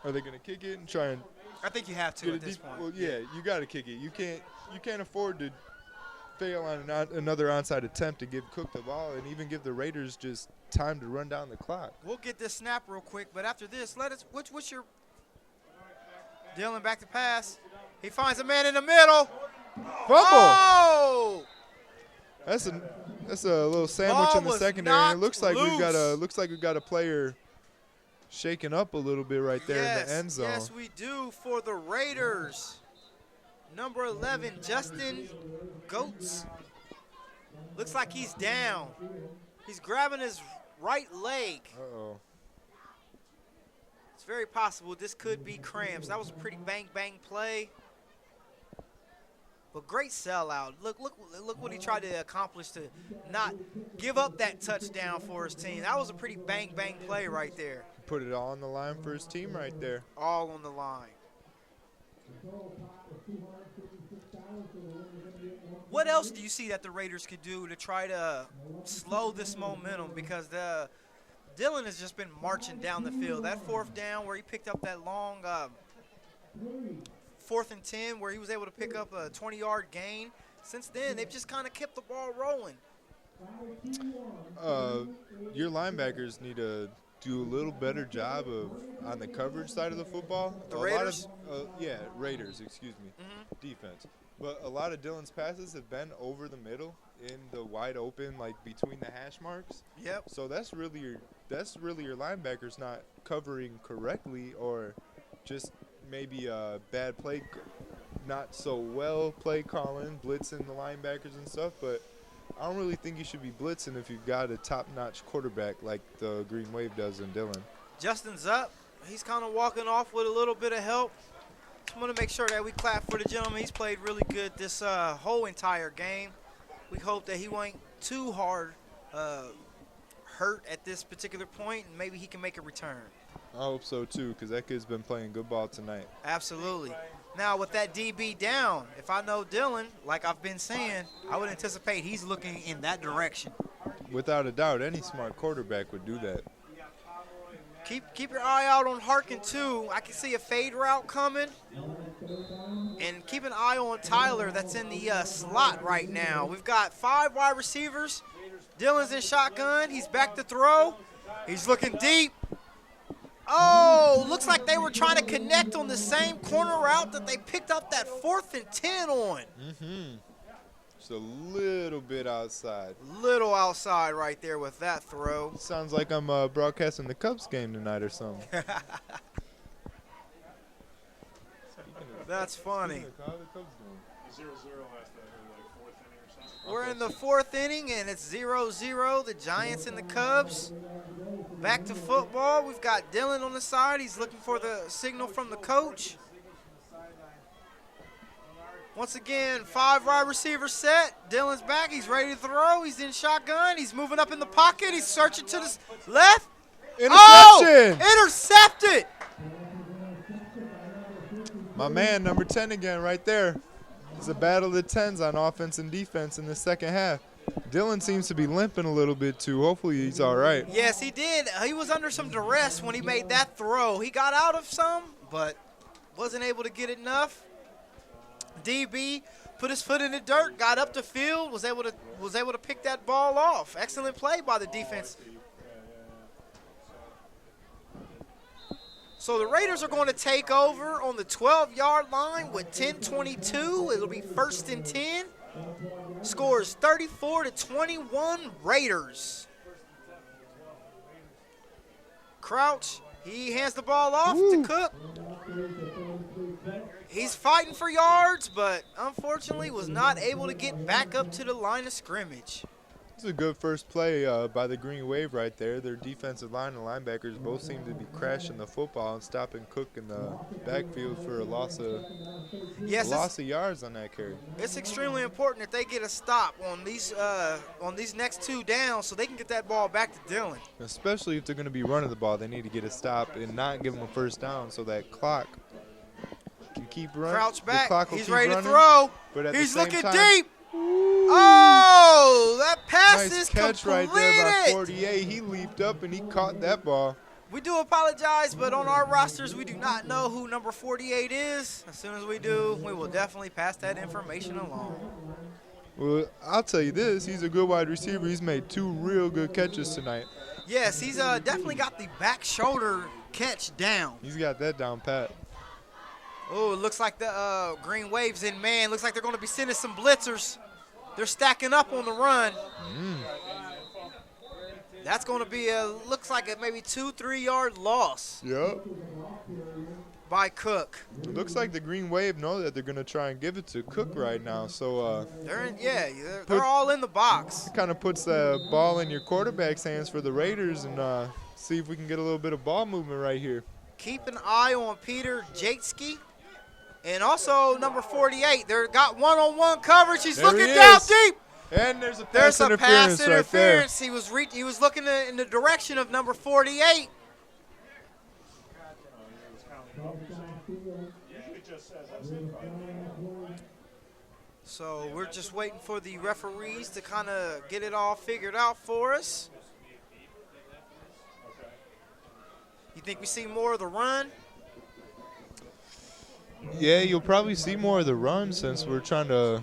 are they going to kick it and try and? I think you have to at this point. Well, yeah, you got to kick it. You can't afford to fail on another onside attempt to give Cook the ball and even give the Raiders just time to run down the clock. We'll get this snap real quick, but after this, what's your Dylan back to pass? He finds a man in the middle. Fumble. Oh! That's a little sandwich Ball in the was secondary. And it looks like loose. we've got a player shaking up a little bit right there in the end zone. Yes, we do for the Raiders. Number 11, Justin Goetz. Looks like he's down. He's grabbing his right leg. Uh-oh. It's very possible this could be cramps. That was a pretty bang play. But great sellout. Look what he tried to accomplish to not give up that touchdown for his team. That was a pretty bang play right there. Put it all on the line for his team right there. All on the line. What else do you see that the Raiders could do to try to slow this momentum? Because Dylan has just been marching down the field. That 4th down where he picked up that long 4th and 10 where he was able to pick up a 20-yard gain. Since then, they've just kind of kept the ball rolling. Your linebackers need to do a little better job on the coverage side of the football. The Raiders? Raiders, excuse me. Defense. But a lot of Dylan's passes have been over the middle in the wide open, like between the hash marks. Yep. So that's really your linebackers not covering correctly, or just maybe a bad play, not so well play calling, blitzing the linebackers and stuff. But I don't really think you should be blitzing if you've got a top-notch quarterback like the Green Wave does in Dylan. Justin's up. He's kind of walking off with a little bit of help. Just want to make sure that we clap for the gentleman. He's played really good this whole entire game. We hope that he won't too hard hurt at this particular point, and maybe he can make a return. I hope so, too, because that kid's been playing good ball tonight. Absolutely. Now, with that DB down, if I know Dylan, like I've been saying, I would anticipate he's looking in that direction. Without a doubt, any smart quarterback would do that. Keep your eye out on Harkin, too. I can see a fade route coming. And keep an eye on Tyler that's in the slot right now. We've got 5 wide receivers. Dylan's in shotgun. He's back to throw. He's looking deep. Oh, looks like they were trying to connect on the same corner route that they picked up that 4th and 10 on. Just a little bit outside. Little outside right there with that throw. Sounds like I'm broadcasting the Cubs game tonight or something. That's funny. 0-0 last night, like 4th inning or something. We're in the 4th inning, and it's 0-0. The Giants and the Cubs. Back to football. We've got Dylan on the side. He's looking for the signal from the coach. Once again, 5 wide receivers set. Dylan's back. He's ready to throw. He's in shotgun. He's moving up in the pocket. He's searching to the left. Interception! Oh, intercepted! My man, number 10 again right there. It's a battle of the 10s on offense and defense in the second half. Dylan seems to be limping a little bit, too. Hopefully he's all right. Yes, he did. He was under some duress when he made that throw. He got out of some, but wasn't able to get enough. DB put his foot in the dirt, got up the field, was able to pick that ball off. Excellent play by the defense. So the Raiders are going to take over on the 12-yard line with 10:22. It'll be 1st and 10. Scores 34-21 Raiders. Crouch, he hands the ball off to Cook. He's fighting for yards, but unfortunately was not able to get back up to the line of scrimmage. It's a good first play by the Green Wave right there. Their defensive line and linebackers both seem to be crashing the football and stopping Cook in the backfield for a loss of yards on that carry. It's extremely important that they get a stop on these next 2 downs so they can get that ball back to Dylan. Especially if they're going to be running the ball, they need to get a stop and not give them a first down so that clock can keep running. Crouch back. He's ready to running, throw. But He's looking time, deep. Oh, that pass nice is catch completed. right there by 48. He leaped up and he caught that ball. We do apologize, but on our rosters, we do not know who number 48 is. As soon as we do, we will definitely pass that information along. Well, I'll tell you this. He's a good wide receiver. He's made 2 real good catches tonight. Yes, he's definitely got the back shoulder catch down. He's got that down pat. Oh, it looks like the Green Waves in man. Looks like they're going to be sending some blitzers. They're stacking up on the run. That's going to be looks like a maybe 2-3 yard loss. Yep. By Cook. It looks like the Green Wave know that they're going to try and give it to Cook right now. So they're all in the box. It kind of puts the ball in your quarterback's hands for the Raiders and see if we can get a little bit of ball movement right here. Keep an eye on Peter Jatesky. And also number 48. They're got one-on-one coverage. He's looking down deep. And there's a pass interference right there. He was looking in the direction of number 48. So we're just waiting for the referees to kind of get it all figured out for us. You think we see more of the run? Yeah, you'll probably see more of the run since we're trying to,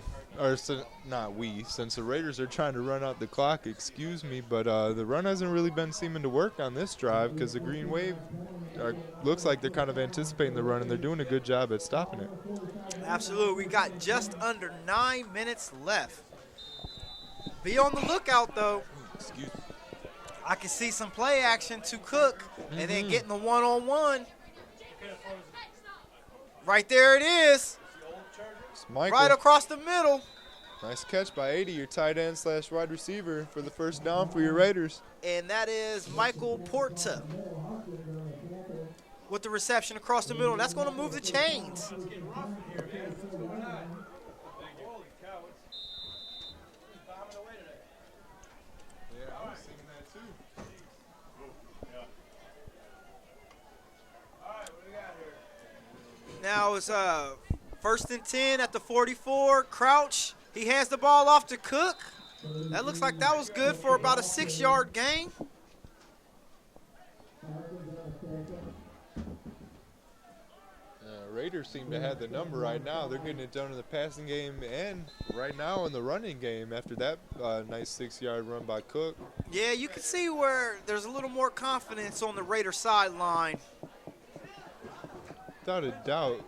since the Raiders are trying to run out the clock, excuse me, but the run hasn't really been seeming to work on this drive because the Green Wave looks like they're kind of anticipating the run and they're doing a good job at stopping it. Absolutely. We got just under 9 minutes left. Be on the lookout, though. Excuse me. I can see some play action to Cook and then getting the one-on-one. Right there it is. Right across the middle. Nice catch by 80, your tight end / wide receiver for the first down for your Raiders. And that is Michael Porta with the reception across the middle. That's going to move the chains. Now it's 1st and 10 at the 44. Crouch. He hands the ball off to Cook. That looks like that was good for about a 6-yard gain. Raiders seem to have the number right now. They're getting it done in the passing game and right now in the running game after that nice 6-yard run by Cook. Yeah, you can see where there's a little more confidence on the Raider sideline. Without a doubt.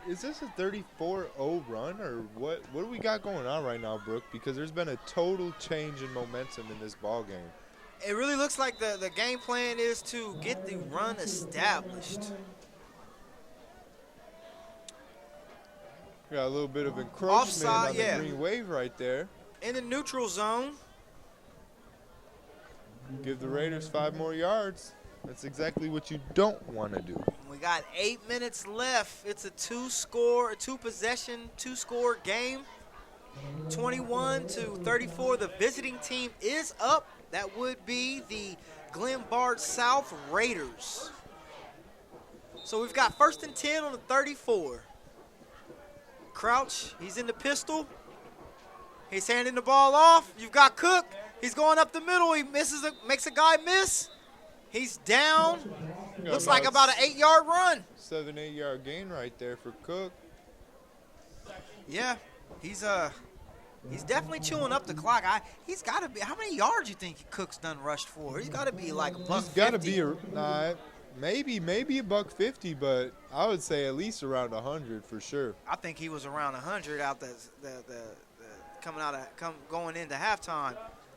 Is this a 34-0 run or what? What do we got going on right now, Brooke? Because there's been a total change in momentum in this ball game. It really looks like the game plan is to get the run established. Got a little bit of encroachment Offside, on the Green Wave right there. In the neutral zone. Give the Raiders 5 more yards. That's exactly what you don't want to do. We got 8 minutes left. It's a two-possession, two-score game. 21-34. The visiting team is up. That would be the Glenbard South Raiders. So we've got 1st and 10 on the 34. Crouch, he's in the pistol. He's handing the ball off. You've got Cook. He's going up the middle. He makes a guy miss. He's down. Looks like about an 8-yard run. 7-8 yard gain right there for Cook. Yeah, he's definitely chewing up the clock. He's got to be. How many yards you think Cook's done rushed for? He's got to be like $150. He's got to be maybe $150, but I would say at least around 100 for sure. I think he was around 100 out going into halftime.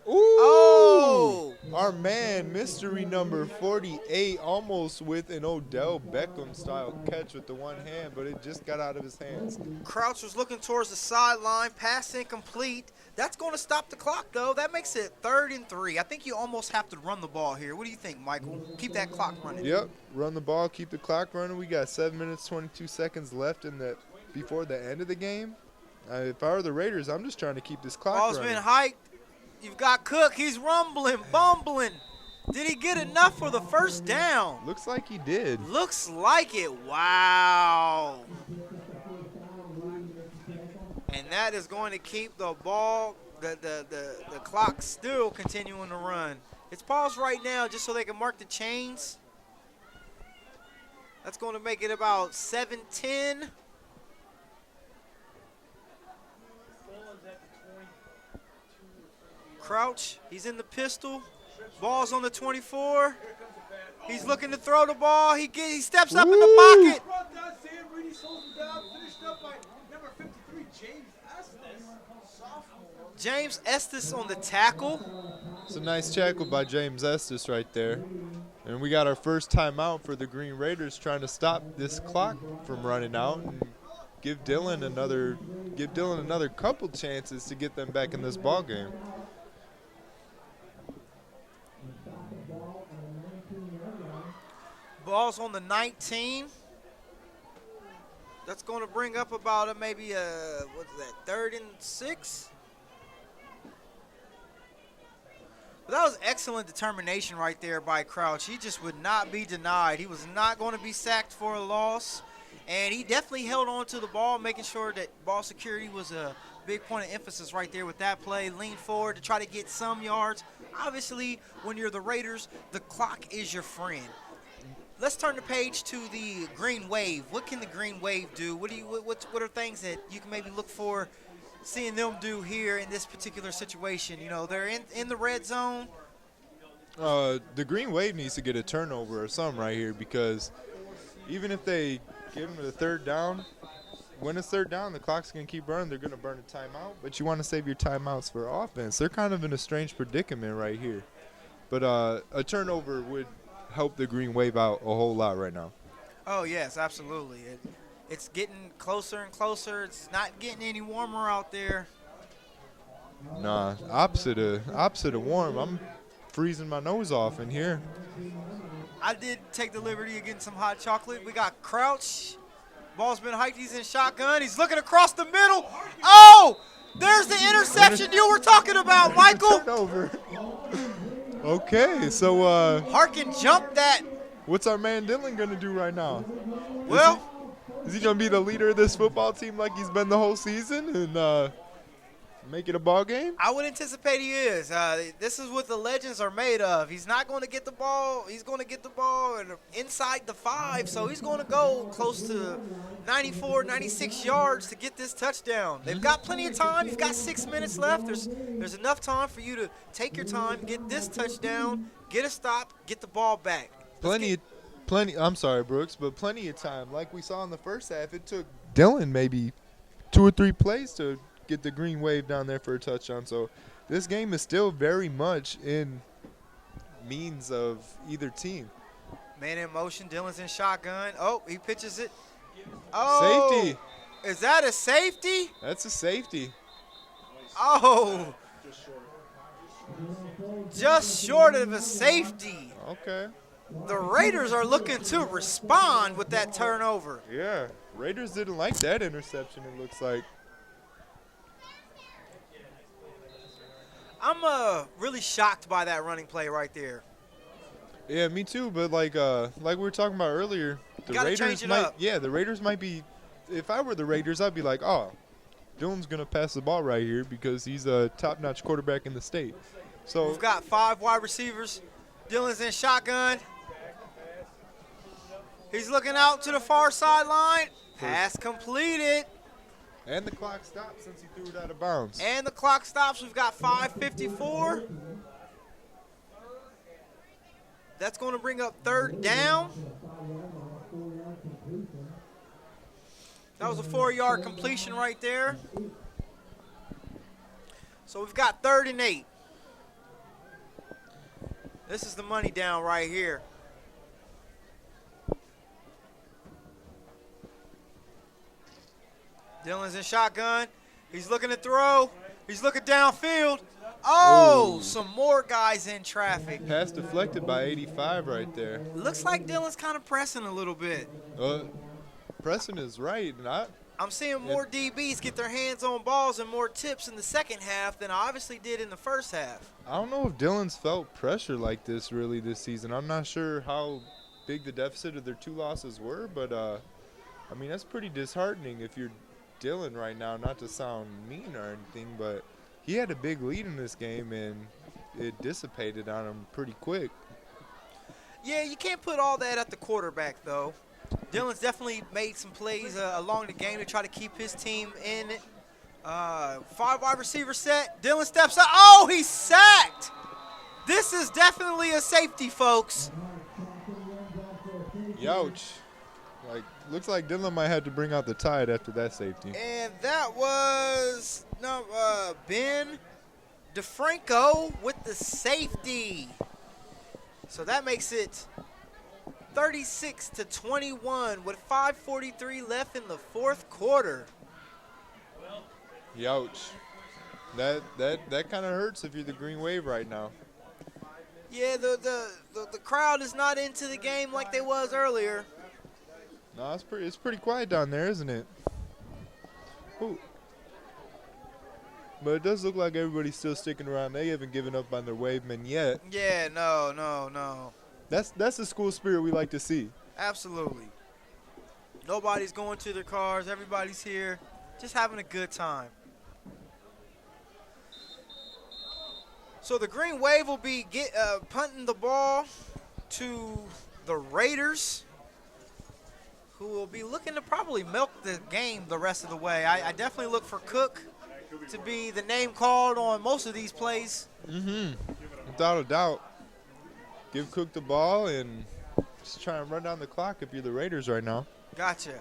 Ooh! Oh! Our man, mystery number 48, almost with an Odell Beckham-style catch with the one hand, but it just got out of his hands. Crouch was looking towards the sideline, pass incomplete. That's going to stop the clock, though. That makes it 3rd and 3. I think you almost have to run the ball here. What do you think, Michael? Keep that clock running. Yep, run the ball, keep the clock running. We got 7 minutes, 22 seconds left before the end of the game. If I were the Raiders, I'm just trying to keep this clock Ball's running. been hiked. You've got Cook. He's rumbling, bumbling. Did he get enough for the first down? Looks like he did. Looks like it. Wow. And that is going to keep the ball, the clock still continuing to run. It's paused right now just so they can mark the chains. That's going to make it about 7:10. Crouch, he's in the pistol. Ball's on the 24. He's looking to throw the ball. He steps up in the pocket. James Estes on the tackle. It's a nice tackle by James Estes right there. And we got our first timeout for the Green Raiders, trying to stop this clock from running out and give Dylan another couple chances to get them back in this ball game. Ball's on the 19. That's going to bring up about maybe what's that, 3rd and 6? But that was excellent determination right there by Crouch. He just would not be denied. He was not going to be sacked for a loss. And he definitely held on to the ball, making sure that ball security was a big point of emphasis right there with that play. Lean forward to try to get some yards. Obviously, when you're the Raiders, the clock is your friend. Let's turn the page to the Green Wave. What can the Green Wave do? What are things that you can maybe look for seeing them do here in this particular situation? You know, they're in the red zone. The Green Wave needs to get a turnover or something right here, because even if they give them the 3rd down, when it's 3rd down, the clock's going to keep running. They're going to burn a timeout, but you want to save your timeouts for offense. They're kind of in a strange predicament right here. But a turnover would help the Green Wave out a whole lot right now. Oh, yes, absolutely. It's getting closer and closer. It's not getting any warmer out there. Nah, opposite of warm. I'm freezing my nose off in here. I did take the liberty of getting some hot chocolate. We got Crouch. Ball's been hiked. He's in shotgun. He's looking across the middle. Oh, there's the interception you were talking about, Michael. Turnover. Okay, so Harkin jumped that. What's our man Dylan gonna do right now? Well, is he gonna be the leader of this football team like he's been the whole season and make it a ball game? I would anticipate he is. This is what the legends are made of. He's not going to get the ball. He's going to get the ball inside the 5, so he's going to go close to 94, 96 yards to get this touchdown. They've got plenty of time. You've got 6 minutes left. There's enough time for you to take your time, get this touchdown, get a stop, get the ball back. Plenty. I'm sorry, Brooks, but plenty of time. Like we saw in the first half, it took Dylan maybe 2 or 3 plays to get the Green Wave down there for a touchdown. So this game is still very much in means of either team. Man in motion, Dylan's in shotgun. Oh, he pitches it. Oh, safety. Is that a safety? That's a safety. Oh, just short of a safety. Okay. The Raiders are looking to respond with that turnover. Yeah, Raiders didn't like that interception, it looks like. I'm really shocked by that running play right there. Yeah, me too. But like we were talking about earlier, the Raiders might. Yeah, the Raiders might be. If I were the Raiders, I'd be like, oh, Dylan's gonna pass the ball right here because he's a top-notch quarterback in the state. So we've got 5 wide receivers. Dylan's in shotgun. He's looking out to the far sideline. Pass completed. And the clock stops since he threw it out of bounds. And the clock stops. We've got 5:54. That's going to bring up 3rd down. That was a 4-yard completion right there. So we've got 3rd and 8. This is the money down right here. Dylan's in shotgun. He's looking to throw. He's looking downfield. Oh, some more guys in traffic. Pass deflected by 85 right there. Looks like Dylan's kind of pressing a little bit. Pressing is right. I'm seeing more DBs get their hands on balls and more tips in the second half than I obviously did in the first half. I don't know if Dylan's felt pressure like this really this season. I'm not sure how big the deficit of their 2 losses were, but, I mean, that's pretty disheartening if you're Dylan right now, not to sound mean or anything, but he had a big lead in this game, and it dissipated on him pretty quick. Yeah, you can't put all that at the quarterback, though. Dylan's definitely made some plays along the game to try to keep his team in it. 5 wide receiver set. Dylan steps up. Oh, he's sacked. This is definitely a safety, folks. Youch. Looks like Dylan might have to bring out the tide after that safety. And that was Ben DeFranco with the safety. So that makes it 36-21 with 5:43 left in the fourth quarter. Youch. That kind of hurts if you're the Green Wave right now. Yeah, the crowd is not into the game like they was earlier. No, it's pretty quiet down there, isn't it? Ooh. But it does look like everybody's still sticking around. They haven't given up on their wavemen yet. Yeah, no. That's the school spirit we like to see. Absolutely. Nobody's going to their cars. Everybody's here, just having a good time. So the Green Wave will be punting the ball to the Raiders, who will be looking to probably milk the game the rest of the way. I definitely look for Cook to be the name called on most of these plays. Without a doubt. Give Cook the ball and just try and run down the clock if you're the Raiders right now. Gotcha.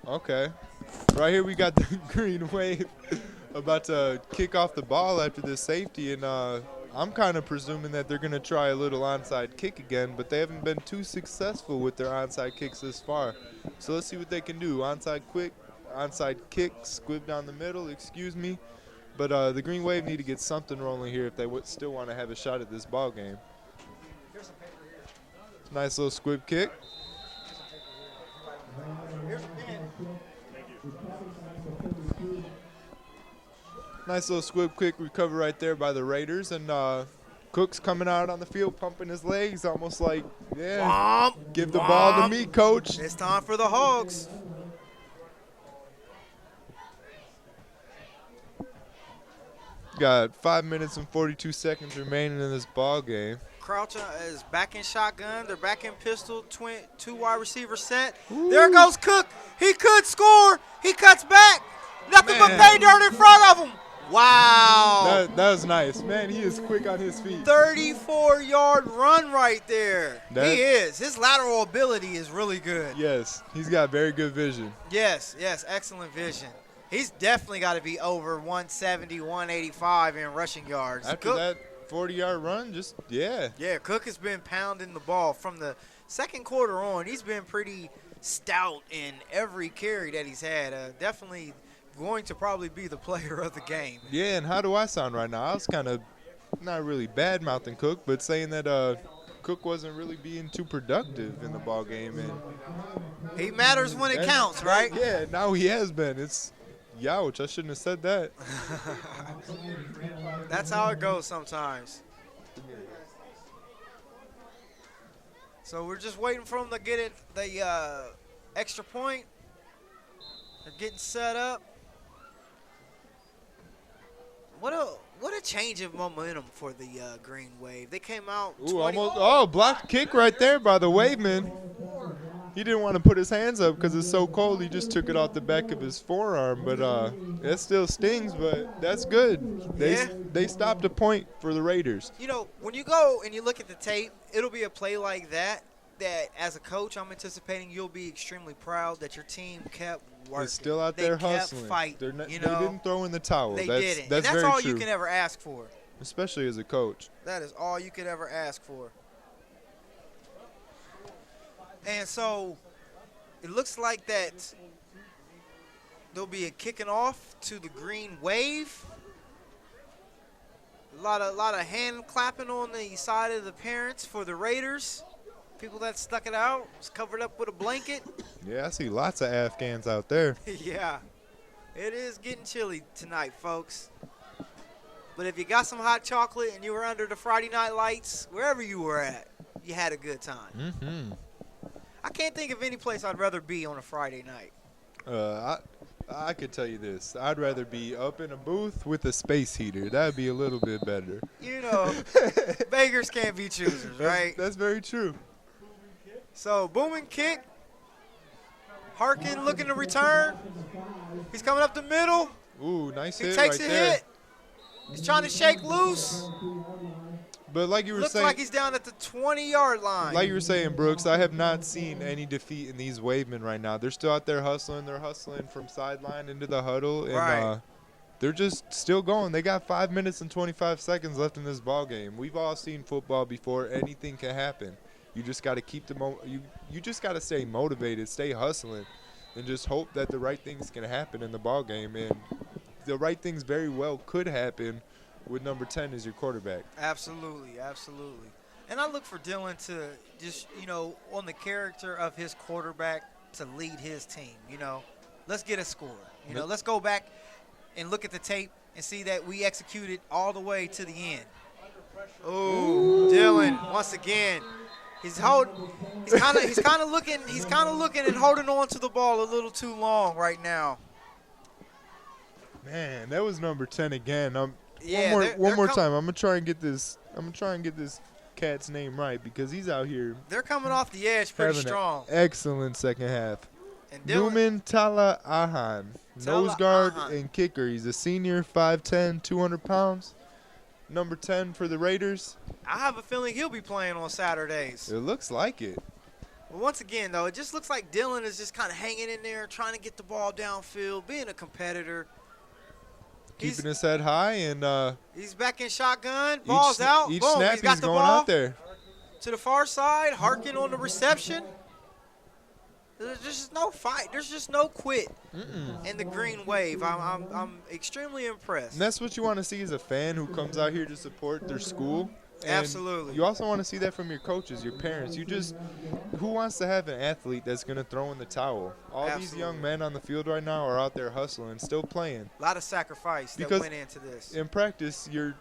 Okay. Right here we got the Green Wave about to kick off the ball after this safety, and I'm kind of presuming that they're going to try a little onside kick again, but they haven't been too successful with their onside kicks this far. So let's see what they can do. Onside kick, squib down the middle, excuse me. But the Green Wave need to get something rolling here if they still want to have a shot at this ball game. Nice little squib kick. Nice little squib kick recover right there by the Raiders, and Cook's coming out on the field pumping his legs, almost like, yeah, give the ball to me, coach. It's time for the Hogs. Got 5 minutes and 42 seconds remaining in this ball game. Crouch is back in shotgun. They're back in pistol. 2 wide receiver set. Ooh. There goes Cook. He could score. He cuts back. Nothing but pay dirt in front of him. Wow. That was nice. Man, he is quick on his feet. 34-yard run right there. He is. His lateral ability is really good. Yes, he's got very good vision. Yes, excellent vision. He's definitely got to be over 170, 185 in rushing yards. After that 40-yard run, yeah. Yeah, Cook has been pounding the ball. From the second quarter on, he's been pretty stout in every carry that he's had. Definitely going to probably be the player of the game. Yeah, and how do I sound right now? I was kind of not really bad-mouthing Cook, but saying that Cook wasn't really being too productive in the ball game. And he matters when it counts, right? Yeah, now he has been. It's youch. I shouldn't have said that. That's how it goes sometimes. So we're just waiting for him to get the extra point. They're getting set up. What a change of momentum for the Green Wave. They came out. Blocked kick right there by the Waveman. He didn't want to put his hands up because it's so cold. He just took it off the back of his forearm. But that still stings, but that's good. They stopped a point for the Raiders. You know, when you go and you look at the tape, it'll be a play like that. that as a coach, I'm anticipating you'll be extremely proud that your team kept working. They're still out they there kept hustling. Fighting, They didn't throw in the towel. They that's, didn't. That's and that's very all true. you can ever ask for. Especially as a coach. That is all you could ever ask for. And so it looks like that there'll be a kicking off to the green wave. A lot of hand clapping on the side of the parents for the Raiders. People that stuck it out, was covered up with a blanket. Yeah, I see lots of Afghans out there. Yeah, it is getting chilly tonight, folks. But if you got some hot chocolate and you were under the Friday night lights, wherever you were at, you had a good time. Mm-hmm. I can't think of any place I'd rather be on a Friday night. I could tell you this. I'd rather be up in a booth with a space heater. That'd be a little bit better. You know, beggars can't be choosers, right? That's very true. So, booming kick. Harkin looking to return. He's coming up the middle. Ooh, nice hit He takes right a there. hit. He's trying to shake loose. But like you were Looks saying, like he's down at the 20-yard line. like you were saying, Brooks, I have not seen any defeat in these wavemen right now. They're still out there hustling. They're hustling from sideline into the huddle, and Right. They're just still going. They got 5 minutes and 25 seconds left in this ball game. We've all seen football before. Anything can happen. You just got to keep you just got to stay motivated, stay hustling, and just hope that the right things can happen in the ball game. And the right things very well could happen with number 10 as your quarterback. Absolutely, absolutely. And I look for Dylan to just, on the character of his quarterback to lead his team. Let's get a score. Let's go back and look at the tape and see that we executed all the way to the end. Oh, Dylan once again. He's kind of looking and holding on to the ball a little too long right now. Man, that was number 10 again. Yeah, one more time. I'm gonna try and get this cat's name right because he's out here. They're coming off the edge pretty having strong. An excellent second half. And Newman Tala Ahan, nose guard and kicker. He's a senior, 5'10", 200 pounds. Number 10 for the Raiders. I have a feeling he'll be playing on Saturdays. It looks like it. Well, once again, though, it just looks like Dylan is just kind of hanging in there, trying to get the ball downfield, being a competitor. Keeping his head high, and he's back in shotgun. Ball's out. Each Boom, snap he's got the going ball out there. to the far side. Harkin on the reception. There's just no fight. There's just no quit in the green wave. I'm extremely impressed. And that's what you want to see as a fan who comes out here to support their school. And absolutely. You also want to see that from your coaches, your parents. Who wants to have an athlete that's going to throw in the towel? All these young men on the field right now are out there hustling, still playing. A lot of sacrifice that went into this. In practice, you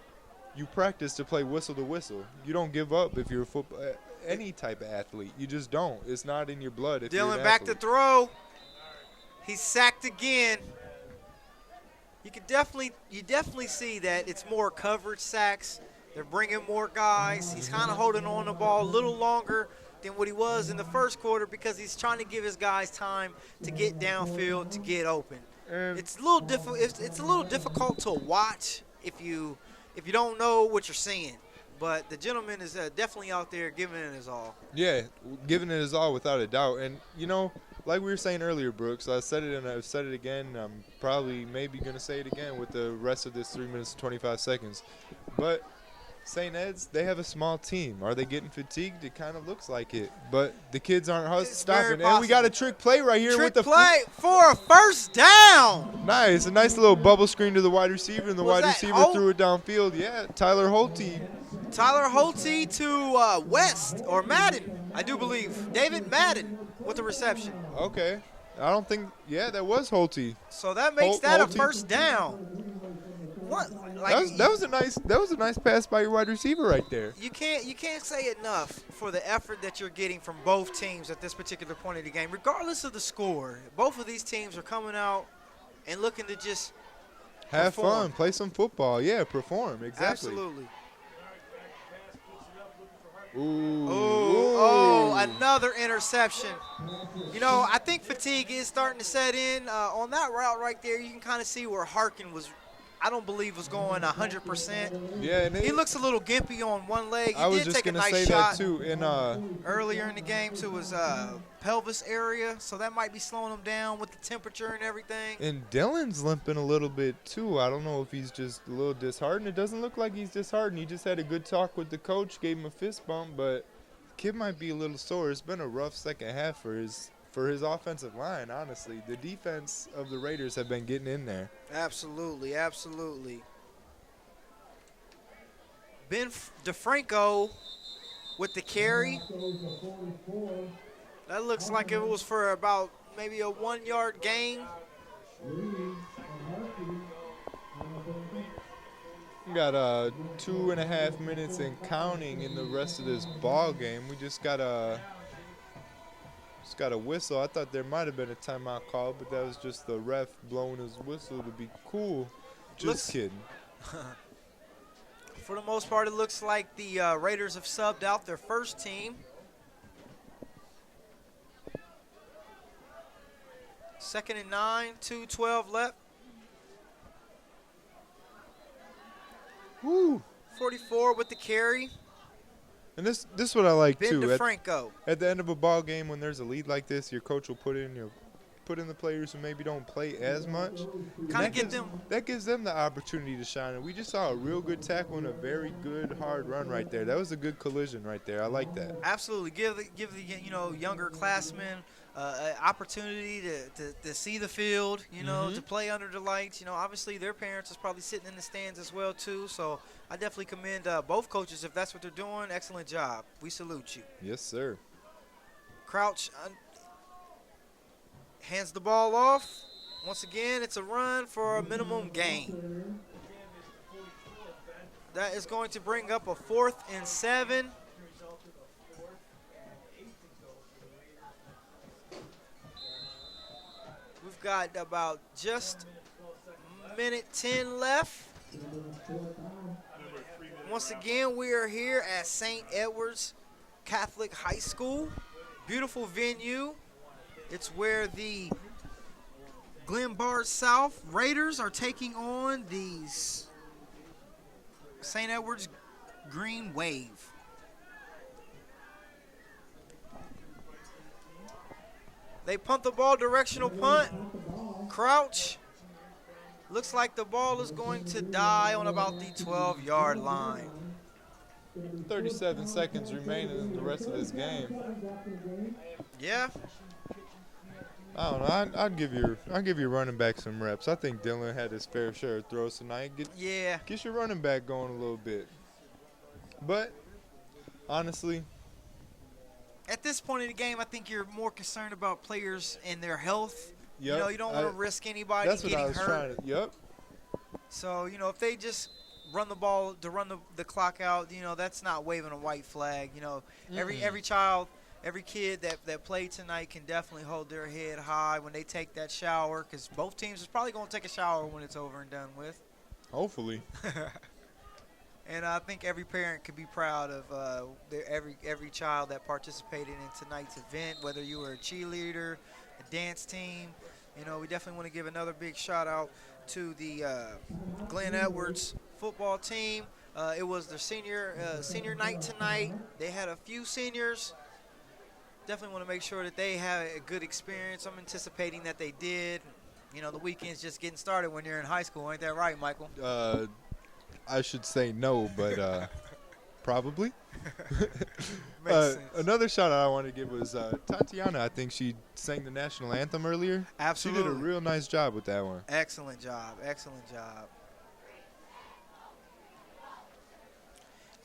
practice to play whistle to whistle. You don't give up if you're a football. Any type of athlete. You just don't. It's not in your blood. Dylan back to throw. He's sacked again. You definitely see that it's more coverage sacks. They're bringing more guys. He's kind of holding on the ball a little longer than what he was in the first quarter because he's trying to give his guys time to get downfield, to get open. It's a little difficult to watch if you don't know what you're seeing. But the gentleman is definitely out there giving it his all. Yeah, giving it his all without a doubt. And, like we were saying earlier, Brooks, I said it and I've said it again. I'm probably maybe going to say it again with the rest of this 3 minutes and 25 seconds. But St. Ed's, they have a small team. Are they getting fatigued? It kind of looks like it. But the kids aren't stopping. And we got a trick play right here with the play for a first down. Nice. A nice little bubble screen to the wide receiver, and the wide receiver threw it downfield. Yeah, Tyler Holte to West or Madden, I do believe. David Madden with the reception. Okay. I don't think – yeah, that was Holte. So that makes that a first down. What? That was a nice pass by your wide receiver right there. You can't say enough for the effort that you're getting from both teams at this particular point of the game, regardless of the score. Both of these teams are coming out and looking to just have perform. fun, play some football. Yeah, perform. Exactly. Absolutely. Ooh. Another interception. I think fatigue is starting to set in. On that route right there, you can kind of see where Harkin was I don't believe was going 100%. Yeah, and he looks a little gimpy on one leg. He I was did just take a gonna nice say shot that too. earlier in the game to his pelvis area, so that might be slowing him down with the temperature and everything. And Dylan's limping a little bit too. I don't know if he's just a little disheartened. It doesn't look like he's disheartened. He just had a good talk with the coach, gave him a fist bump, but kid might be a little sore. It's been a rough second half for his offensive line, honestly. The defense of the Raiders have been getting in there. Absolutely, absolutely. Ben DeFranco with the carry. That looks like it was for about maybe a 1-yard gain. We got 2.5 minutes and counting in the rest of this ball game. We just got a whistle. I thought there might have been a timeout call, but that was just the ref blowing his whistle to be cool. Just kidding. For the most part, it looks like the Raiders have subbed out their first team. Second and 9, 2:12 left. Woo! 44 with the carry. And this is what I like Ben too. DeFranco. At the end of a ball game, when there's a lead like this, your coach will put in the players who maybe don't play as much. That gives them the opportunity to shine. And we just saw a real good tackle and a very good hard run right there. That was a good collision right there. I like that. Absolutely, give the younger classmen an opportunity to see the field, to play under the lights. Obviously their parents is probably sitting in the stands as well too. So I definitely commend both coaches if that's what they're doing. Excellent job. We salute you. Yes, sir. Crouch hands the ball off. Once again, it's a run for a minimum gain. That is going to bring up a 4th and 7. We've got about just a minute 10 left. Once again, we are here at St. Edward's Catholic High School. Beautiful venue. It's where the Glenbard South Raiders are taking on the St. Edward's Green Wave. They punt the ball, directional punt. Crouch. Looks like the ball is going to die on about the 12-yard line. 37 seconds remaining in the rest of this game. Yeah. I don't know. I'd give your running back some reps. I think Dylan had his fair share of throws tonight. Get your running back going a little bit. But honestly, at this point in the game, I think you're more concerned about players and their health. Yep. You don't want to risk anybody getting hurt. Yep. So, if they just run the ball to run the clock out, that's not waving a white flag. Every child, every kid that played tonight can definitely hold their head high when they take that shower, because both teams is probably going to take a shower when it's over and done with. Hopefully. And I think every parent could be proud of every child that participated in tonight's event, whether you were a cheerleader, a dance team. We definitely want to give another big shout out to the Glen Edwards football team. It was their senior night tonight. They had a few seniors. Definitely want to make sure that they have a good experience. I'm anticipating that they did. The weekend's just getting started when you're in high school. Ain't that right, Michael? I should say no, but probably. Makes sense. Another shout out I want to give was Tatiana. I think she sang the national anthem earlier. Absolutely. She did a real nice job with that one. Excellent job. Excellent job.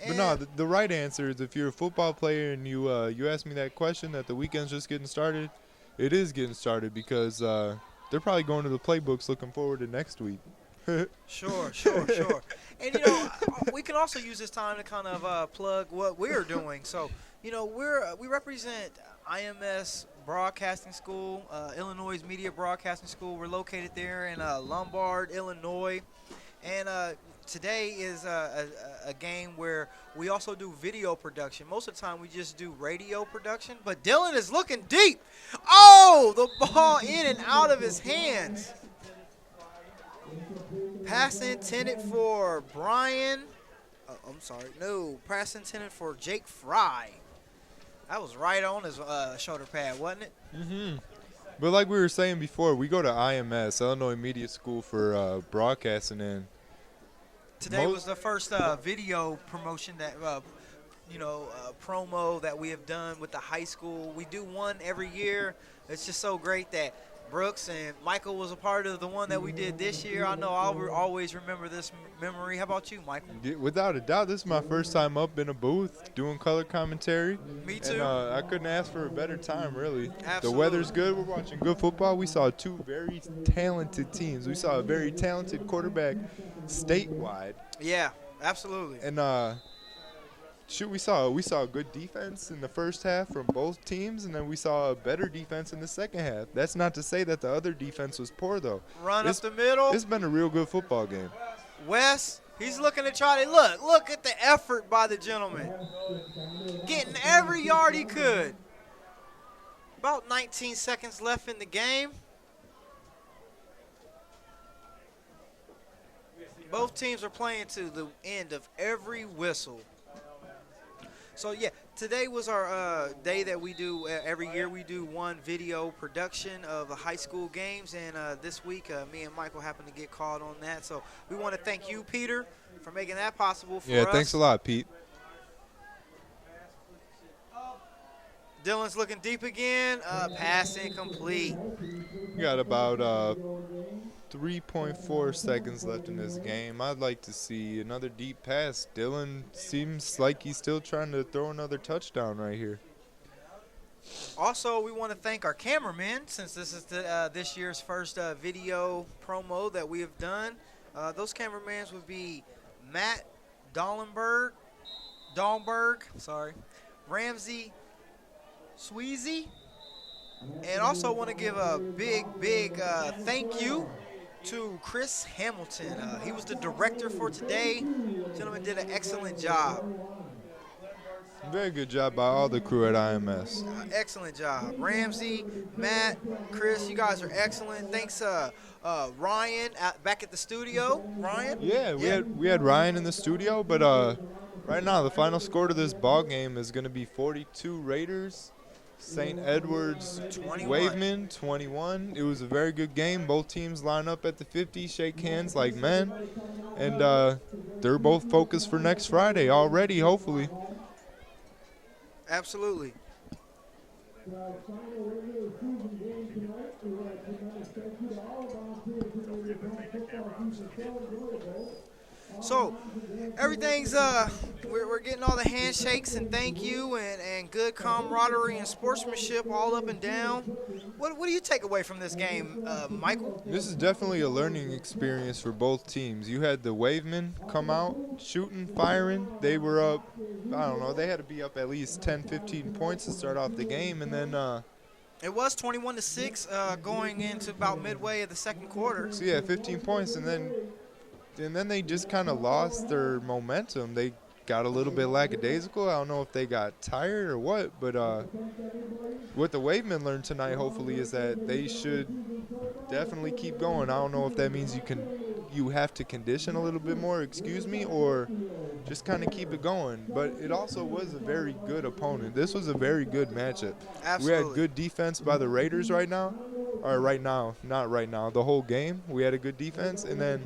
But no, the right answer is if you're a football player and you ask me that question that the weekend's just getting started, it is getting started because they're probably going to the playbooks looking forward to next week. Sure. And, we can also use this time to kind of plug what we're doing. So, we represent IMS Broadcasting School, Illinois Media Broadcasting School. We're located there in Lombard, Illinois. And today is a game where we also do video production. Most of the time we just do radio production. But Dylan is looking deep. Oh, the ball in and out of his hands. Pass intended for Brian. I'm sorry. No, pass intended for Jake Fry. That was right on his shoulder pad, wasn't it? Mm-hmm. But like we were saying before, we go to IMS, Illinois Media School, for broadcasting. And today was the first video promotion that, promo that we have done with the high school. We do one every year. It's just so great that Brooks and Michael was a part of the one that we did this year. I know I'll always remember this memory. How about you, Michael? Without a doubt, this is my first time up in a booth doing color commentary. Me too. And I couldn't ask for a better time, really. Absolutely. The weather's good. We're watching good football. We saw two very talented teams. We saw a very talented quarterback statewide. Yeah, absolutely. And we saw a good defense in the first half from both teams, and then we saw a better defense in the second half. That's not to say that the other defense was poor, though. Run up the middle. It's been a real good football game. Wes, he's looking to try to look at the effort by the gentleman. Getting every yard he could. About 19 seconds left in the game. Both teams are playing to the end of every whistle. So, yeah, today was our day that we do every year. We do one video production of the high school games, and this week me and Michael happened to get called on that. So we want to thank you, Peter, for making that possible for us. Yeah, thanks a lot, Pete. Dylan's looking deep again. Pass incomplete. We got about 3.4 seconds left in this game. I'd like to see another deep pass. Dylan seems like he's still trying to throw another touchdown right here. Also, we want to thank our cameramen, since this is this year's first video promo that we have done. Those cameramen would be Matt Dahlberg, Ramsey Sweezy, and also want to give a big thank you to Chris Hamilton. He was the director for today. Gentleman did an excellent job. Very good job by all the crew at IMS. Excellent job. Ramsey, Matt, Chris, you guys are excellent. Thanks, Ryan, back at the studio. Ryan? Yeah, we had Ryan in the studio, but right now the final score to this ball game is going to be 42 Raiders, St. Edward's 21. Waveman 21. It was a very good game. Both teams line up at the 50, shake hands like men, and they're both focused for next Friday already, hopefully. Absolutely. So everything's we're getting all the handshakes and thank you and good camaraderie and sportsmanship all up and down. What do you take away from this game, Michael? This is definitely a learning experience for both teams. You had the Wavemen come out shooting, firing. They were up, I don't know, they had to be up at least 10, 15 points to start off the game, and then it was 21-6 going into about midway of the second quarter. So yeah, 15 points, and then they just kind of lost their momentum. They got a little bit lackadaisical. I don't know if they got tired or what, but what the Wavemen learned tonight, hopefully, is that they should definitely keep going. I don't know if that means you have to condition a little bit more, or just kind of keep it going. But it also was a very good opponent. This was a very good matchup. Absolutely. We had good defense by the Raiders right now. Not right now, the whole game. We had a good defense, and then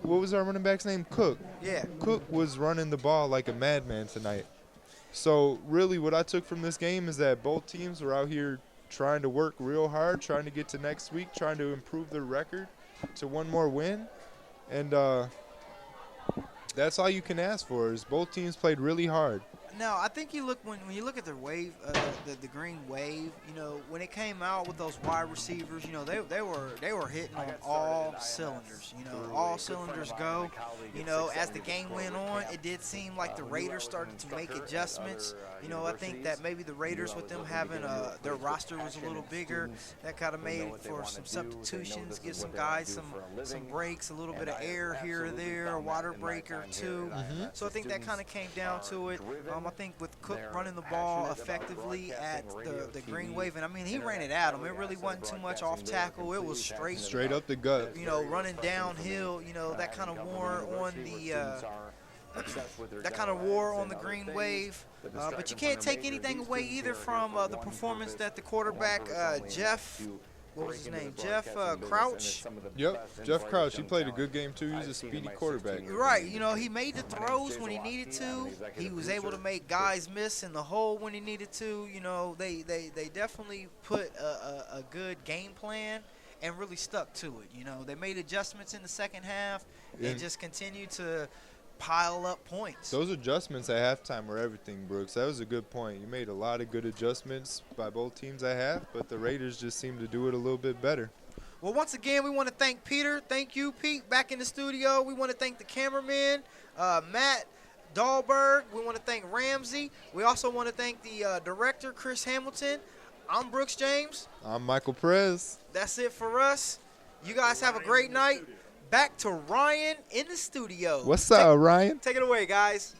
what was our running back's name? Cook. Yeah. Cook was running the ball like a madman tonight. So really what I took from this game is that both teams were out here trying to work real hard, trying to get to next week, trying to improve their record to one more win. And that's all you can ask for, is both teams played really hard. Now, I think you look when you look at the wave, the green wave. You know, when it came out with those wide receivers, you know, they were hitting on all cylinders. You know, all cylinders go. You know, as the game went on, it did seem like the Raiders started to make adjustments. You know, I think that maybe the Raiders, with them having their roster was a little bigger, that kind of made for some substitutions, give some guys some breaks, a little bit of air here or there, a water break or two. So I think that kind of came down to it. I think with Cook running the ball effectively at the Green Wave, and I mean he ran it at him. It really wasn't too much off tackle. It was straight up the gut. You know, running downhill. You know, that kind of wore on the Green Wave. But you can't take anything away either from the performance that the quarterback Jeff. What was his name? Jeff Crouch? Yep, Jeff Crouch. He played a good game, too. He was a speedy quarterback. Right. You know, he made the throws when he needed to. He was able to make guys miss in the hole when he needed to. You know, they definitely put a good game plan and really stuck to it. You know, they made adjustments in the second half and just continued to pile up points. Those adjustments at halftime were everything, Brooks. That was a good point. You made a lot of good adjustments by both teams at half, but the Raiders just seemed to do it a little bit better. Well, once again, we want to thank Peter. Thank you, Pete, back in the studio. We want to thank the cameraman, Matt Dahlberg. We want to thank Ramsey. We also want to thank the director, Chris Hamilton. I'm Brooks James. I'm Michael Perez. That's it for us. You guys have a great night. Back to Ryan in the studio. What's up, Ryan? Take it away, guys.